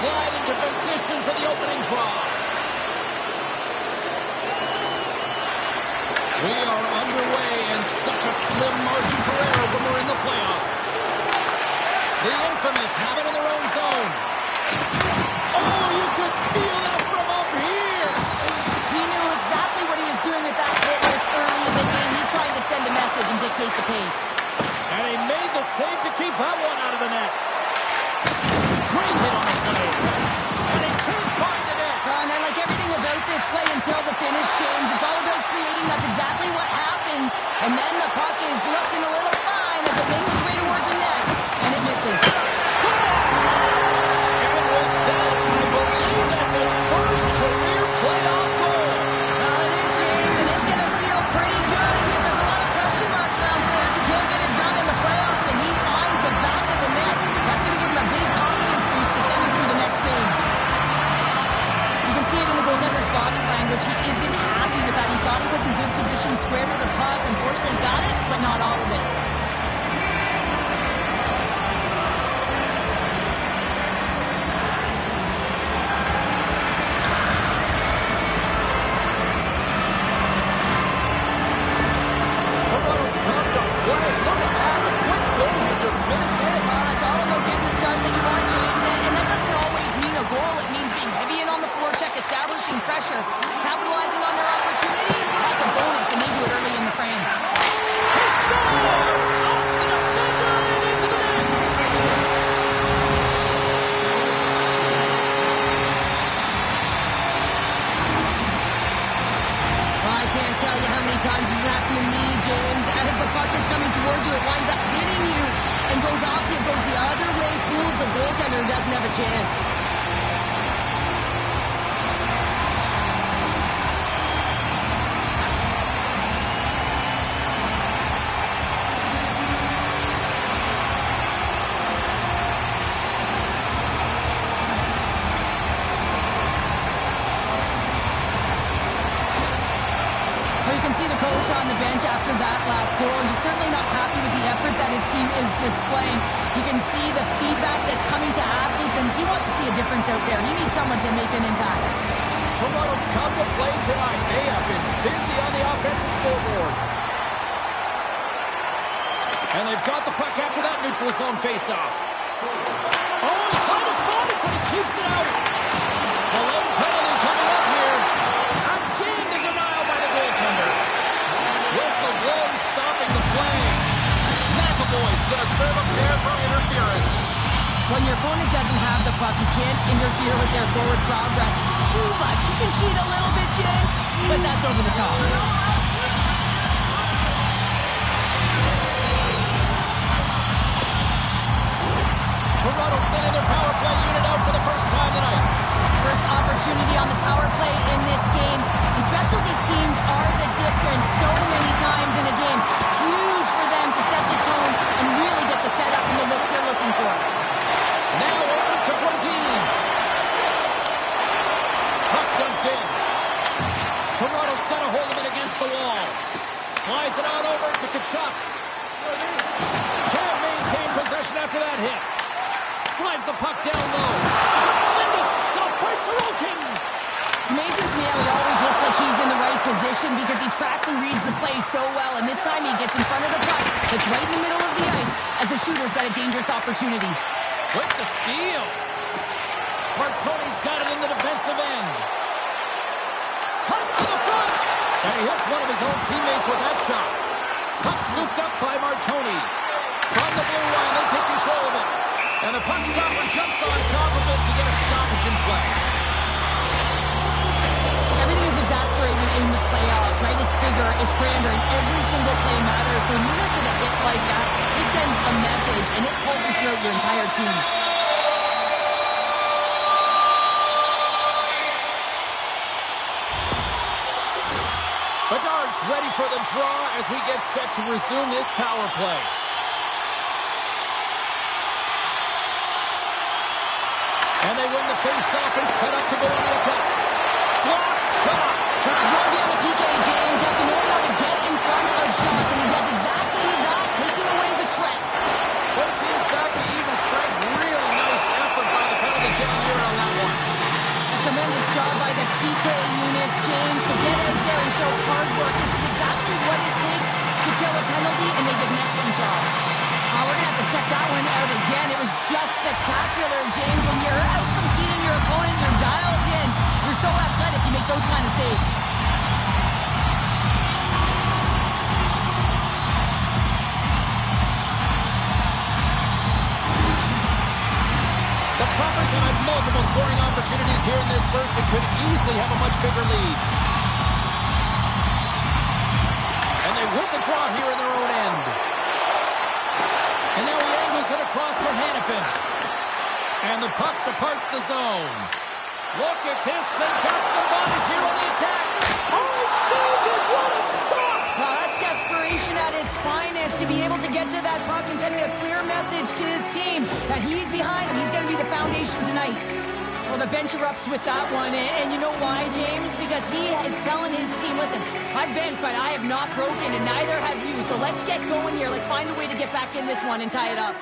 slide into position for the opening draw. We are underway and such a slim margin for error when we're in the playoffs. The infamous have it in their own zone. Oh, you could feel that from up here. He knew exactly what he was doing with that fitness early in the game. He's trying to send a message and dictate the pace. And he made the save to keep that one out of the net. Great hit on the play. And he can't find the net. And I like everything about this play until the finish, James. It's all about creating. That's exactly what happens. And then the puck is looking a little fine as it makes its way towards the net. And it misses. Scores! And with that, I believe that's his first career playoff goal. Well, it is, James, and it's going to feel pretty good because there's a lot of question marks around players who can't get it done in the playoffs, and he finds the back of the net. That's going to give him a big confidence boost to send him through the next game. You can see it in the goaltender's body language. He isn't happy with that. He thought he was in good position, square to the puck. Unfortunately, got it, but not all of it. Toronto's come to play. Look at that. A quick goal here just minutes in. Well, it's all about getting the start that you want, James, and that doesn't always mean a goal. It means being heavy in on the forecheck, establishing pressure, capitalizing on their opportunity. That's a bonus, and they do it early in the frame. He scores! Off the defender and into the net. Well, I can't tell you how many times this has happened to me, James. As the puck is coming towards you, it winds up hitting you and goes off you, goes the other way, fools the goaltender who doesn't have a chance. Well, you can see the coach on the bench after that last goal, and he's certainly not happy with the effort that his team is displaying. You can see the feedback that's coming to athletes, and he wants to see a difference out there. He needs someone to make an impact. Toronto's come to play tonight. They have been busy on the offensive scoreboard. And they've got the puck after that neutral zone faceoff. Oh, he kind of fought it, but he keeps it out. Delayed penalty coming up here. Again, the denial by the goaltender. Whistle blown, stopping the play. McAvoy's going to serve up there for interference. When your opponent doesn't have the puck, you can't interfere with their forward progress too much. You can cheat a little bit, James, but that's over the top. Toronto sending their power play unit out for the first time tonight. First opportunity on the power play in this game. The specialty teams are the difference so many times in a game. Huge for them to set the tone and really get the setup and the looks they're looking for. Now over to Brodin. Puck dumped in. Toronto's got a hold of it against the wall. Slides it on over to Tkachuk. Can't maintain possession after that hit. Slides the puck down low. Tremendous stop by Sorokin. It's amazing to me how he always looks like he's in the right position because he tracks and reads the play so well, and this time he gets in front of the puck. It's right in the middle of the ice as the shooter's got a dangerous opportunity. With the steal. Martoni's got it in the defensive end. Toss to the front. And he hits one of his own teammates with that shot. Puck scooped up by Martoni. From the blue line, they take control of it. And the puck stopper jumps on top of it to get a stoppage in play. Everything is exasperating in the playoffs, right? It's bigger, it's grander, and every single play matters. So when you listen to a hit like that, it sends a message, and it pulses throughout your entire team. Bedard's ready for the draw as we get set to resume this power play. And they win the face-off and set up to go on the attack. Block shot. Rugby on the PK, James. You have to know how to get in front of shots, and he does exactly that, taking away the threat. Both teams back to even strength. Really nice effort by the penalty kill here in Tremendous job by the PK units, James, to get out there and show hard work. This is exactly what it takes to kill a penalty, and they did an excellent job. We're going to have to check that one out again. It was just spectacular, James. When you're out competing your opponent, you're dialed in. You're so athletic, you make those kind of saves. The Trumpers have had multiple scoring opportunities here in this first and could easily have a much bigger lead. And they win the draw here in their own end. And now he angles it across to Hanifin. And the puck departs the zone. Look at this. They've got some bodies here on the attack. Oh, saved it. What a stop. Well, that's desperation at its finest, to be able to get to that puck and send a clear message to his team that he's behind him. He's going to be the foundation tonight. Well, the bench erupts with that one, and you know why, James? Because he is telling his team, listen, I've bent, but I have not broken, and neither have you. So let's get going here. Let's find a way to get back in this one and tie it up.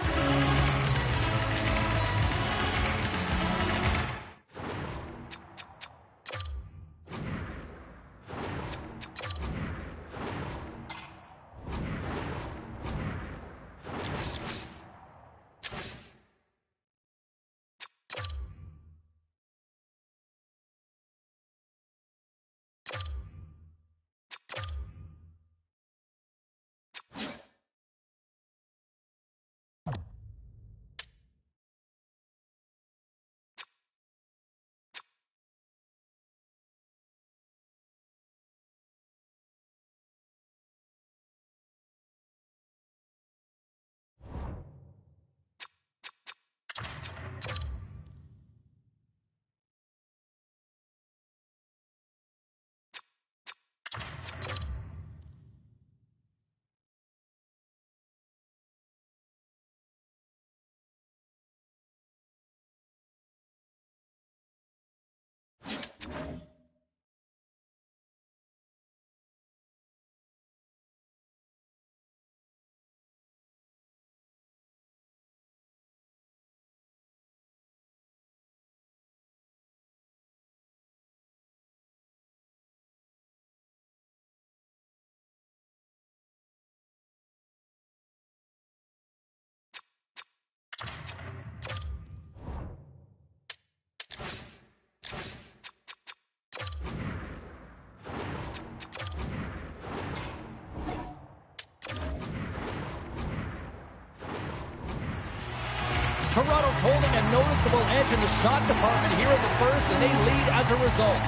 Toronto's holding a noticeable edge in the shot department here in the first, and they lead as a result.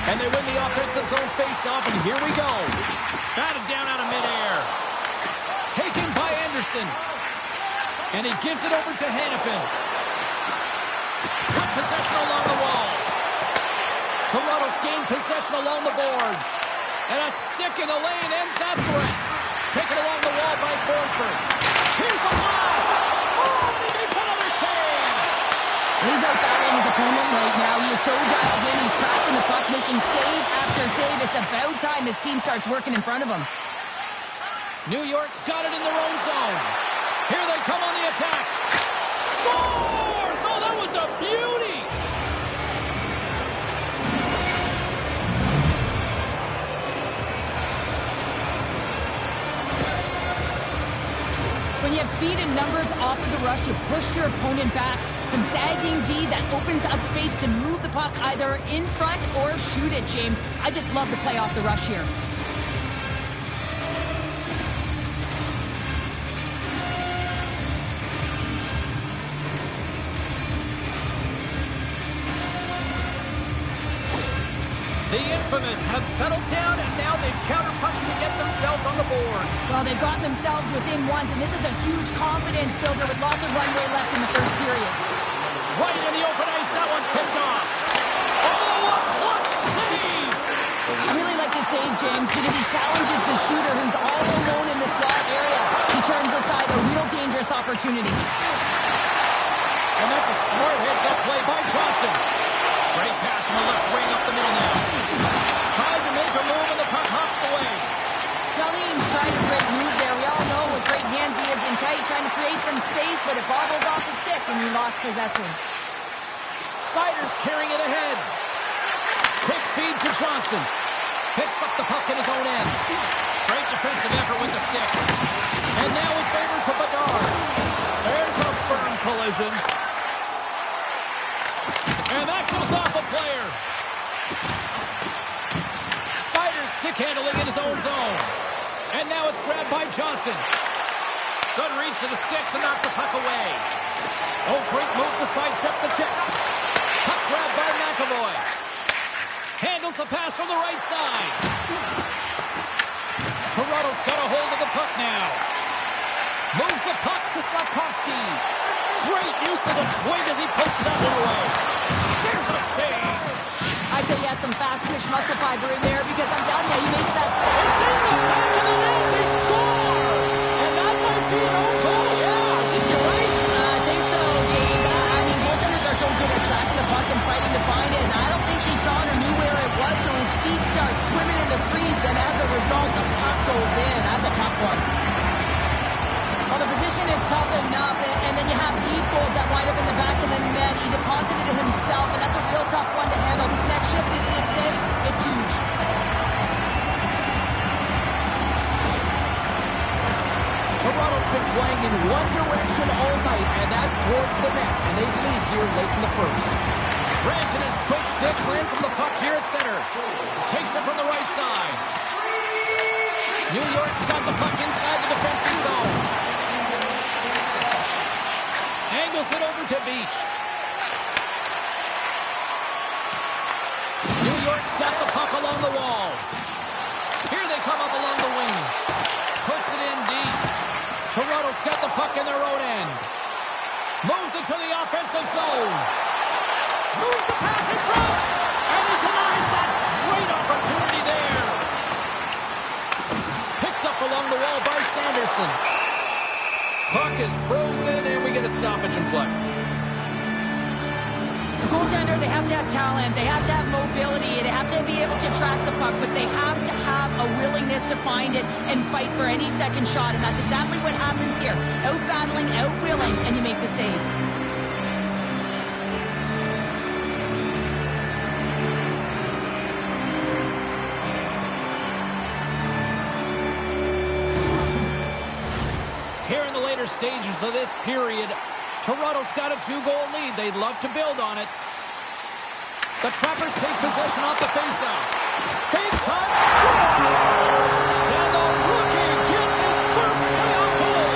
And they win the offensive zone face-off, and here we go. Batted down out of midair. Taken by Anderson. And he gives it over to Hanifin. With possession along the wall. Toronto's gained possession along the boards. And a stick in the lane ends that threat. Taken along the wall by Forsberg. Here's a blast. Oh, he makes another save. He's out battling his opponent right now. He is so dialed in. He's tracking the puck, making save after save. It's about time his team starts working in front of him. New York's got it in their own zone. Here they come on the attack. Scores! Oh, that was a beauty! When you have speed and numbers off of the rush, you push your opponent back. Some sagging D that opens up space to move the puck either in front or shoot it, James. I just love the play off the rush here. The infamous have settled down, and now they've counterpunched to get themselves on the board. Well, they've gotten themselves within ones, and this is a huge confidence builder with lots of runway left in the first period. Right in the open ice, that one's picked off. Oh, a clutch save! I really like this save, James, because he challenges the shooter who's all alone in the slot area. He turns aside a real dangerous opportunity. And that's a smart heads-up play by Johnston. Great pass from the left wing up the middle now. Tried to make a move, and the puck hops away. Darlene's tried a great move there. We all know what great hands he is in tight, trying to create some space, but it bobbled off the stick and he lost possession. Siders carrying it ahead. Quick feed to Johnston. Picks up the puck in his own end. Great defensive effort with the stick. And now it's over to Bedard. There's a firm collision. And that goes off a player. Siders stick handling in his own zone. And now it's grabbed by Johnston. Good reach to the stick to knock the puck away. Oh, great move to sidestep the check. Puck grabbed by McAvoy. Handles the pass from the right side. Toronto's got a hold of the puck now. Moves the puck to Slafkovsky. Great use of the twig as he pokes that one away. There's a save. I'd say he has some fast twitch muscle fiber in there because I'm telling you, he makes that save. It's in the back of the net. They score. And that might be an own goal. Yeah, I think you're right. I think so, James. I mean, goaltenders are so good at tracking the puck and fighting to find it, and I don't think he saw it or knew where it was, so his feet start swimming in the crease, and as a result, the puck goes in. That's a tough one. Well, the position is tough enough, and then you have these goals that wind up in the back of the net. He deposited it himself, and that's a real tough one to handle. This next shift, this next save, it's huge. Toronto's been playing in one direction all night, and that's towards the net, and they lead here late in the first. Rantanen's quick stick lands from the puck here at center. Takes it from the right side. New York's got the puck inside the defensive zone. Angles it over to Beach. New York's got the puck along the wall. Here they come up along the wing. Puts it in deep. Toronto's got the puck in their own end. Moves it to the offensive zone. Moves the pass in front. And he denies that great opportunity there. Picked up along the wall by Sanderson. Puck is frozen, and we get a stoppage in play. The goaltender, they have to have talent, they have to have mobility, they have to be able to track the puck, but they have to have a willingness to find it and fight for any second shot, and that's exactly what happens here. Out-battling, out-willing, and you make the save. Here in the later stages of this period, Toronto's got a 2-goal lead. They'd love to build on it. The Trappers take possession off the faceoff. Big time score! And the rookie gets his first playoff goal.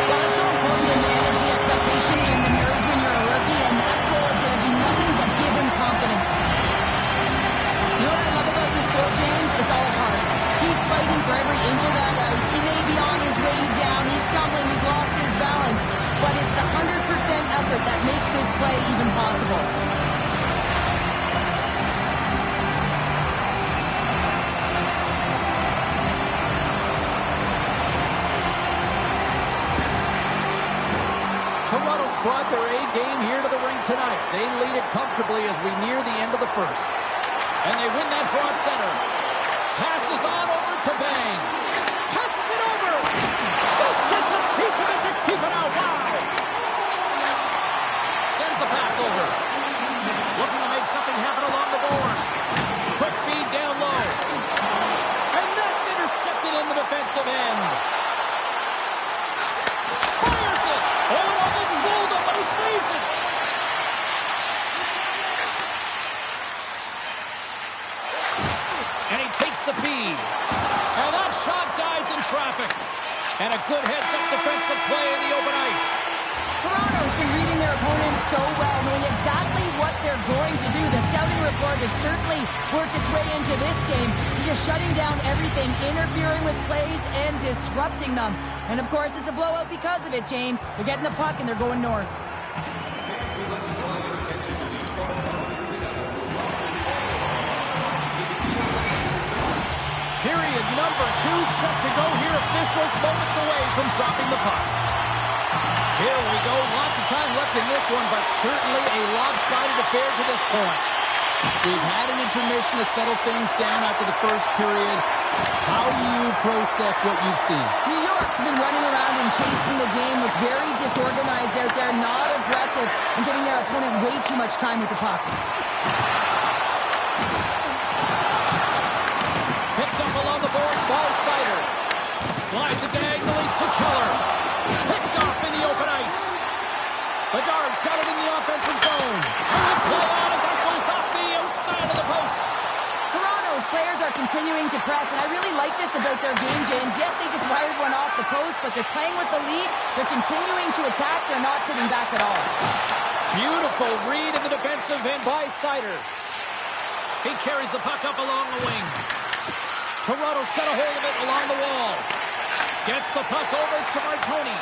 Well, it's so important to manage the expectation and the nerves when you're a rookie, and that goal is going to do nothing but give him confidence. You know what I love about this goal, James? It's all heart. He's fighting for every inch of that ice. He may be on his way down. He's stumbling. He's lost his balance. But it's the 100% effort that makes this play even possible. Toronto's brought their A game here to the rink tonight. They lead it comfortably as we near the end of the first. And they win that draw at center. Passes on over to Bang. Passes it over. Just gets a piece of it to keep it out. Wow. Sends the pass over. Looking to make something happen along the boards. Quick feed down low. And that's intercepted in the defensive end. Fires it. Oh, it almost rolled him, but he saves it. And he takes the feed. And that shot dies in traffic. And a good heads-up defensive play in the open ice. Toronto's been reading their opponent so well, knowing exactly what they're going to do. The scouting report has certainly worked its way into this game, just shutting down everything, interfering with plays, and disrupting them. And of course, it's a blowout because of it, James. They're getting the puck and they're going north. Period number 2 set to go here. Officials moments away from dropping the puck. Here we go. Lots of time left in this one, but certainly a lopsided affair to this point. We've had an intermission to settle things down after the first period. How do you process what you've seen? New York's been running around and chasing the game, look very disorganized out there, not aggressive, and giving their opponent way too much time with the puck. Picked up along the boards by Sider. Slides it diagonally to Keller. Picked off in the open ice. Bedard's got it in the offensive zone. And the play on as it goes off the outside of the post. Toronto's players are continuing to press, and I really like this about their game, James. Yes, they just wired one off the post, but they're playing with the lead. They're continuing to attack. They're not sitting back at all. Beautiful read in the defensive end by Sider. He carries the puck up along the wing. Toronto's got a hold of it along the wall. Gets the puck over to Martoni.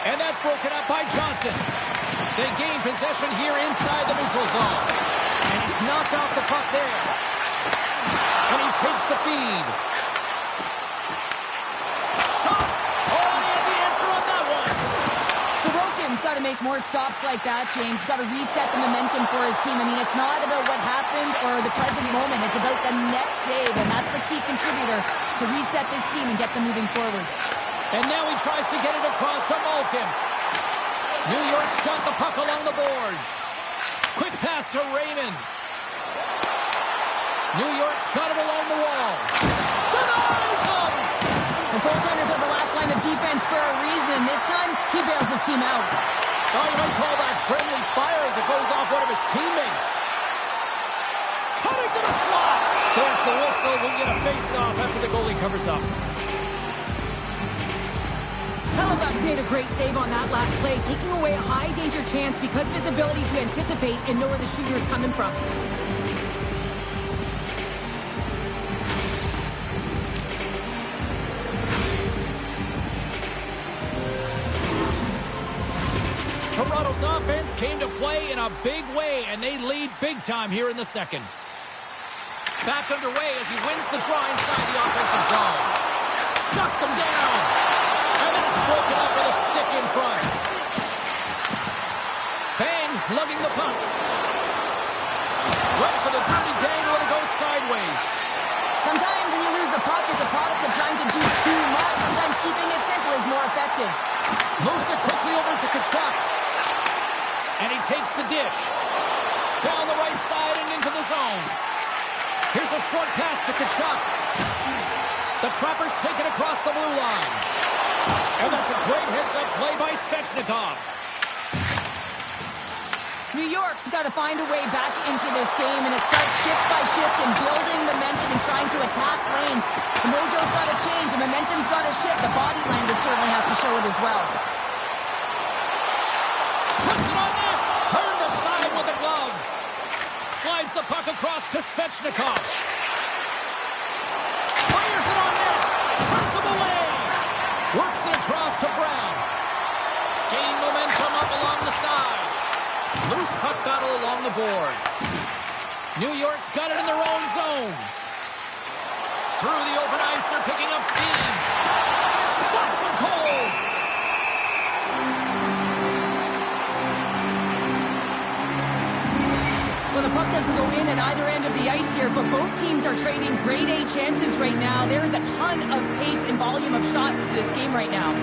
And that's broken up by Johnston. They gain possession here inside the neutral zone. And he's knocked off the puck there. And he takes the feed. Shot! Oh, and he had the answer on that one. Sorokin's got to make more stops like that, James. He's got to reset the momentum for his team. I mean, it's not about what happened or the present moment. It's about the next save, and that's the key contributor to reset this team and get them moving forward. And now he tries to get it across to Malkin. New York's got the puck along the boards. Quick pass to Raymond. New York's got it along the wall. Denies him! The goaltenders are the last line of defense for a reason. This time, he bails his team out. Oh, you might call that friendly fire as it goes off one of his teammates. Cutting to the slot. There's the whistle. We'll get a face-off after the goalie covers up. Hellebuyck's made a great save on that last play, taking away a high-danger chance because of his ability to anticipate and know where the shooter's coming from. Toronto's offense came to play in a big way, and they lead big time here in the second. Back underway as he wins the draw inside the offensive zone. Shuts him down. And then it's broken up with a stick in front. Bangs lugging the puck. Went for the dirty dangle and it goes sideways. Sometimes when you lose the puck, it's a product of trying to do too much. Sometimes keeping it simple is more effective. Moves it quickly over to Tkachuk. And he takes the dish. Down the right side and into the zone. Here's a short pass to Tkachuk. The Trappers take it across the blue line. And that's a great heads-up play by Svechnikov. New York's got to find a way back into this game, and it starts shift by shift and building momentum and trying to attack lanes. The mojo's got to change. The momentum's got to shift. The body language certainly has to show it as well. Puts it on net. Turned aside with a glove. Slides the puck across to Svechnikov. Fires it on net. Turns him away. Works it across to Brown. Gaining momentum up along the side. Loose puck battle along the boards. New York's got it in their own zone. Through the open ice, they're picking up steam. Stops him cold. Well, the puck doesn't go in at either end of the ice here, but both teams are trading grade A chances right now. There is a ton of pace and volume of shots to this game right now.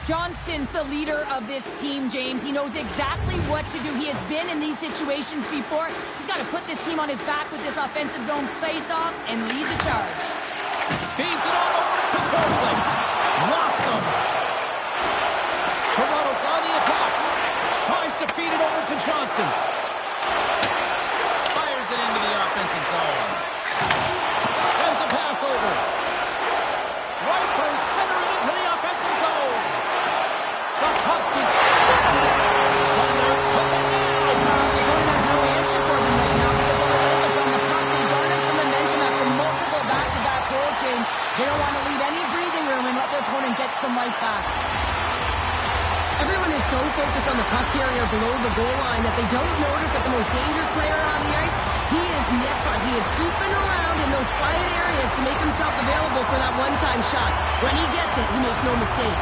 Johnston's the leader of this team, James. He knows exactly what to do. He has been in these situations before. He's got to put this team on his back with this offensive zone face-off and lead the charge. Feeds it on over to Forsling. Locks him. Toronto's on the attack. Tries to feed it over to Johnston. Fires it into the offensive zone. Sends a pass over. Right through center and into the offensive zone. Slafkovsky's so they're cooking now. The opponent has no answer for them right now because of the focus on the puck. They garnered some momentum after multiple back-to-back goals, James. They don't want to leave any breathing room and let their opponent get some life back. Everyone is so focused on the puck carrier below the goal line that they don't notice that the most dangerous player on the ice, he is net front. He is creeping around in those quiet areas to make himself available for that one-time shot. When he gets it, he makes no mistake.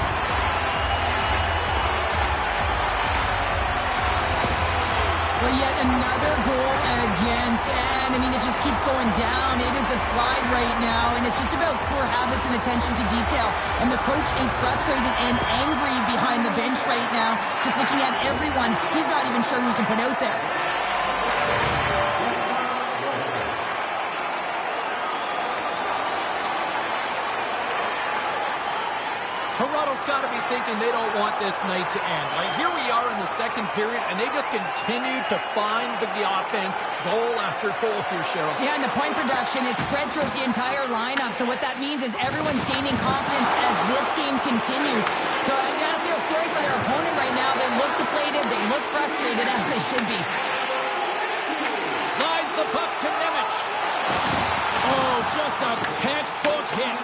Well, yet another goal against, and I mean, it just keeps going down. It is a slide right now, and it's just about poor habits and attention to detail. And the coach is frustrated and angry behind the bench right now, just looking at everyone. He's not even sure who he can put out there. Toronto's got to be thinking they don't want this night to end. Like, here we are in the second period, and they just continue to find the offense goal after goal here, Cheryl. Yeah, and the point production is spread throughout the entire lineup. So what that means is everyone's gaining confidence as this game continues. So I gotta feel sorry for their opponent right now. They look deflated, they look frustrated, as they should be. Slides the puck to Nemec. Oh, just a textbook hit.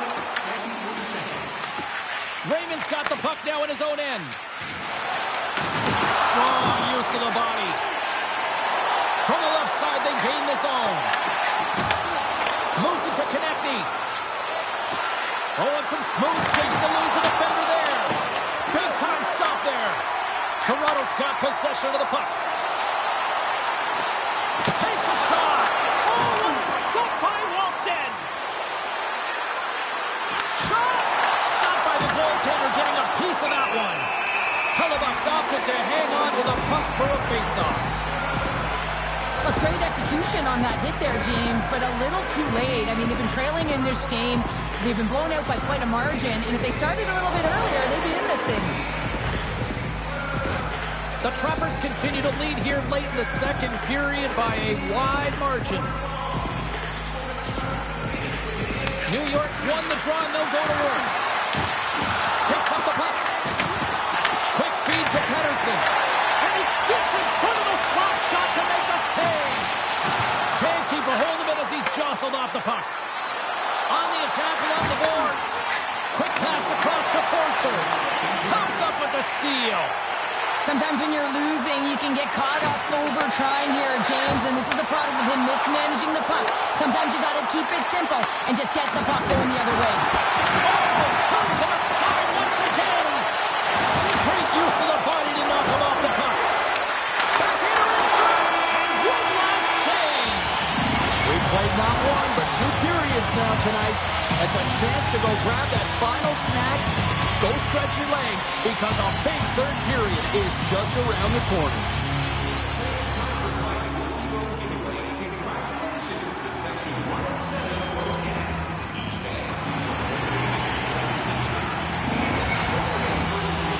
Raymond's got the puck now in his own end. Strong use of the body. From the left side, they gain the zone. Moves it to Konechny. Oh, and some smooth skating to lose the defender there. Big time stop there. Toronto's got possession of the puck. Takes a shot. Oh, what a stop by Wallstedt. Shot. Stopped by the goaltender, getting a piece of that one. Hellebuck's opted to hang on to the puck for a face-off. Well, it's great execution on that hit there, James, but a little too late. I mean, they've been trailing in this game. They've been blown out by quite a margin, and if they started a little bit earlier, they'd be in this thing. The Trappers continue to lead here late in the second period by a wide margin. New York's won the draw, and they'll go to work. Picks up the puck. Quick feed to Pettersson. And he gets in front of the slap shot to make the save. Can't keep a hold of it as he's jostled off the puck. On the attack along the boards. Quick pass across to Forsberg. Comes up with the steal. Sometimes when you're losing, you can get caught up over trying here, James, and this is a product of him mismanaging the puck. Sometimes you got to keep it simple and just get the puck going the other way. Oh, turns him aside once again. Great use of the body to knock him off the puck. Back into Lindstrom, and one last save. We've played not one, but 2 periods now tonight. It's a chance to go grab that final snack. Go stretch your legs, because a big third period is just around the corner.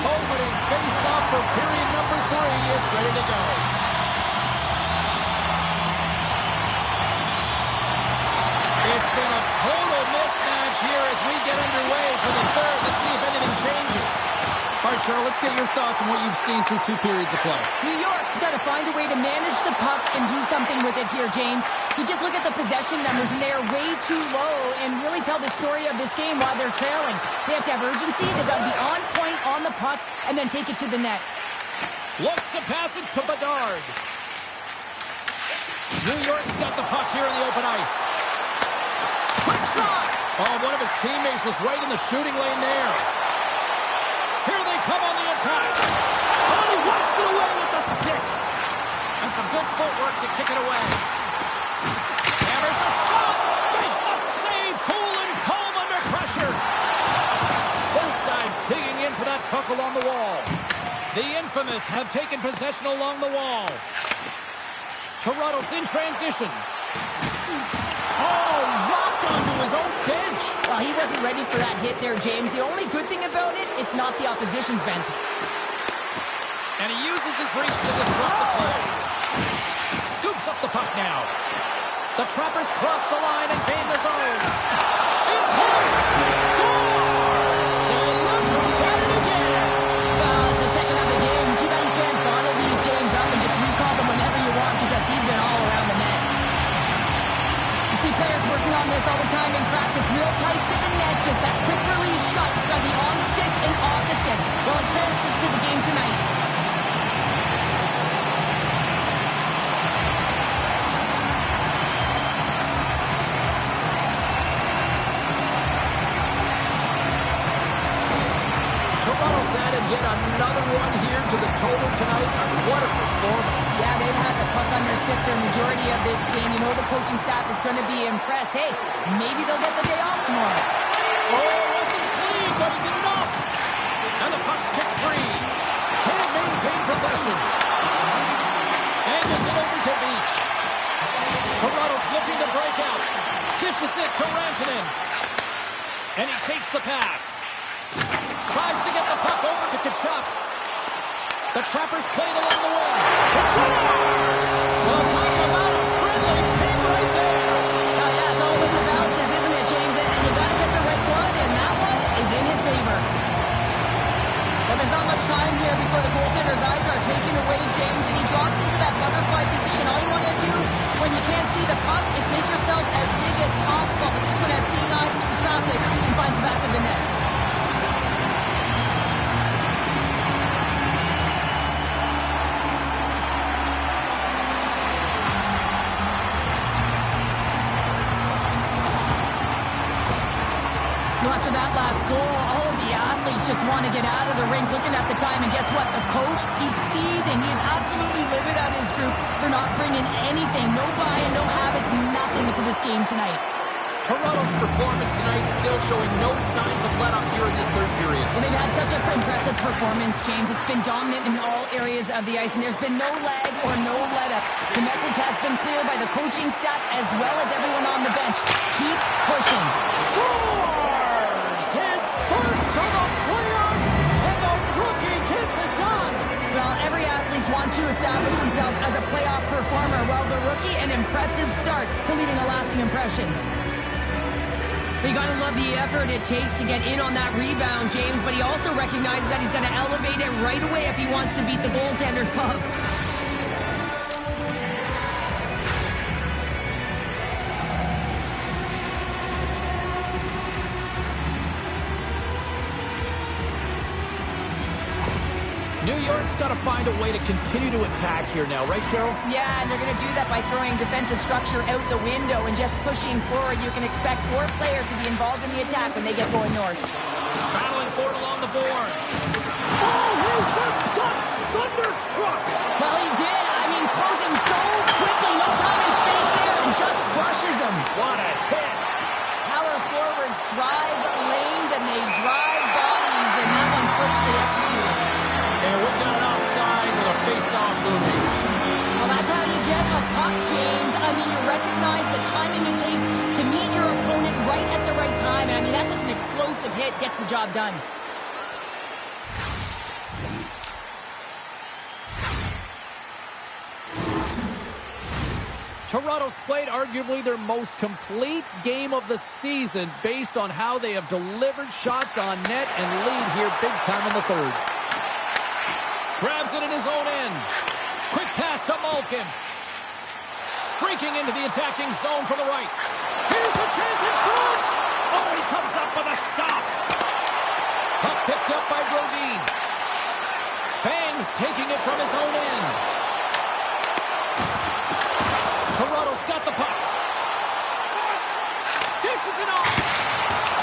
Opening face-off for period number 3 is ready to go. It's been a total mismatch here as we get underway for the third. Let's see if anything changes. All right, Cheryl, let's get your thoughts on what you've seen through 2 periods of play. New York's got to find a way to manage the puck and do something with it here, James. You just look at the possession numbers, and they are way too low and really tell the story of this game while they're trailing. They have to have urgency. They've got to be on point on the puck and then take it to the net. Looks to pass it to Bedard. New York's got the puck here in the open ice. Quick shot! Oh, one of his teammates was right in the shooting lane there. Here they come on the attack. Oh, he whacks it away with the stick. And some good footwork to kick it away. Hammers a shot. Makes the save. Cool and calm under pressure. Both sides digging in for that puck along the wall. The infamous have taken possession along the wall. Toronto's in transition. Oh, rocked onto his own bench. Well, he wasn't ready for that hit there, James. The only good thing about it, it's not the opposition's bench. And he uses his reach to disrupt the play. Scoops up the puck now. The Trappers cross the line and gain the zone. In close. Score! Cilindra's at it again. Well, it's the second of the game. Too bad you can't bottle these games up and just recall them whenever you want, because he's been all around the net. You see players working on this all the time in practice, real tight to the net, just that quick release shot. It's got to be on the stick and off the stick. Well, it transfers to the game tonight. added yet another one here to the total tonight. What a performance. Yeah, they've had the puck on their stick for a majority of this game. You know the coaching staff is going to be impressed. Hey, maybe they'll get the day off tomorrow. Oh, wasn't clean, but he did enough. And the puck's kicked free. Can't maintain possession. Anderson over to Beach. Toronto's looking to break out. Dishes it to Rantanen. And he takes the pass. Tries to get the puck over to Tkachuk. The Trappers played along the wing. Scores! Well, talk about a friendly ping right there. Oh, yeah, it's all about the bounces, isn't it, James? And you got to get the right one, and that one is in his favor. Well, there's not much time here before the goaltender's eyes are taken away, James, and he drops into that butterfly position. All you want to do when you can't see the puck is make yourself as big as possible. But this one has seeing eyes through traffic and finds the back of the net. Well, after that last goal, all of the athletes just want to get out of the rink looking at the time. And guess what? The coach, he's seething. He's absolutely livid at his group for not bringing anything. No buy-in, no habits, nothing to this game tonight. Toronto's performance tonight still showing no signs of let-up here in this third period. Well, they've had such an impressive performance, James. It's been dominant in all areas of the ice, and there's been no lag or no let-up. The message has been clear by the coaching staff as well as everyone on the bench. Keep pushing. Scores! His first of the playoffs, and the rookie gets it done. Well, every athlete wants to establish themselves as a playoff performer. Well, the rookie, an impressive start to leaving a lasting impression. You gotta love the effort it takes to get in on that rebound, James, but he also recognizes that he's gonna elevate it right away if he wants to beat the goaltender's puck. New York's got to find a way to continue to attack here now, right, Cheryl? Yeah, and they're going to do that by throwing defensive structure out the window and just pushing forward. You can expect 4 players to be involved in the attack when they get going north. Battling for it along the boards. Oh, he just got thunderstruck! Well, he did. I mean, closing so quickly. No time and space there, and just crushes him. What a hit! Power forwards drive lanes, and they drive bodies, and that one's perfectly executed. And we got an offside with a face-off moving. Well, that's how you get a puck, James. I mean, you recognize the timing it takes to meet your opponent right at the right time. And I mean, that's just an explosive hit. Gets the job done. Toronto's played arguably their most complete game of the season based on how they have delivered shots on net and lead here big time in the third. Grabs it in his own end. Quick pass to Malkin. Streaking into the attacking zone from the right. Here's a chance in front. Oh, he comes up with a stop. Puck picked up by Brodin. Bangs taking it from his own end. Toronto's got the puck. Dishes it off.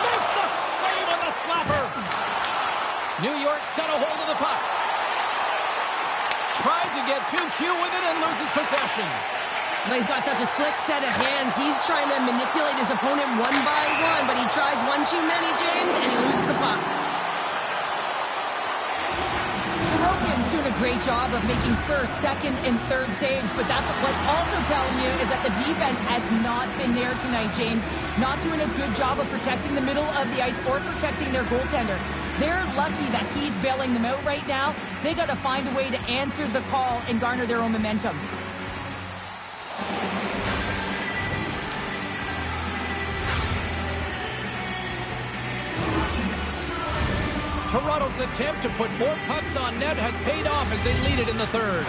Makes the save on the slapper. New York's got a hold of the puck. Tried to get too cute with it and loses possession. Well, he's got such a slick set of hands. He's trying to manipulate his opponent one by one, but he tries one too many, James, and he loses the puck. Sorokin's doing a great job of making first, second, and third saves, but that's what's also telling you is that the defense has not been there tonight, James. Not doing a good job of protecting the middle of the ice or protecting their goaltender. They're lucky that he's bailing them out right now. They got to find a way to answer the call and garner their own momentum. Toronto's attempt to put more pucks on net has paid off as they lead it in the third.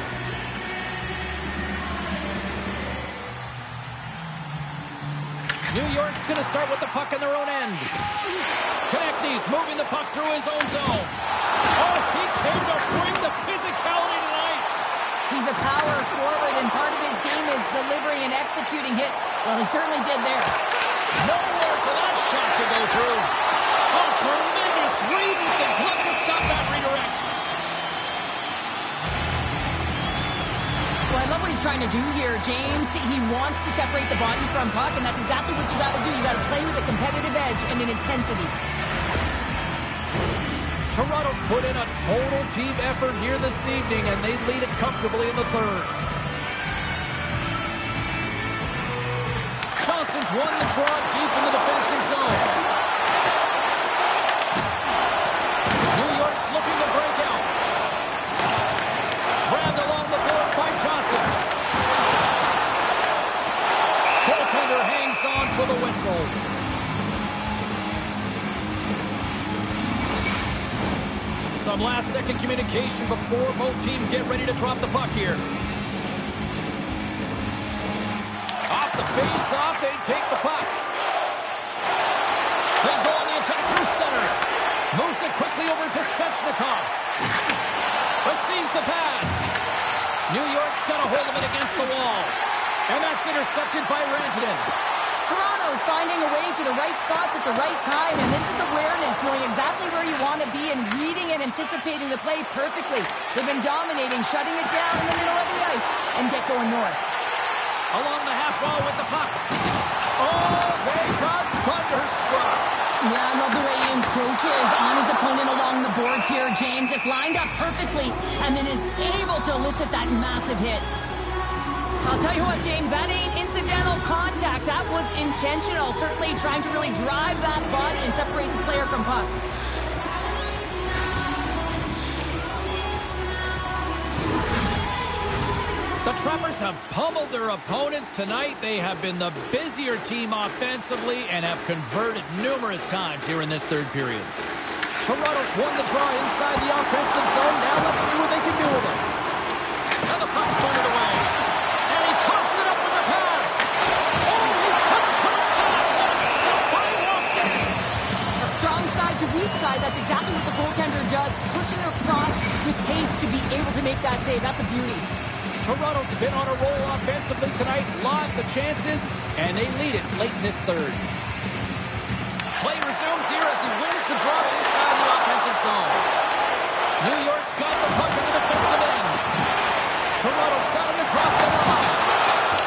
New York's going to start with the puck in their own end. Konechny's moving the puck through his own zone. Oh, he came to bring the physicality tonight. He's a power forward, and part of his game is delivering and executing hits. Well, he certainly did there. Nowhere for that shot to go through. Oh, tremendous read with the glove to stop that redirect. to do here. James, he wants to separate the body from puck, and that's exactly what you got to do. You got to play with a competitive edge and an intensity. Toronto's put in a total team effort here this evening, and they lead it comfortably in the third. Johnson's won the draw deep in the defensive zone. New York's looking to break out. Grabbed along the boards by Johnston. Goaltender hangs on for the whistle. Some last-second communication before both teams get ready to drop the puck here. Off the face-off, they take the puck. They go on the attack through center. Moves it quickly over to Svechnikov. Receives the pass. New York's got a hold of it against the wall. And that's intercepted by Rantanen. Toronto's finding a way to the right spots at the right time, and this is awareness, knowing exactly where you want to be and reading and anticipating the play perfectly. They've been dominating, shutting it down in the middle of the ice, and get going north. Along the half wall with the puck. Oh, they got thunderstruck. Yeah, I love the way he encroaches on his opponent along the boards here. James just lined up perfectly and then is able to elicit that massive hit. I'll tell you what, James, that ain't incidental contact. That was intentional. Certainly trying to really drive that body and separate the player from puck. The Trappers have pummeled their opponents tonight. They have been the busier team offensively and have converted numerous times here in this third period. Toronto's won the draw inside the offensive zone. Now let's see what they can do with it. And the puck's bunted away. And he coughs it up with the pass. Oh, he couldn't put it past. What a stop by Wilson. A strong side to weak side. That's exactly what the goaltender does. Pushing across with pace to be able to make that save. That's a beauty. Toronto's been on a roll offensively tonight. Lots of chances, and they lead it late in this third. Play resumes here as he wins the draw inside the offensive zone. New York's got the puck in the defensive end. Toronto's got him across the line.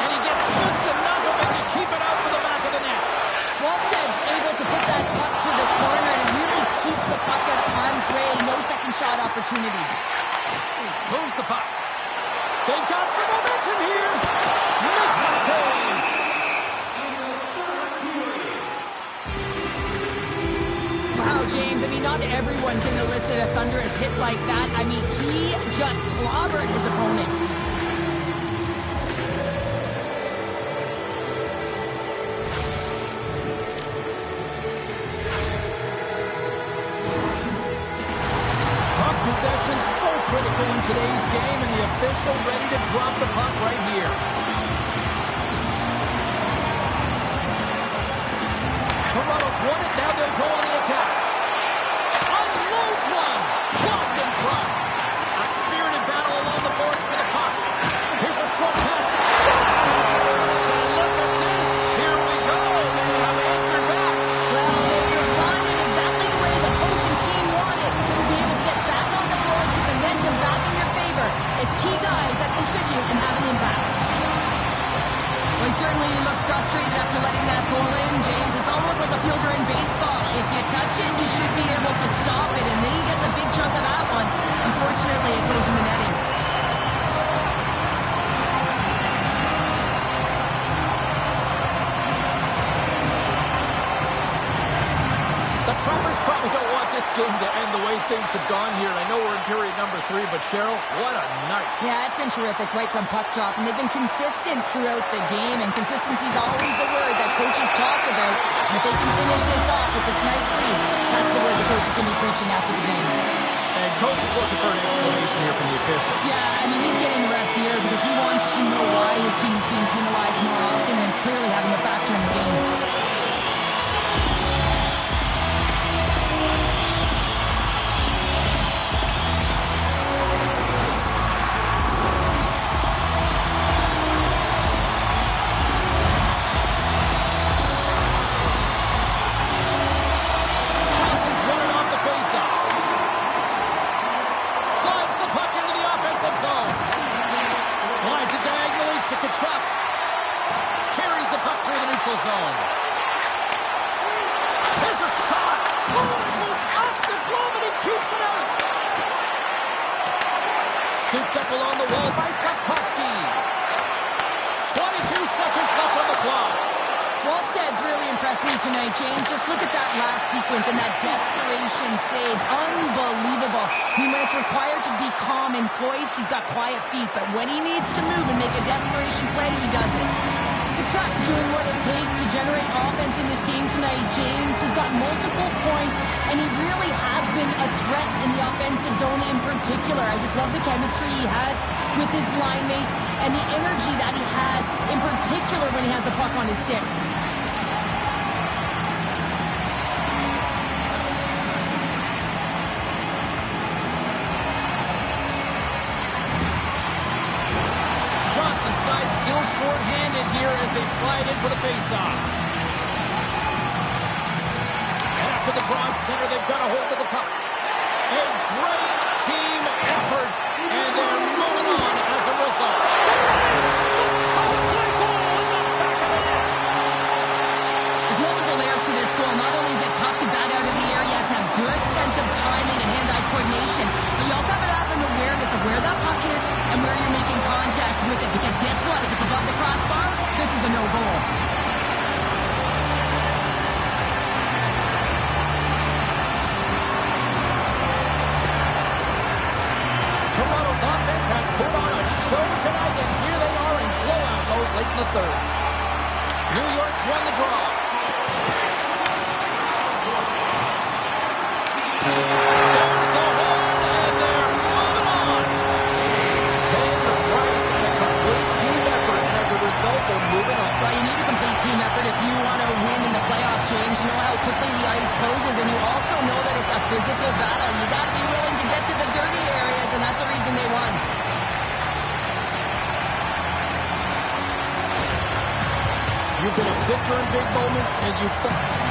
And he gets just enough of it to keep it out to the back of the net. Wallsted's able to put that puck to the corner and really keeps the puck out of harm's way. No second shot opportunity. Moves the puck. They've got some momentum here. Makes a save. Wow, James, I mean, not everyone can elicit a thunderous hit like that. I mean, he just clobbered his opponent. Puck possession so critical in today's game, and the official ready to drop the puck right here. Toronto's won it, now they'll go on the attack. Unloads one, blocked in front. A spirited battle along the boards for the puck. Here's a short pass to Stars. And look at this, here we go, they have answered back. Well, they responded exactly the way the coach and team wanted. To be able to get back on the board, get momentum back in your favor. It's key guys that contribute and have an impact. Well, certainly he looks frustrated after letting that goal in, James. It's almost like a fielder in baseball. If you touch it, you should be able to stop it, and then he gets a big chunk of that one. Unfortunately, it goes in the netting. The Trappers probably don't want this game to end the way things have gone here. I know we're in period number 3, but Cheryl, what a night. Yeah, it's been terrific right from puck drop, and they've been consistent throughout the game, and consistency is always a word that coaches talk about. And if they can finish this off with this nice lead, that's the word the coach is going to be preaching after the game. And coach is looking for an explanation here from the official. Yeah, I mean, he's getting the rest here because he wants to know why his team is being penalized more often and is clearly having a factor in the game. Johnson's running off the faceoff. Slides the puck into the offensive zone. James, just look at that last sequence and that desperation save. Unbelievable. I mean, when it's required to be calm and poised, he's got quiet feet. But when he needs to move and make a desperation play, he does it. The Truck's doing what it takes to generate offense in this game tonight, James. He's got multiple points, and he really has been a threat in the offensive zone in particular. I just love the chemistry he has with his line mates and the energy that he has, in particular when he has the puck on his stick. Johnson's side still short-handed here as they slide in for the face-off. And after the draw center, they've got a hold of the puck. A great team effort, and they're moving on as a result. There's multiple layers to this goal. Not only is it tough to bat out of the air, you have to have good sense of timing and hand-eye coordination, but you also have to have an awareness of where that puck is and where you're making contact with it, because guess what? If it's above the crossbar, this is a no-goal. Toronto's offense has put on a show tonight, and here they are in blowout mode late in the third. New York's won the draw. There's the horn, and they're moving on. Paying the price and a complete team effort, and as a result, they're moving on. Well, you need a complete team effort if you want to win in the playoffs, James. You know how quickly the ice closes, and you also know that it's a physical battle. You got to be willing to get to the dirty areas, and that's the reason they won. You've been a victor in big moments, and you've fought.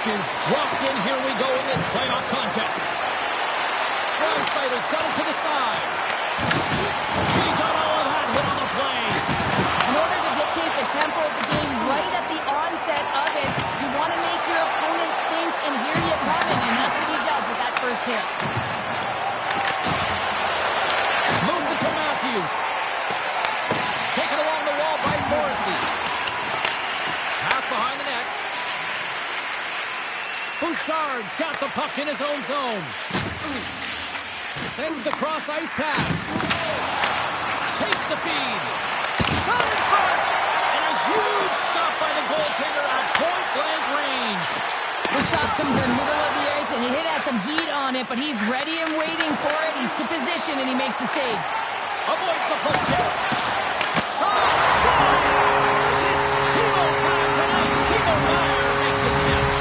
is dropped in. Here we go in this playoff contest. Draisaitl got him to the side. He got all of that hit on the play. In order to dictate the tempo of the game right at the onset of it, you want to make your opponent think and hear you coming, and that's what he does with that first hit. Moves it to Matthews. Taken along the wall by Morrissey. Pass behind the net. Bouchard's got the puck in his own zone. Sends the cross-ice pass. Takes the feed. Shot in front. And a huge stop by the goaltender at point-blank range. The shot's coming to the middle of the ice, and it has some heat on it, but he's ready and waiting for it. He's to position, and he makes the save. Avoids the poke check. Shot! Scores! It's Timo time tonight. Timo Meier makes it count.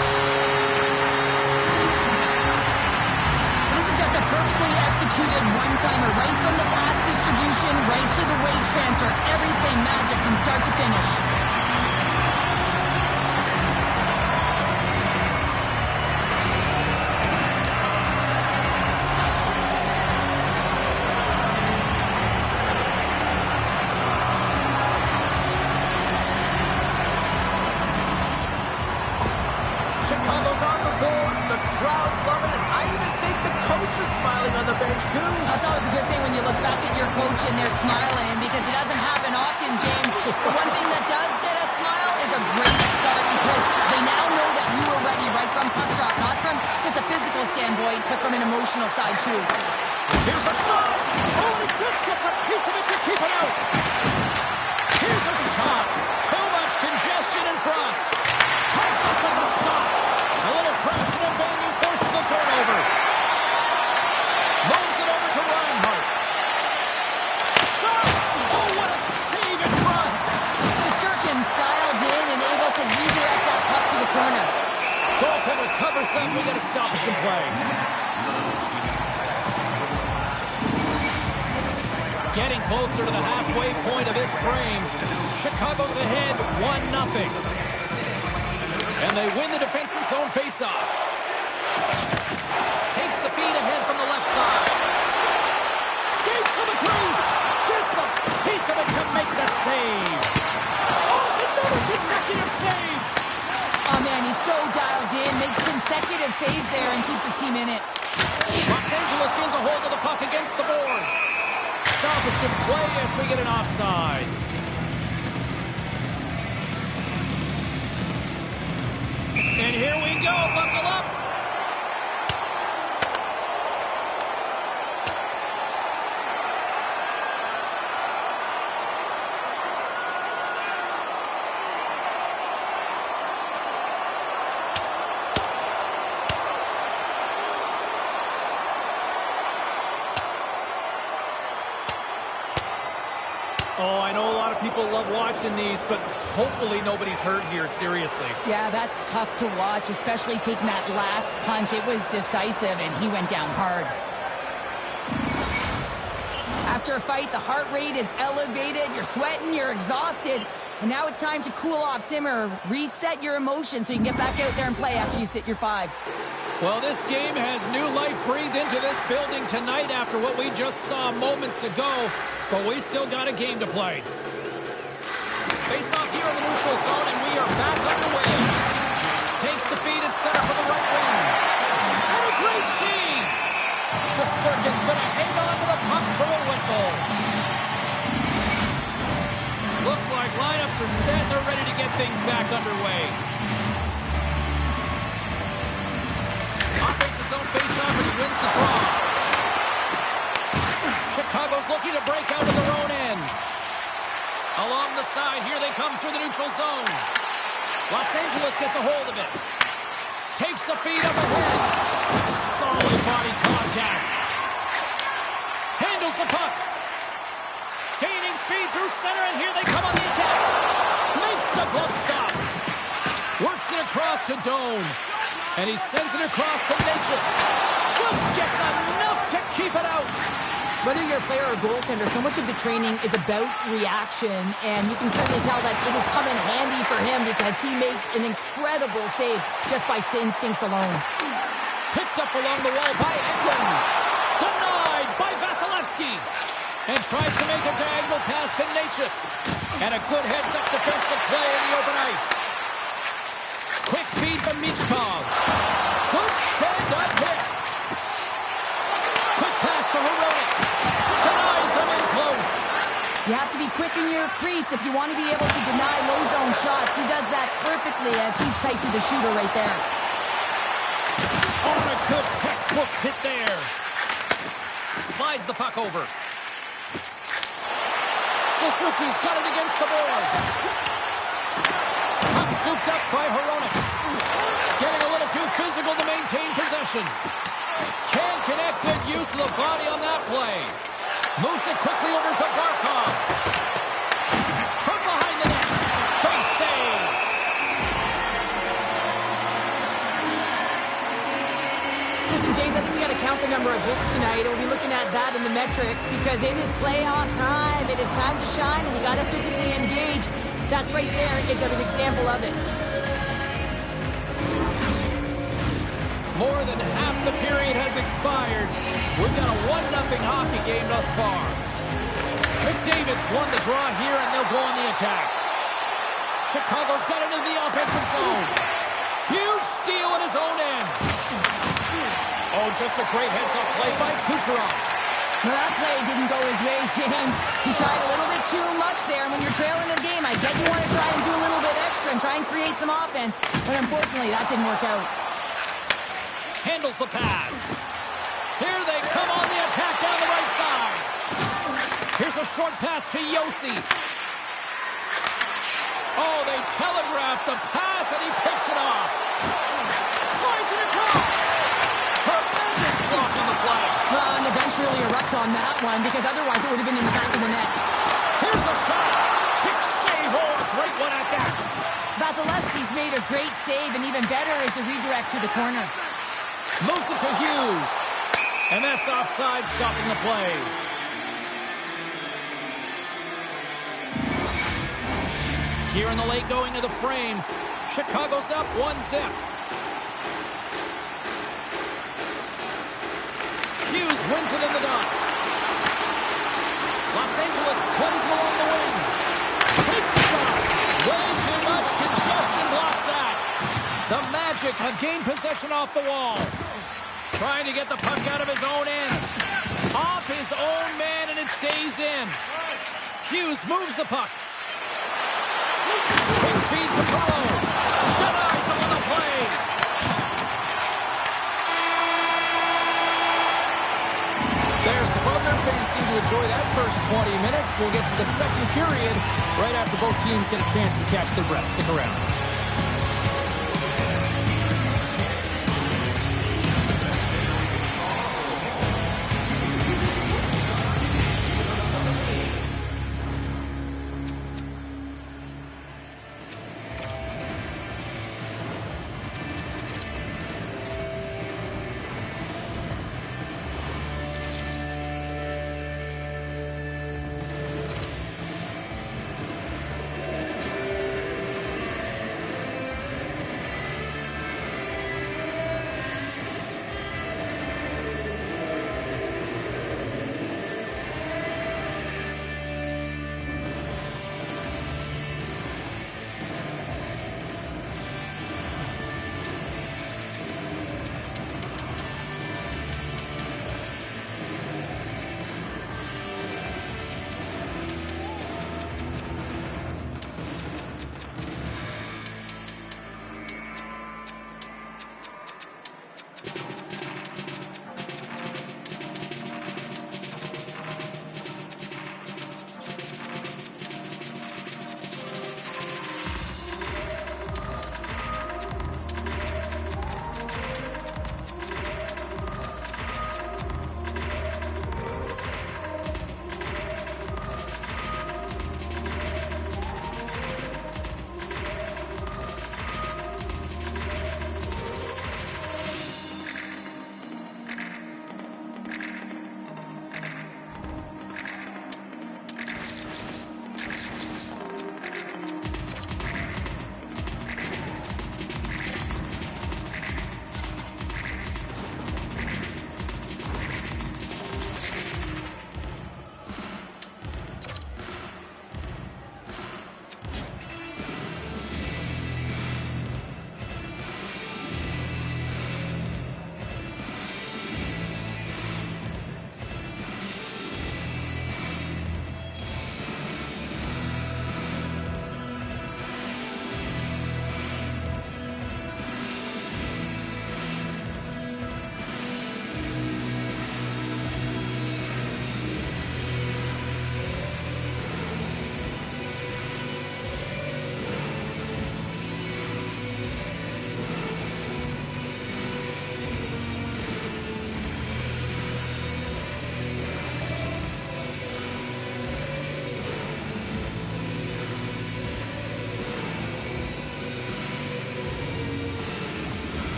This is just a perfectly executed one-timer, right from the pass distribution, right to the weight transfer. Everything magic from start to finish. Chicago's on the board. The crowd's loving it. I even think the coach is smiling on the bench, too. That's always a good thing when you look back at your coach and they're smiling, because it doesn't happen often, James. The one thing that does get a smile is a great start, because they now know that you were ready right from puck drop, not from just a physical standpoint, but from an emotional side, too. Here's a shot. Oh, he just gets a piece of it to keep it out. Here's a shot. Too much congestion in front. Comes up with the stop. A little crash and a banging forces the turnover. Moves it over to Reinhart. Shot. Oh, what a save in front. Shesterkin styled in and able to redirect that puck to the corner. Goaltender covers up. We get a stoppage in play. Getting closer to the halfway point of this frame. Chicago's ahead 1-0. And they win the defensive zone faceoff. Takes the feed ahead from the left side. Skates to the crease. Gets a piece of it to make the save. Oh, it's another consecutive save. Oh, man, he's so dialed in, makes consecutive saves there and keeps his team in it. Los Angeles gains a hold of the puck against the boards. Stoppage in play as we get an offside. And here we go. Buckle up. Oh, I know a lot of people love watching these, but hopefully nobody's hurt here, seriously. Yeah, that's tough to watch, especially taking that last punch. It was decisive, and he went down hard. After a fight, the heart rate is elevated, you're sweating, you're exhausted, and now it's time to cool off, simmer, reset your emotions so you can get back out there and play after you sit your 5. Well, this game has new life breathed into this building tonight after what we just saw moments ago, but we still got a game to play. Face off here in the neutral zone, and we are back underway. Takes the feed and center for the right wing. And a great save! Shesterkin's going to hang on to the puck for a whistle. Looks like lineups are set. They're ready to get things back underway. Offensive zone face-off, and he wins the draw. Chicago's looking to break out of their own end. Along the side, here they come through the neutral zone. Los Angeles gets a hold of it. Takes the feed up ahead. Solid body contact. Handles the puck. Gaining speed through center, and here they come on the attack. Makes the glove stop. Works it across to Doan. And he sends it across to Necas. Just gets enough to keep it out. Whether you're a player or a goaltender, so much of the training is about reaction, and you can certainly tell that it is coming handy for him because he makes an incredible save just by instincts alone. Picked up along the wall by Eklund. Denied by Vasilevsky. And tries to make a diagonal pass to Necas. And a good heads-up defensive play in the open ice. Quick feed from Michkov. Good stand-up hit. Quick pass to Hronek. Denies him in close. You have to be quick in your crease if you want to be able to deny low-zone shots. He does that perfectly as he's tight to the shooter right there. On a good textbook hit there. Slides the puck over. Suzuki's got it against the boards. Puck scooped up by Hronek. Getting a little too possession. Can't connect. Good use of the body on that play. Moves it quickly over to Barkov. From behind the net. Base save. Listen, James, I think we got to count the number of hits tonight. We'll be looking at that in the metrics because it is playoff time. It is time to shine, and you got to physically engage. That's right there is an example of it. More than half the period has expired. We've got a 1-0 hockey game thus far. McDavid's won the draw here, and they'll go on the attack. Chicago's got it in the offensive zone. Huge steal at his own end. Oh, just a great heads-up play by Kucherov. Well, that play didn't go his way, James. He tried a little bit too much there, and when you're trailing the game, I get you want to try and do a little bit extra and try and create some offense, but unfortunately, that didn't work out. Handles the pass. Here they come on the attack down the right side. Here's a short pass to Yossi. Oh, they telegraphed the pass, and he picks it off. Slides it across. Tremendous block on the play. Well, and the bench really erupts on that one because otherwise it would have been in the back of the net. Here's a shot. Kick save. Oh, a great one at that. Vasilevsky's made a great save, and even better is the redirect to the corner. Moves it to Hughes. And that's offside, stopping the play. Here in the late going to the frame. Chicago's up 1-0. Hughes wins it in the dots. Los Angeles plays him along the wing. Takes the shot. Way too much congestion blocks that. The Magic have gained possession off the wall. Trying to get the puck out of his own end. Off his own man, and it stays in. Hughes moves the puck. Quick feed to Perreault. Denies him on the play. There's the buzzer. Fans seem to enjoy that first 20 minutes. We'll get to the second period right after both teams get a chance to catch their breath. Stick around.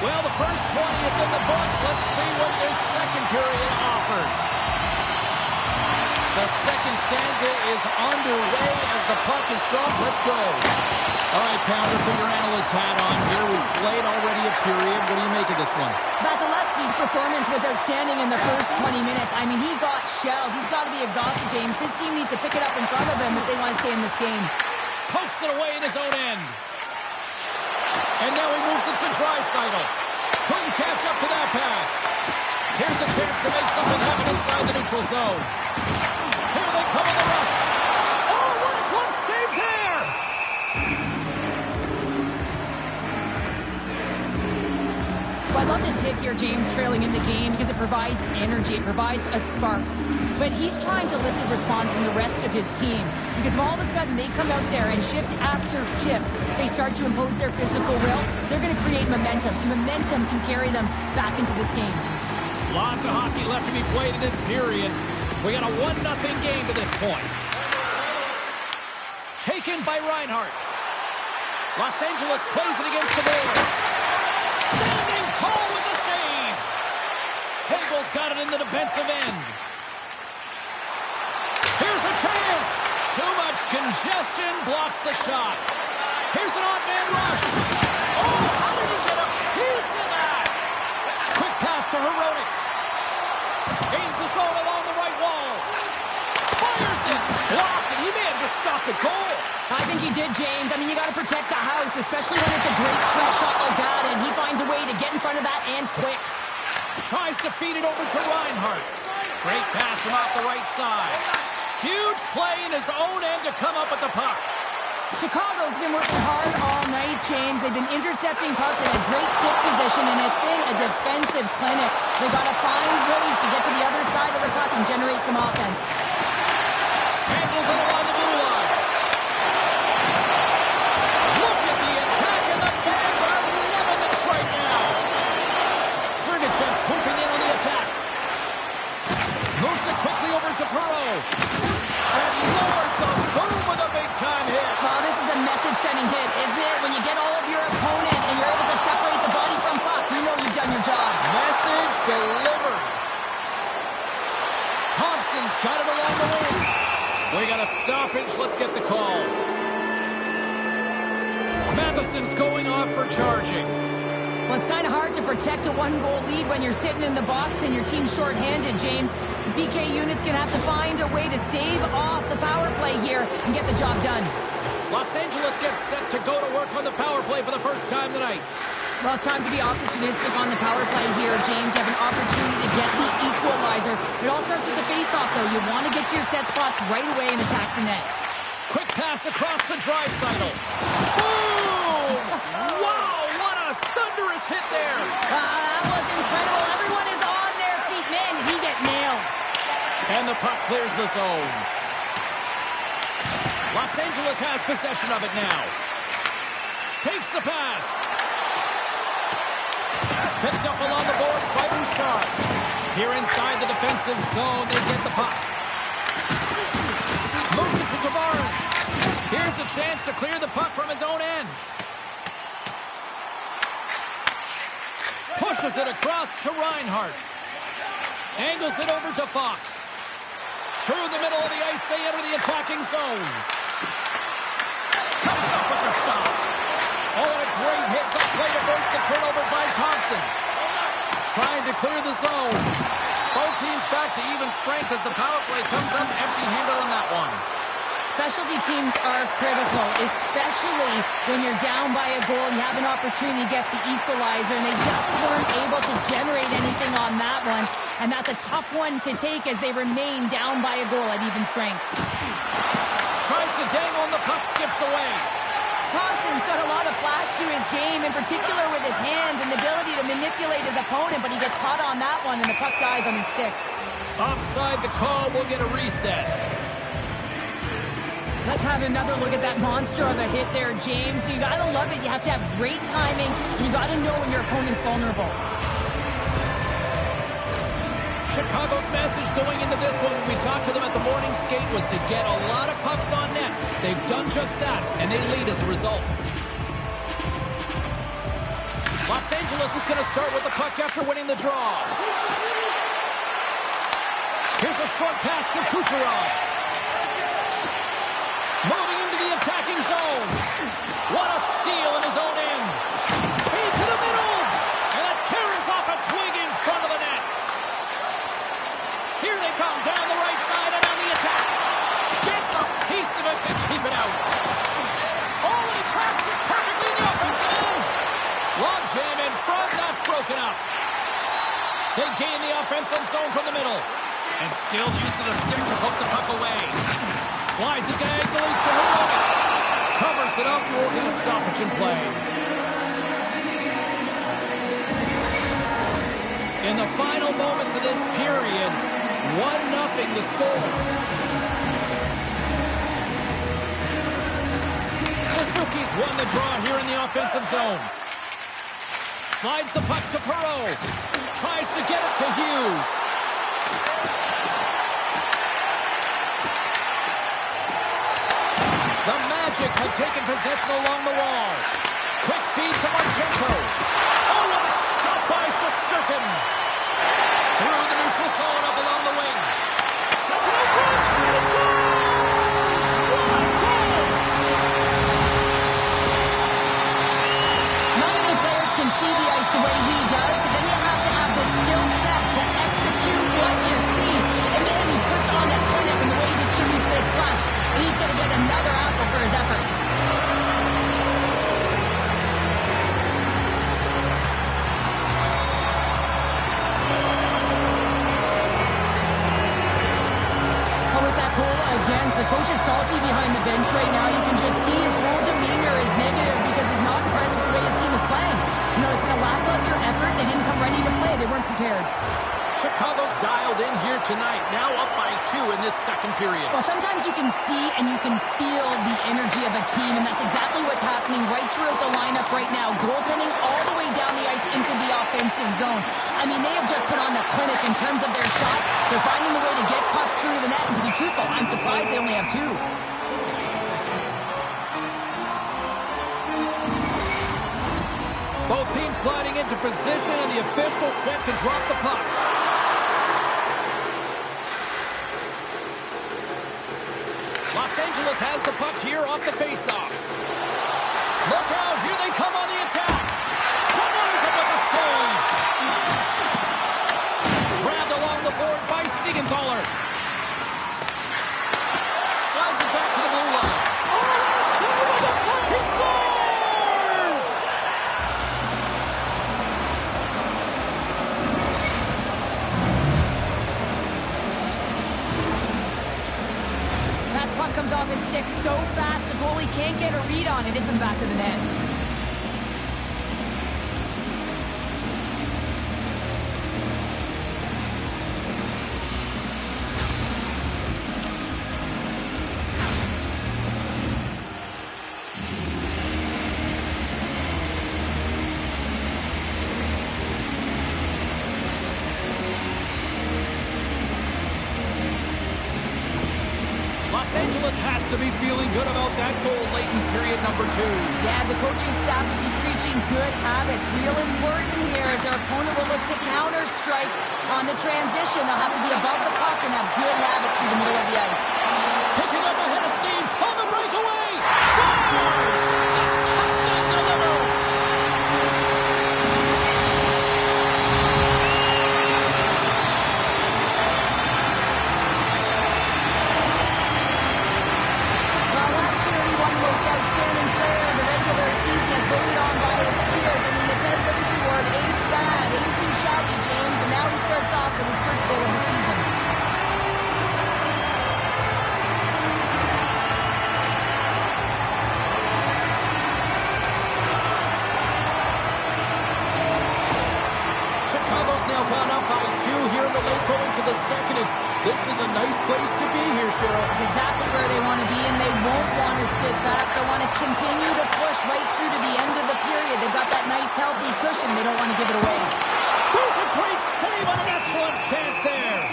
Well, the first 20 is in the books. Let's see what this second period offers. The second stanza is underway as the puck is dropped. Let's go. All right, Pounder, put your analyst hat on here. We've played already a period. What do you make of this one? Vasilevsky's performance was outstanding in the first 20 minutes. I mean, he got shelled. He's got to be exhausted, James. His team needs to pick it up in front of him if they want to stay in this game. Pokes it away in his own end. And now he moves it to Draisaitl. Couldn't catch up to that pass. Here's a chance to make something happen inside the neutral zone. Here they come in the rush. Oh, what a glove save there! Well, I love this hit here, James, trailing in the game because it provides energy. It provides a spark. But he's trying to elicit response from the rest of his team because if all of a sudden they come out there and shift after shift, they start to impose their physical will, they're going to create momentum. And momentum can carry them back into this game. Lots of hockey left to be played in this period. We got a 1-0 game to this point. Taken by Reinhart. Los Angeles plays it against the boards. Standing tall with the save. Hagel's got it in the defensive end. Here's a chance. Too much congestion blocks the shot. Here's an odd-man rush. Oh, how did he get a piece of that? Quick pass to Hronek. Aims the zone along the right wall. Fires it. Blocked, and he may have just stopped the goal. I think he did, James. I mean, you got to protect the house, especially when it's a great threat shot like that, and he finds a way to get in front of that and quick. Tries to feed it over to Reinhart. Great pass from off the right side. Huge play in his own end to come up with the puck. Chicago's been working hard all night, James. They've been intercepting pucks in a great stick position, and it's been a defensive clinic. They've got to find ways to get to the other side of the puck and generate some offense. Handles it along the blue line. Look at the attack, and the fans are loving this right now. Sergachev swooping in on the attack. Moves it quickly over to Perreault. And lowers the boom with a big-time hit. Well, this is a message-sending hit, isn't it? When you get all of your opponent and you're able to separate the body from puck, you know you've done your job. Message delivered. Thompson's got it along the wing. We got a stoppage. Let's get the call. Matheson's going off for charging. Well, it's kind of hard to protect a one-goal lead when you're sitting in the box and your team's shorthanded, James. The PK unit's going to have to find a way to stave off the power play here and get the job done. Los Angeles gets set to go to work on the power play for the first time tonight. Well, it's time to be opportunistic on the power play here, James. You have an opportunity to get the equalizer. It all starts with the face-off, though. You want to get to your set spots right away and attack the net. Quick pass across to Draisaitl. Boom! Wow, what a thunderous hit there. That was incredible. Everyone is on their feet. Man, did he get nailed. And the puck clears the zone. Los Angeles has possession of it now. Takes the pass. Picked up along the boards by Bouchard. Here inside the defensive zone, they get the puck. Moves it to Tavares. Here's a chance to clear the puck from his own end. Pushes it across to Reinhart. Angles it over to Fox. Through the middle of the ice, they enter the attacking zone. Comes up with the stop. Oh, and a great hit up play to force the turnover by Thompson. Trying to clear the zone. Both teams back to even strength as the power play comes up empty-handed on that one. Specialty teams are critical, especially when you're down by a goal and you have an opportunity to get the equalizer, and they just weren't able to generate anything on that one. And that's a tough one to take as they remain down by a goal at even strength. Tries to dangle and the puck skips away. Thompson's got a lot of flash to his game, in particular with his hands and the ability to manipulate his opponent, but he gets caught on that one and the puck dies on his stick. Offside the call, we'll get a reset. Let's have another look at that monster of a hit there, James. You gotta love it. You have to have great timing. You gotta know when your opponent's vulnerable. Chicago's message going into this one when we talked to them at the morning skate was to get a lot of pucks on net. They've done just that, and they lead as a result. Los Angeles is going to start with the puck after winning the draw. Here's a short pass to Kucherov. Moving into the attacking zone. What a steal in his own end. Into the middle. And it carries off a twig in front of the net. Here they come down the right side and on the attack. Gets a piece of it to keep it out. Oh, and he tracks it perfectly in the offensive end. Log jam in front. That's broken up. They gain the offensive zone from the middle. And still using the stick to poke the puck away. Slides it diagonally to Hronek. Covers it up. We'll get a stoppage in play. In the final moments of this period, 1-0 the score. Suzuki's won the draw here in the offensive zone. Slides the puck to Perreault. Tries to get it to Hughes. The Magic have taken possession along the wall. Quick feed to Marchenko. Oh, what a stop by Shesterkin. Through the neutral zone up along the wing. Sends it out front. He scores! What a goal! Not many players can see the ice the way he does, but then you have to have the skill set to execute what you see. And then he puts on that clinic in the way he distributes this puck. And he's going to get another apple for his efforts. But with that goal against, the coach is salty behind the bench right now. You can just see his whole demeanor is negative because he's not impressed with the way his team is playing. You know, it's been a lackluster effort. They didn't come ready to play. They weren't prepared. Chicago's dialed in here tonight, now up by 2 in this second period. Well, sometimes you can see and you can feel the energy of a team, and that's exactly what's happening right throughout the lineup right now. Goaltending all the way down the ice into the offensive zone. I mean, they have just put on a clinic in terms of their shots. They're finding the way to get pucks through to the net, and to be truthful, I'm surprised they only have 2. Both teams gliding into position, and the official set to drop the puck. Los Angeles has the puck here off the faceoff. Look out, here they come on the attack. Denies it with the save. Grabbed along the board by Siegenthaler. Slides it back to the blue line. He scores! That puck comes off his stick so fast, the goalie can't get a read on it. It's in the back of the net. Los Angeles has to be feeling good about that goal late in period number 2. Yeah, the coaching staff will be preaching good habits. Real important here as their opponent will look to counter-strike on the transition. They'll have to be above the puck and have good habits through the middle of the ice. Picking up a head of steam on the breakaway. Fires! The captain delivers! Well, last year he won most outstanding player of the regular season as voted on by his peers. I mean, the Ted Wins Award ain't bad, ain't too shabby, James. And now he starts off with his first goal of the season. Chicago's now gone up by 2 here in the late goings of the second. And this is a nice place to be here, Cheryl. It's exactly where they want to be, and they won't want to sit back. They want to continue to push right through to the end of the period. They've got that nice, healthy cushion. They don't want to give it away. There's a great save on an excellent chance there.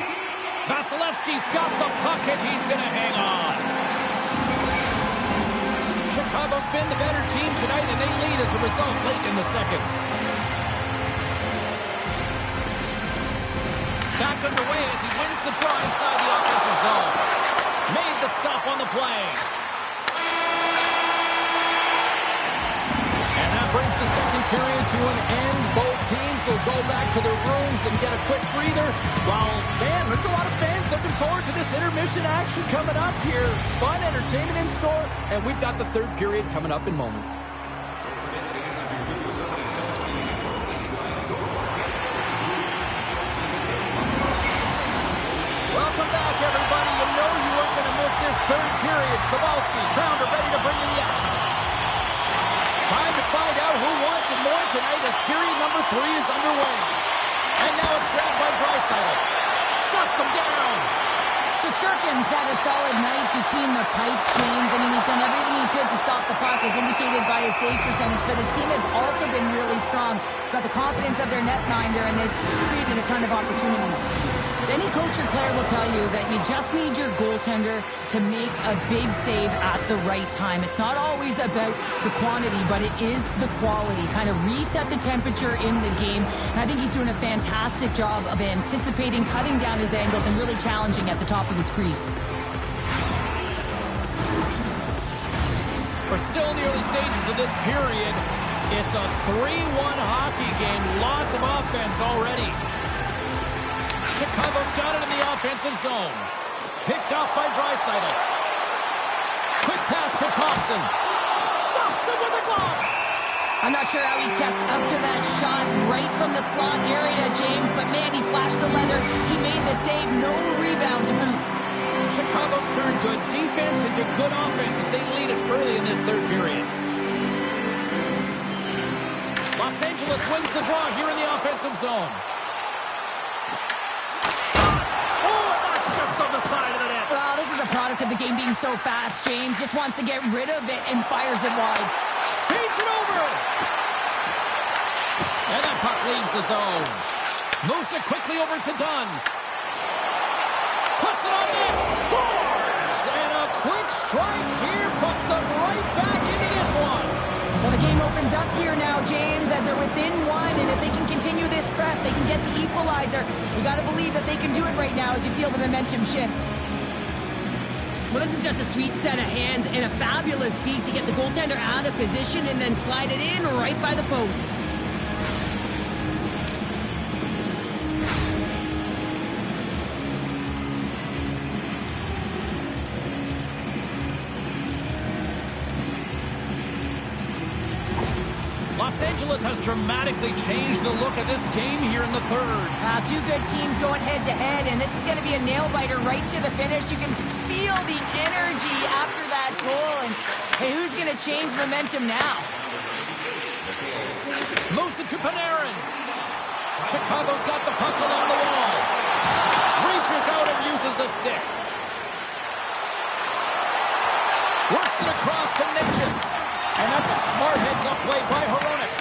Vasilevsky's got the puck, and he's going to hang on. Chicago's been the better team tonight, and they lead as a result late in the second. Back underway as he wins the draw inside the offensive zone. Made the stop on the play. And that brings the second period to an end. Both teams will go back to their rooms and get a quick breather. While, man, there's a lot of fans looking forward to this intermission action coming up here. Fun entertainment in store, and we've got the third period coming up in moments. Welcome back, everybody. You know you weren't going to miss this third period. Sabalski, Pounder ready to bring you the action. Time to find out who wants it more tonight as period number 3 is underway. And now it's grabbed by Draisaitl. Shuts him down. Shesterkin's had a solid night between the pipes, James. I mean, he's done everything he could to stop the puck, as indicated by his save percentage, but his team has also been really strong. Got the confidence of their netminder, and they've created a ton of opportunities. Any coach or player will tell you that you just need your goaltender to make a big save at the right time. It's not always about the quantity, but it is the quality. Kind of reset the temperature in the game. And I think he's doing a fantastic job of anticipating, cutting down his angles, and really challenging at the top of his crease. We're still in the early stages of this period. It's a 3-1 hockey game. Lots of offense already. Chicago's got it in the offensive zone. Picked off by Draisaitl. Quick pass to Thompson. Stops him with a glove. I'm not sure how he kept up to that shot right from the slot area, James, but man, he flashed the leather. He made the save. No rebound to boot. Chicago's turned good defense into good offense as they lead it early in this third period. Los Angeles wins the draw here in the offensive zone. Just on the side of the net. Well, this is a product of the game being so fast. James just wants to get rid of it and fires it wide. Feeds it over. And that puck leaves the zone. Moves it quickly over to Dunn. Puts it on net. Scores! And a quick strike here puts them right back into this one. Well, the game opens up here now, James, as they're within one, and if they can continue this press, they can get the equalizer. You got to believe that they can do it right now as you feel the momentum shift. Well, this is just a sweet set of hands and a fabulous deke to get the goaltender out of position and then slide it in right by the post. Los Angeles has dramatically changed the look of this game here in the third. Two good teams going head-to-head, and this is going to be a nail-biter right to the finish. You can feel the energy after that goal, and hey, who's going to change momentum now? Moves it to Panarin. Chicago's got the puck along the wall. Reaches out and uses the stick. Works it across to Necas. And that's a smart heads-up play by Hronek.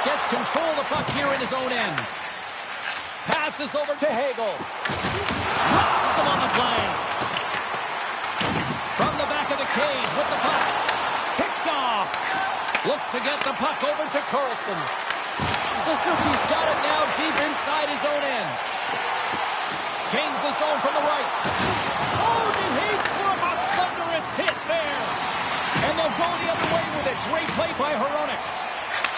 Gets control of the puck here in his own end. Passes over to Hagel. Rocks him on the play. From the back of the cage with the puck. Picked off. Looks to get the puck over to Karlsson. Suzuki's got it now deep inside his own end. Gains the zone from the right. Oh, did he trip a thunderous hit there? And they'll go the other way with it. Great play by Hronek.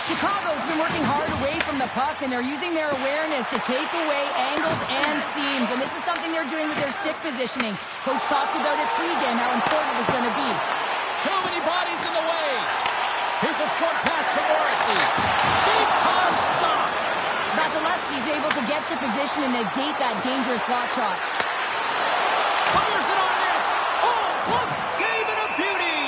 Chicago's been working hard away from the puck, and they're using their awareness to take away angles and seams. And this is something they're doing with their stick positioning. Coach talked about it pregame, how important it was going to be. Too many bodies in the way. Here's a short pass to Morrissey. Big time stop. Vasilevsky's able to get to position and negate that dangerous slot shot. Fires it on net. Oh, club save and a beauty.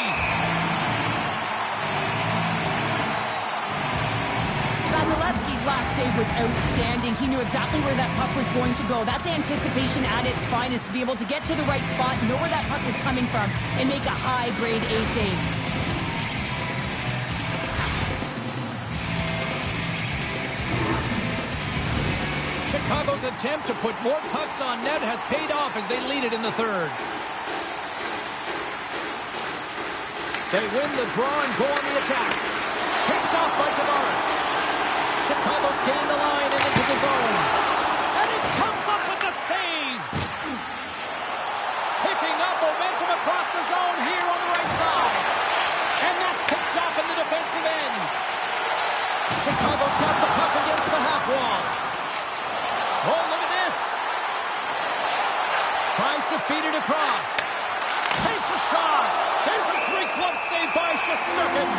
Vasilevsky's last save was outstanding. He knew exactly where that puck was going to go. That's anticipation at its finest, to be able to get to the right spot, know where that puck is coming from, and make a high-grade A save. Chicago's attempt to put more pucks on net has paid off as they lead it in the third. They win the draw and go on the attack. Picked off by Tavares. Chicago's gained the line and into the zone. And it comes up with the save. Picking up momentum across the zone here on the right side. And that's picked off in the defensive end. Chicago's got the puck against the half wall. Oh, look at this. Tries to feed it across. Takes a shot. There's a great glove save by Shesterkin.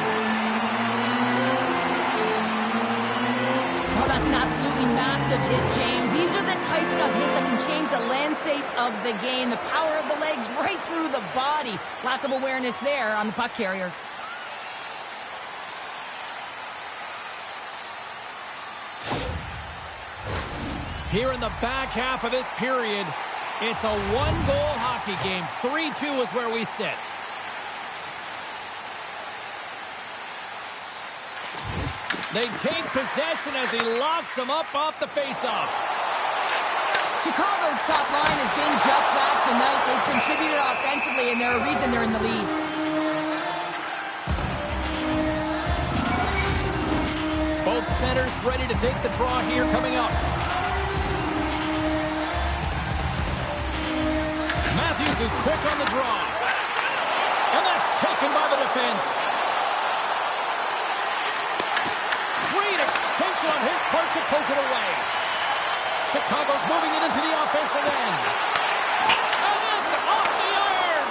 Oh, that's an absolutely massive hit, James. These are the types of hits that can change the landscape of the game. The power of the legs right through the body. Lack of awareness there on the puck carrier. Here in the back half of this period, it's a one-goal hockey game. 3-2 is where we sit. They take possession as he locks them up off the faceoff. Chicago's top line has been just that tonight. They've contributed offensively, and they're a reason they're in the lead. Both centers ready to take the draw here coming up. Matthews is quick on the draw. And that's taken by the defense. Great extension on his part to poke it away. Chicago's moving it into the offensive end. And it's off the iron.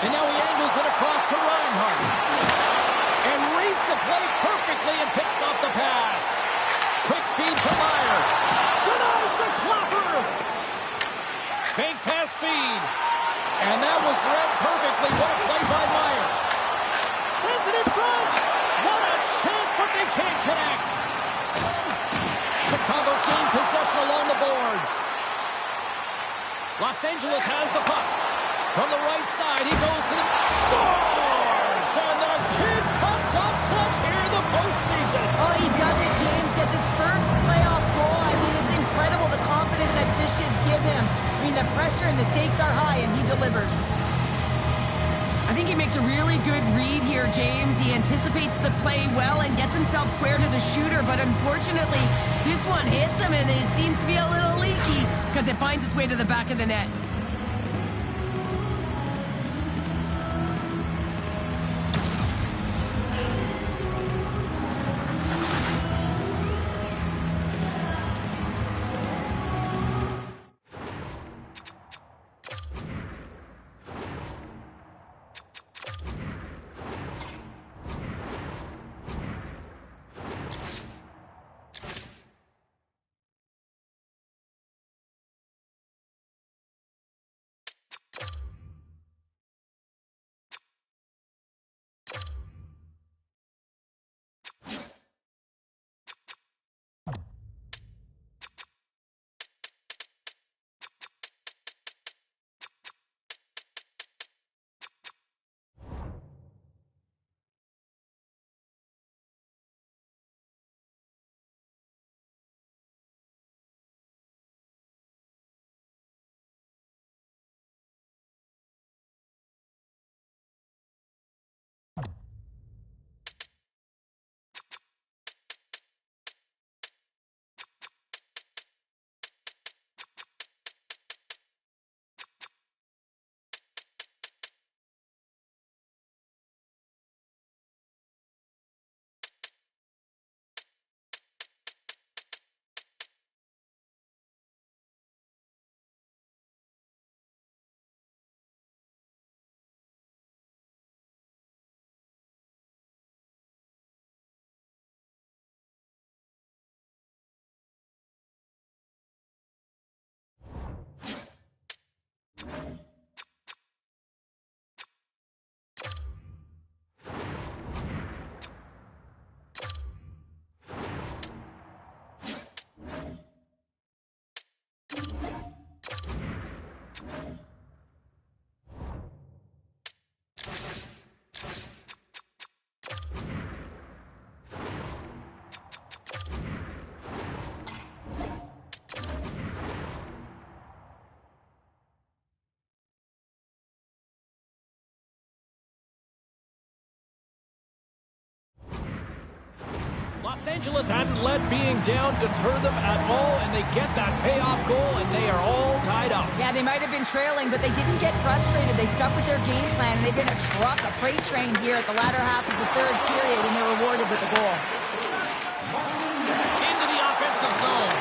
And now he angles it across to Reinhart. And reads the play perfectly and picks off the pass. Quick feed to Meyer. Denies the clapper. Fake pass feed. And that was read perfectly. What a play by Meyer. Sends it in front. What a chance, but they can't connect. Chicago's gained possession along the boards. Los Angeles has the puck. From the right side, he goes to the... Scores! And the kid comes up clutch here in the postseason. Oh, he does it, James. Gets his first playoff goal. I mean, it's incredible the confidence that this should give him. I mean, the pressure and the stakes are high, and he delivers. I think he makes a really good read here, James. He anticipates the play well and gets himself square to the shooter, but unfortunately, this one hits him, and it seems to be a little leaky because it finds its way to the back of the net. Los Angeles hadn't let being down deter them at all, and they get that payoff goal, and they are all tied up. Yeah, they might have been trailing, but they didn't get frustrated. They stuck with their game plan, and they've been a truck, a freight train here at the latter half of the third period, and they're rewarded with a goal. Into the offensive zone.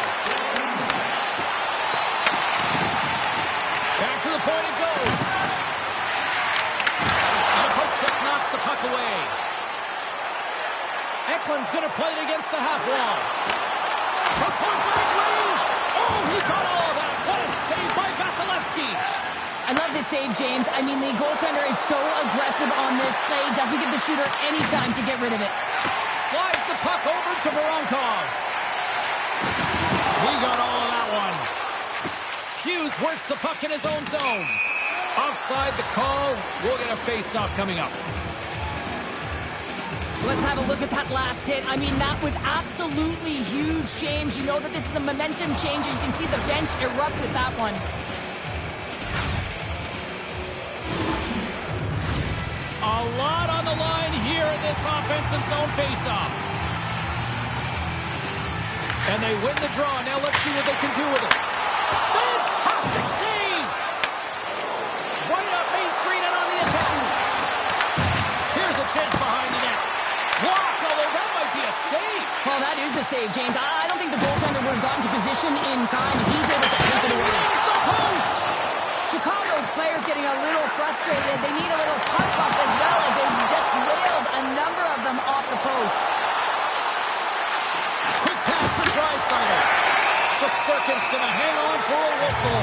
Back to the point it goes. And a poke check knocks the puck away. Ekman's going to play it against the half wall. From point-blank range. Oh, he got all of that. What a save by Vasilevsky. I love this save, James. I mean, the goaltender is so aggressive on this play. Doesn't give the shooter any time to get rid of it. Slides the puck over to Voronkov. He got all of that one. Hughes works the puck in his own zone. Offside the call. We'll get a face-off coming up. Let's have a look at that last hit. I mean, that was absolutely huge, James. You know that this is a momentum changer. You can see the bench erupt with that one. A lot on the line here in this offensive zone face-off. And they win the draw. Now let's see what they can do with it. Fantastic save! Right up Main Street and on the attack. Here's a chance behind the net. Blocked, although that might be a save. Well, that is a save, James. I don't think the goaltender would have gotten to position in time. He's able to take it away. Rings the post! Chicago's players getting a little frustrated. They need a little puck up as well as they've just railed a number of them off the post. Quick pass to Draisaitl. Shesterkin's going to hang on for a whistle.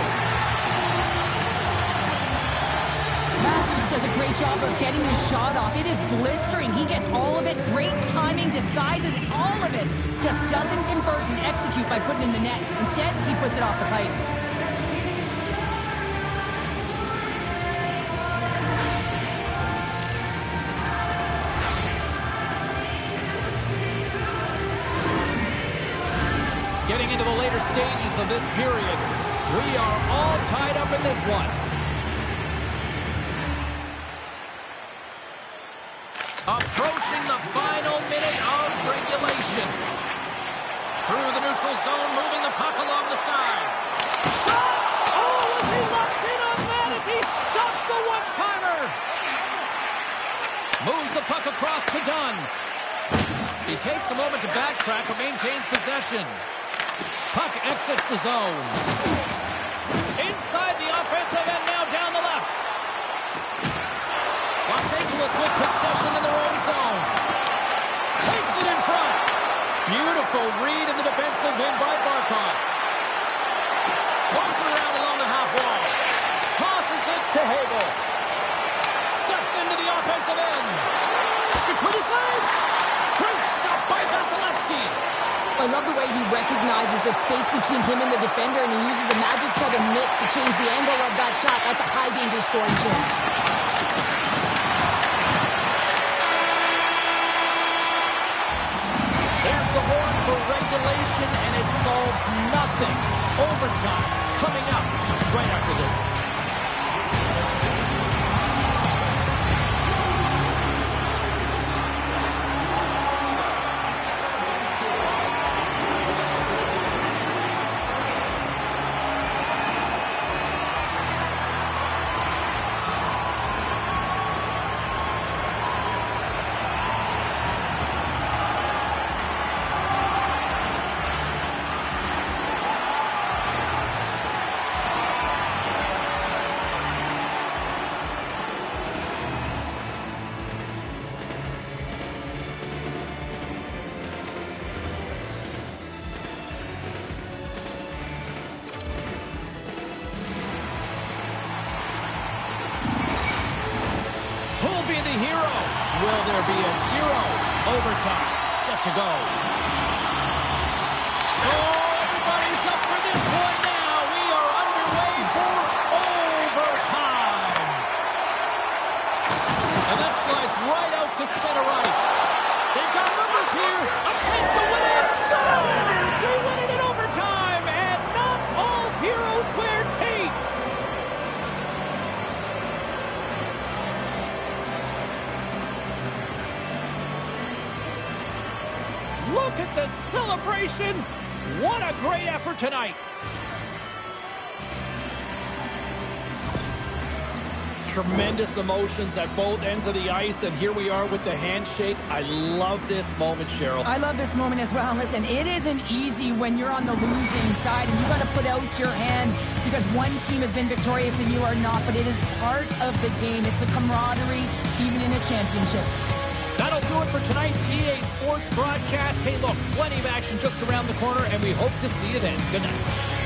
Matthews does a great job of getting his shot off. It is blistering. He gets all of it. Great timing, disguises all of it. Just doesn't convert and execute by putting in the net. Instead, he puts it off the pipe. Getting into the later stages of this period, we are all tied up in this one. Approaching the final minute of regulation. Through the neutral zone, moving the puck along the side. Shot! Oh, was he locked in on that as he stops the one-timer? Moves the puck across to Dunn. He takes a moment to backtrack but maintains possession. Puck exits the zone. Inside the offensive end now down the left. Los Angeles with possession in their own zone. Takes it in front. Beautiful read in the defensive end by Barkov. Goes around along the half wall. Tosses it to Hagel. Steps into the offensive end. Between his legs. Great stop by Vasilevsky. I love the way he recognizes the space between him and the defender, and he uses a magic set of mitts to change the angle of that shot. That's a high-danger scoring chance. There's the horn for regulation, and it solves nothing. Overtime coming up right after this. Who'll be the hero? Will there be a zero? Overtime set to go. Oh, everybody's up for this one now. We are underway for overtime. And that slides right out to center ice. They've got numbers here. A chance to win it. Stars! They win it in overtime. And not all heroes wear capes. Look at the celebration. What a great effort tonight. Tremendous emotions at both ends of the ice, and here we are with the handshake. I love this moment, Cheryl. I love this moment as well. Listen, it isn't easy when you're on the losing side and you got to put out your hand because one team has been victorious and you are not, but it is part of the game. It's the camaraderie, even in a championship. That'll do it for tonight's EA Sports broadcast. Hey, look, plenty of action just around the corner, and we hope to see you then. Good night.